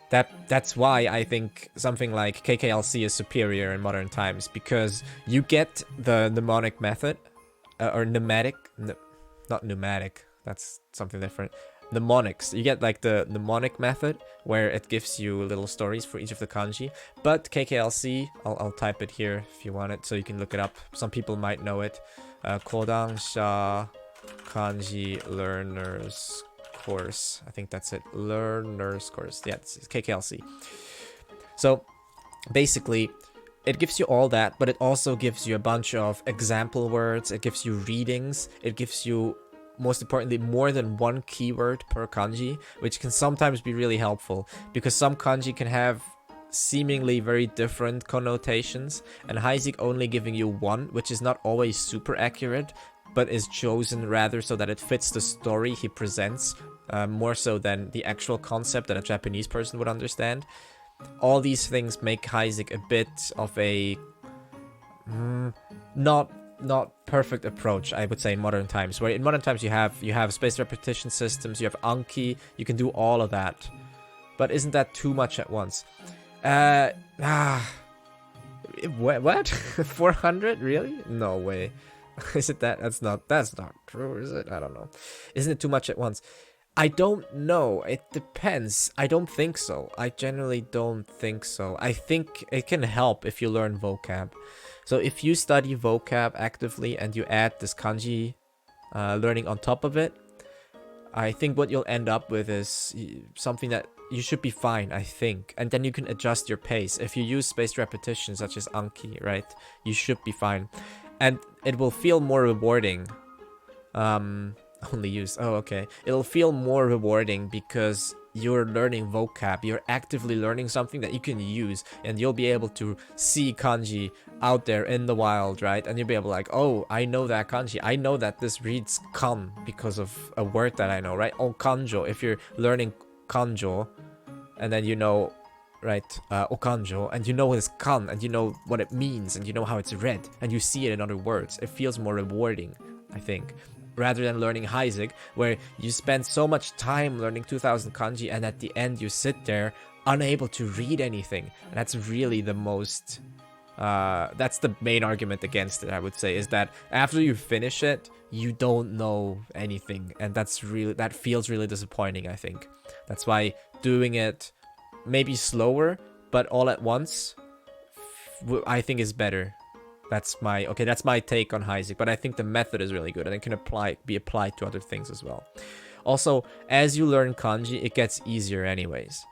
That's why I think something like KKLC is superior in modern times, because you get the mnemonic method, or pneumatic, not pneumatic, that's something different. Mnemonics. You get like the mnemonic method where it gives you little stories for each of the kanji. But KKLC, I'll type it here if you want it so you can look it up. Some people might know it. Kodansha Kanji Learners Course. I think that's it. Learners Course. Yeah, it's KKLC. So basically, it gives you all that, but it also gives you a bunch of example words. It gives you readings. It gives you, most importantly, more than one keyword per kanji, which can sometimes be really helpful because some kanji can have seemingly very different connotations, and Heisig only giving you one, which is not always super accurate, but is chosen rather so that it fits the story he presents, more so than the actual concept that a Japanese person would understand. All these things make Heisig a bit of a not perfect approach, I would say, in modern times. Where in modern times you have spaced repetition systems, you have Anki, you can do all of that. But isn't that too much at once? What? 400? Really? No way. Is it that? That's not true, is it? I don't know. Isn't it too much at once? I don't know. It depends. I don't think so. I generally don't think so. I think it can help if you learn vocab. So if you study vocab actively and you add this kanji learning on top of it, I think what you'll end up with is something that you should be fine, I think. And then you can adjust your pace. If you use spaced repetition such as Anki, right, you should be fine. And it will feel more rewarding. Only use. Oh, okay. It'll feel more rewarding because you're learning vocab. You're actively learning something that you can use, and you'll be able to see kanji out there in the wild, right? And you'll be able to like, oh, I know that kanji. I know that this reads kan because of a word that I know, right? Oh, kanjo. If you're learning kanjo, and then you know, right, okanjo, and you know it's kan, and you know what it means, and you know how it's read, and you see it in other words. It feels more rewarding, I think. Rather than learning Heisig, where you spend so much time learning 2000 kanji and at the end you sit there unable to read anything. And that's really the most, that's the main argument against it, I would say, is that after you finish it, you don't know anything. And that feels really disappointing, I think. That's why doing it maybe slower, but all at once, I think is better. That's my take on Heisig, but I think the method is really good and it can be applied to other things as well. Also, as you learn kanji, it gets easier anyways.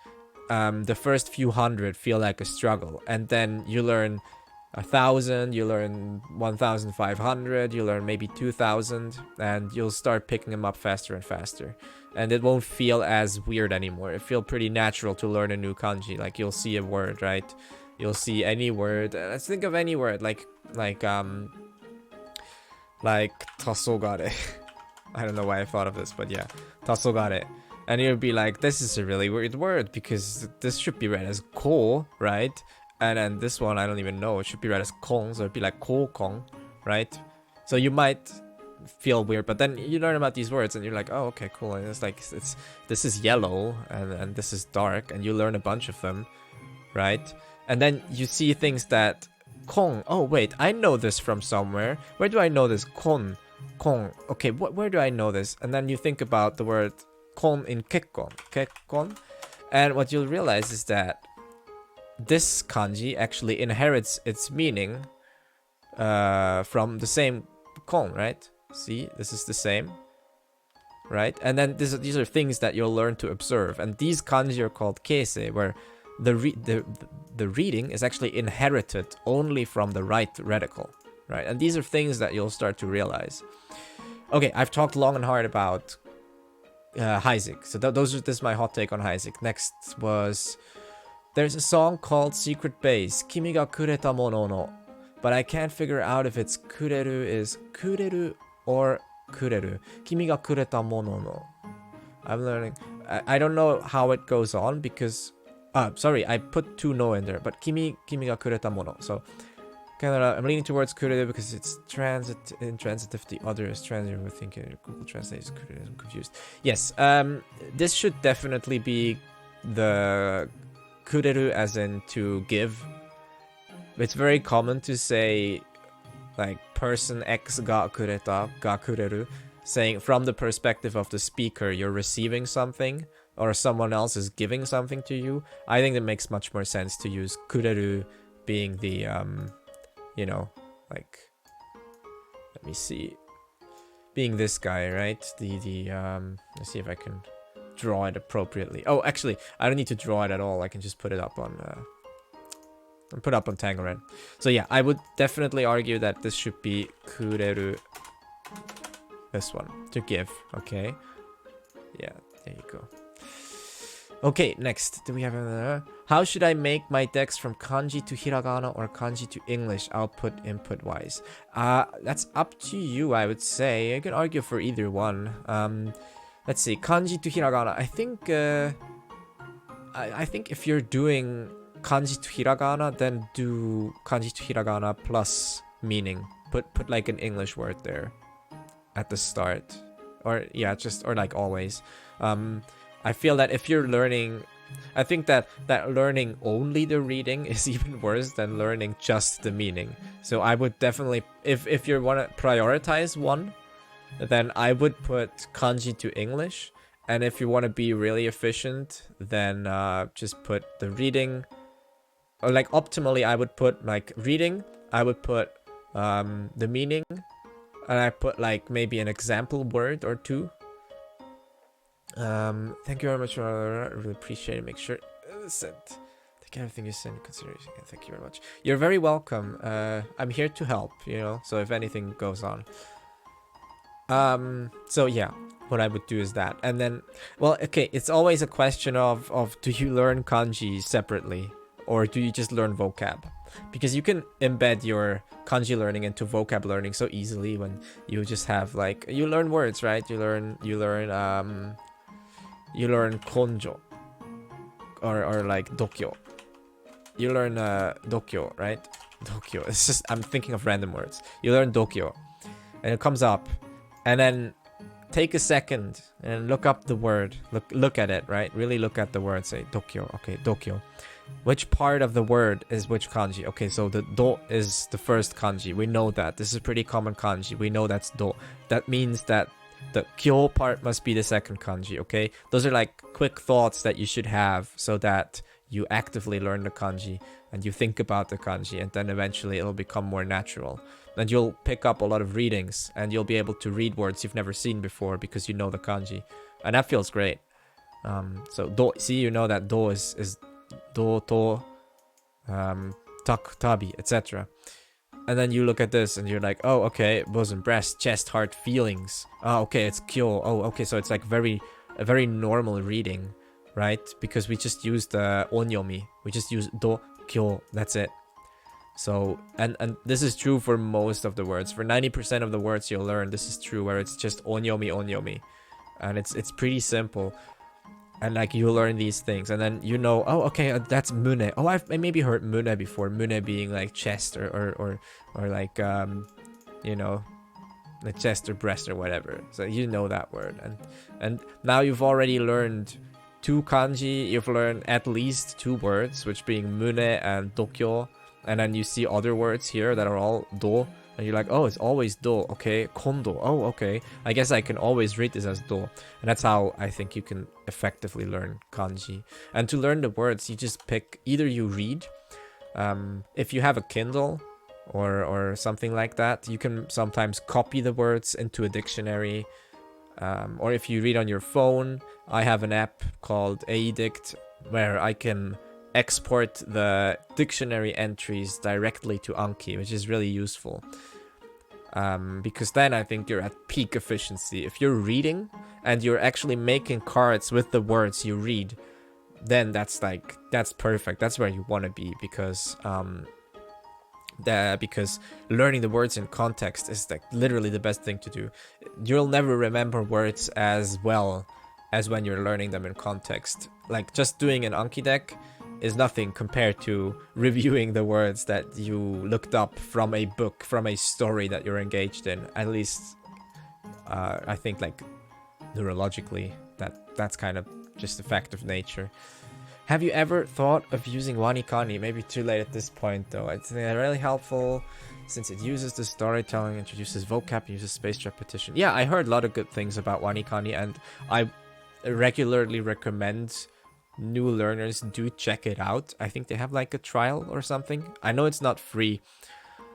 The first few hundred feel like a struggle, and then you learn 1,000, you learn 1,500, you learn maybe 2,000, and you'll start picking them up faster and faster. And it won't feel as weird anymore. It feels pretty natural to learn a new kanji. Like, you'll see a word, right? You'll see any word. Let's think of any word, like tasogare. I don't know why I thought of this, but yeah, tasogare. And you'll be like, this is a really weird word because this should be read as ko, right? And then this one, I don't even know. It should be read as kong, so it'd be like ko kong, right? So you might feel weird, but then you learn about these words and you're like, oh, okay, cool. And it's like, this is yellow and this is dark, and you learn a bunch of them, right? And then you see things that kong. Oh wait, I know this from somewhere. Where do I know this? Kong. Okay, where do I know this? And then you think about the word kon in kekkon. And what you'll realize is that this kanji actually inherits its meaning from the same kon, right? See, this is the same, right? And then these are things that you'll learn to observe. And these kanji are called keisei, where the reading is actually inherited only from the right radical, right? And these are things that you'll start to realize. Okay, I've talked long and hard about Heisig. So this is my hot take on Heisig. Next was, there's a song called Secret Base, Kimi ga kureta mono no, but I can't figure out if it's kureru is kureru or kureru. Kimi ga kureta mono no. I'm learning. I don't know how it goes on because sorry, I put two no in there, but kimi ga kureta mono. So I'm leaning towards kureru because it's intransitive. The other is transitive. We're thinking Google Translate is kureru. I'm confused. Yes, this should definitely be the kureru as in to give. It's very common to say like person X ga kureta, ga kureru, saying from the perspective of the speaker, you're receiving something or someone else is giving something to you. I think it makes much more sense to use kureru being the, you know, like, let me see, being this guy, right? Let's see if I can draw it appropriately. Oh, actually, I don't need to draw it at all. I can just put it up on, Tangoran. So yeah, I would definitely argue that this should be kureru. This one, to give, okay? Yeah, there you go. Okay, next, do we have another? How should I make my decks from kanji to hiragana or kanji to English output input-wise? That's up to you, I would say. I can argue for either one. Let's see, kanji to hiragana. I think, I think if you're doing kanji to hiragana, then do kanji to hiragana plus meaning. Put like an English word there at the start, or yeah, just, or like always. I feel that if you're learning, I think that learning only the reading is even worse than learning just the meaning. So I would definitely, if you want to prioritize one, then I would put kanji to English. And if you want to be really efficient, then just put the reading, or like optimally I would put like reading, I would put the meaning, and I put like maybe an example word or two. Thank you very much. I really appreciate it. Make sure sent. Take everything you send in consideration. Thank you very much. You're very welcome. I'm here to help, you know, so if anything goes on. So yeah, what I would do is that. And then, well, okay, it's always a question of do you learn kanji separately or do you just learn vocab? Because you can embed your kanji learning into vocab learning so easily when you just have like, you learn words, right? You learn konjo or like dokyo. You learn dokyo, right? Dokyo. It's just, I'm thinking of random words. You learn dokyo and it comes up, and then take a second and look up the word. Look at it, right? Really look at the word. Say dokyo. Okay, dokyo. Which part of the word is which kanji? Okay, so the do is the first kanji. We know that. This is pretty common kanji. We know that's do. That means that the kyo part must be the second kanji, okay? Those are like quick thoughts that you should have so that you actively learn the kanji and you think about the kanji, and then eventually it'll become more natural. And you'll pick up a lot of readings and you'll be able to read words you've never seen before because you know the kanji. And that feels great. So do, see, you know that do is do, to, tak, tabi, etc. And then you look at this and you're like, oh, okay, bosom, breast, chest, heart, feelings. Oh, okay, it's kyo. Oh, okay, so it's like a very normal reading, right? Because we just used onyomi. We just use do, kyo, that's it. So, and this is true for most of the words. For 90% of the words you'll learn, this is true, where it's just onyomi. And it's pretty simple. And like you learn these things, and then you know, oh, okay, that's mune. Oh, I maybe heard mune before. Mune being like chest or like you know, the chest or breast or whatever. So you know that word, and now you've already learned 2 kanji. You've learned at least 2 words, which being mune and dokyo, and then you see other words here that are all do. And you're like, oh, it's always do, okay, kondo, oh, okay, I guess I can always read this as do. And that's how I think you can effectively learn kanji. And to learn the words, you just pick, either you read, if you have a Kindle or something like that, you can sometimes copy the words into a dictionary, or if you read on your phone, I have an app called Eidict where I can export the dictionary entries directly to Anki, which is really useful, because then I think you're at peak efficiency. If you're reading and you're actually making cards with the words you read, then that's perfect. That's where you want to be, because because learning the words in context is like literally the best thing to do. You'll never remember words as well as when you're learning them in context. Like just doing an Anki deck is nothing compared to reviewing the words that you looked up from a book, from a story that you're engaged in. At least, I think, like, neurologically, that's kind of just a fact of nature. Have you ever thought of using wanikani? Maybe too late at this point, though. It's really helpful. since it uses the storytelling, introduces vocab, uses spaced repetition. Yeah, I heard a lot of good things about Wanikani, and I regularly recommend new learners do check it out. I think they have like a trial or something. I know it's not free.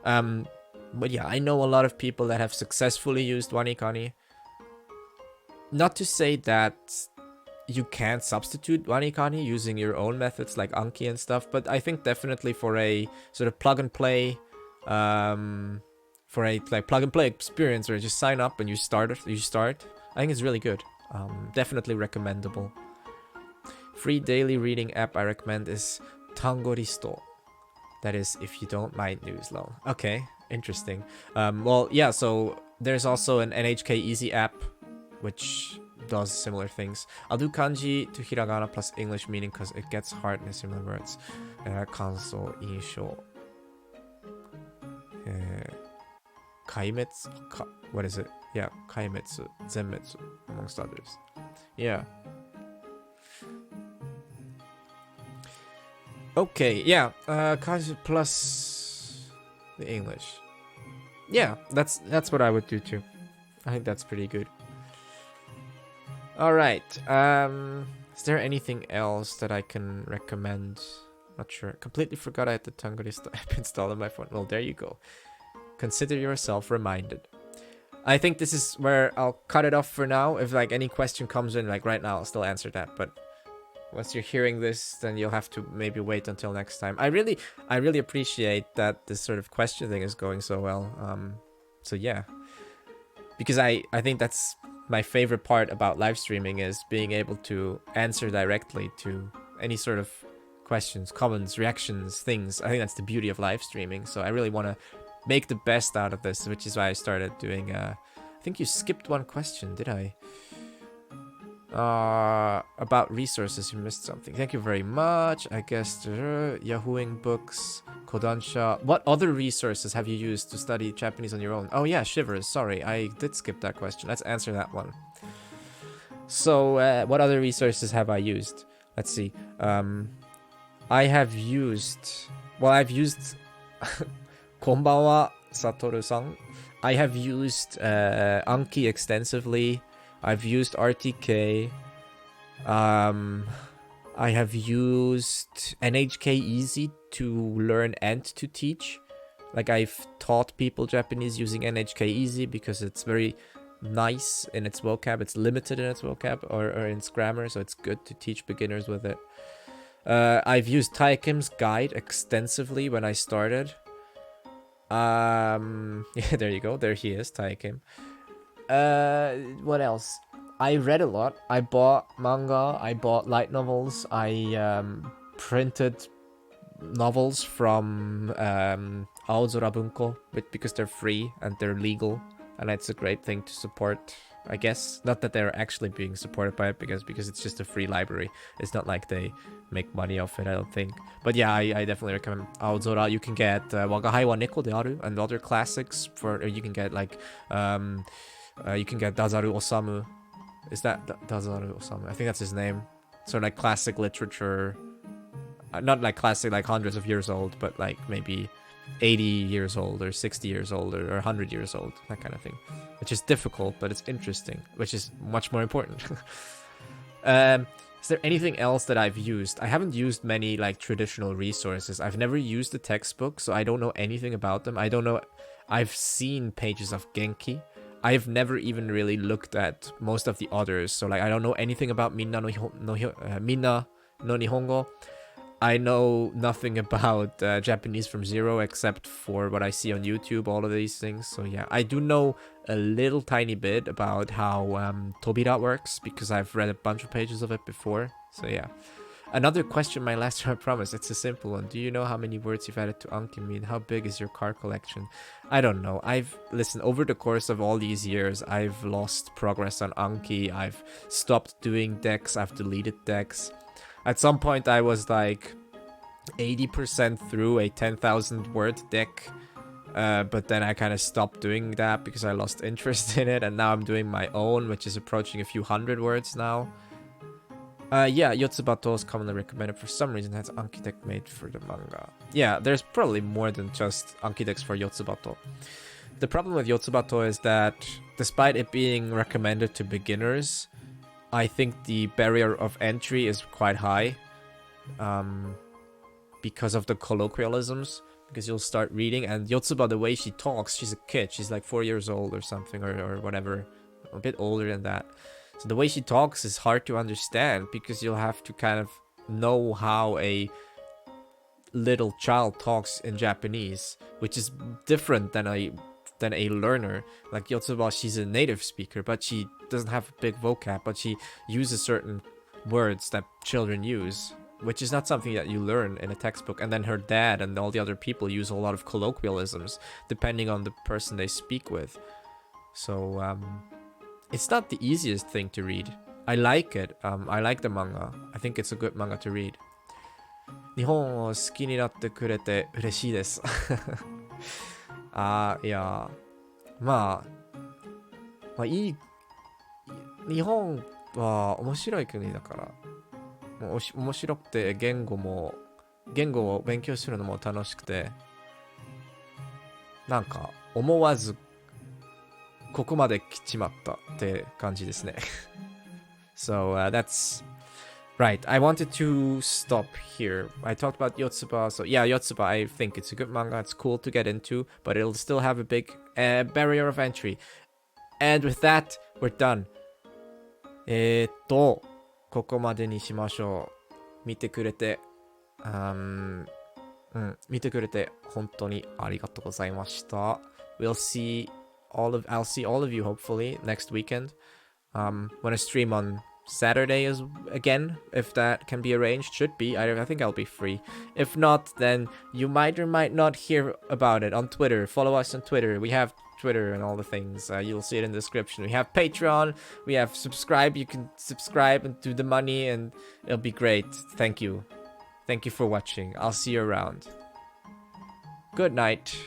But yeah, I know a lot of people that have successfully used Wanikani. Not to say that you can't substitute Wanikani using your own methods like Anki and stuff, but I think definitely for a sort of plug and play, for a like plug and play experience, or just sign up and you start, I think it's really good. Definitely recommendable. Free daily reading app I recommend is Tangoristo. That is, if you don't mind news, lol. Okay, interesting. Well, yeah, so there's also an NHK Easy app, which does similar things. I'll do kanji to hiragana plus English meaning because it gets hard in similar words. Kanso, insho. Kaimetsu? What is it? Yeah, kaimetsu, zenmetsu, amongst others. Yeah. Okay, yeah, kanji plus the English. Yeah, that's what I would do too. I think that's pretty good. All right. Is there anything else that I can recommend? Not sure. Completely forgot I had the Tangorista app installed on my phone. Well, there you go. Consider yourself reminded. I think this is where I'll cut it off for now. If like any question comes in, like right now, I'll still answer that. But once you're hearing this, then you'll have to maybe wait until next time. I really appreciate that this sort of question thing is going so well. So yeah, because I think that's my favorite part about live streaming, is being able to answer directly to any sort of questions, comments, reactions, things. I think that's the beauty of live streaming. So I really want to make the best out of this, which is why I started doing. I think you skipped one question, did I? About resources, you missed something. Thank you very much. I guess Yahooing books, Kodansha. What other resources have you used to study Japanese on your own? Oh yeah, Shivers. Sorry, I did skip that question. Let's answer that one. So, what other resources have I used? Let's see. I have used. Well, I've used. Konbanwa, Satoru-san. I have used Anki extensively. I've used RTK. I have used NHK Easy to learn and to teach. Like, I've taught people Japanese using NHK Easy because it's very nice in its vocab. It's limited in its vocab or in its grammar, so it's good to teach beginners with it. I've used Taekim's guide extensively when I started. Yeah, there you go. There he is, Taekim. What else? I read a lot. I bought manga. I bought light novels. I printed novels from Aozora Bunko, because they're free and they're legal, and it's a great thing to support. I guess not that they're actually being supported by it, because it's just a free library. It's not like they make money off it, I don't think. But yeah, I definitely recommend Aozora. You can get Wagahai wa Neko de Aru and other classics for. You can get like you can get Dazaru Osamu. Is that Dazaru Osamu? I think that's his name. So like classic literature, not like classic like hundreds of years old, but like maybe 80 years old or 60 years old or 100 years old, that kind of thing, which is difficult, but it's interesting, which is much more important. Is there anything else that I've used? I haven't used many like traditional resources. I've never used a textbook, so I don't know anything about them. I don't know. I've seen pages of Genki. I've never even really looked at most of the others, so like I don't know anything about Minna no Nihongo. I know nothing about Japanese from zero except for what I see on YouTube, all of these things. So yeah, I do know a little tiny bit about how Tobira works, because I've read a bunch of pages of it before. So yeah. Another question, my last one, I promise. It's a simple one. Do you know how many words you've added to Anki mean? How big is your car collection? I don't know. Listen, over the course of all these years, I've lost progress on Anki. I've stopped doing decks. I've deleted decks. At some point, I was like 80% through a 10,000 word deck. But then I kind of stopped doing that because I lost interest in it. And now I'm doing my own, which is approaching a few hundred words now. Yeah, Yotsubato is commonly recommended for some reason. Has Anki deck made for the manga. Yeah, there's probably more than just Anki decks for Yotsubato. The problem with Yotsubato is that despite it being recommended to beginners, I think the barrier of entry is quite high. Because of the colloquialisms. Because you'll start reading, and Yotsuba, the way she talks, she's a kid. She's like 4 years old or something, or whatever. A bit older than that. So the way she talks is hard to understand because you'll have to kind of know how a little child talks in Japanese, which is different than a learner. Like Yotsuba, she's a native speaker, but she doesn't have a big vocab, but she uses certain words that children use, which is not something that you learn in a textbook. And then her dad and all the other people use a lot of colloquialisms depending on the person they speak with. So it's not the easiest thing to read. I like it. I like the manga. I think it's a good manga to read. 日本を好きになってくれて嬉しいです。いや、まあいい。日本は面白い国だから。もう面白くて言語を勉強するのも楽しくて、なんか思わずここまで来ちまったって感じですね。So that's right. I wanted to stop here. I talked about Yotsuba. So yeah, Yotsuba, I think it's a good manga. It's cool to get into, but it'll still have a big barrier of entry. And with that, we're done. ここまでにしましょう。見てくれて本当にありがとうございました。I'll see all of you hopefully next weekend. When I stream on Saturday again, if that can be arranged. Should be. I think I'll be free. If not, then you might or might not hear about it on Twitter. Follow us on Twitter. We have Twitter and all the things. You'll see it in the description. We have Patreon. We have subscribe. You can subscribe and do the money, and it'll be great. Thank you. Thank you for watching. I'll see you around. Good night.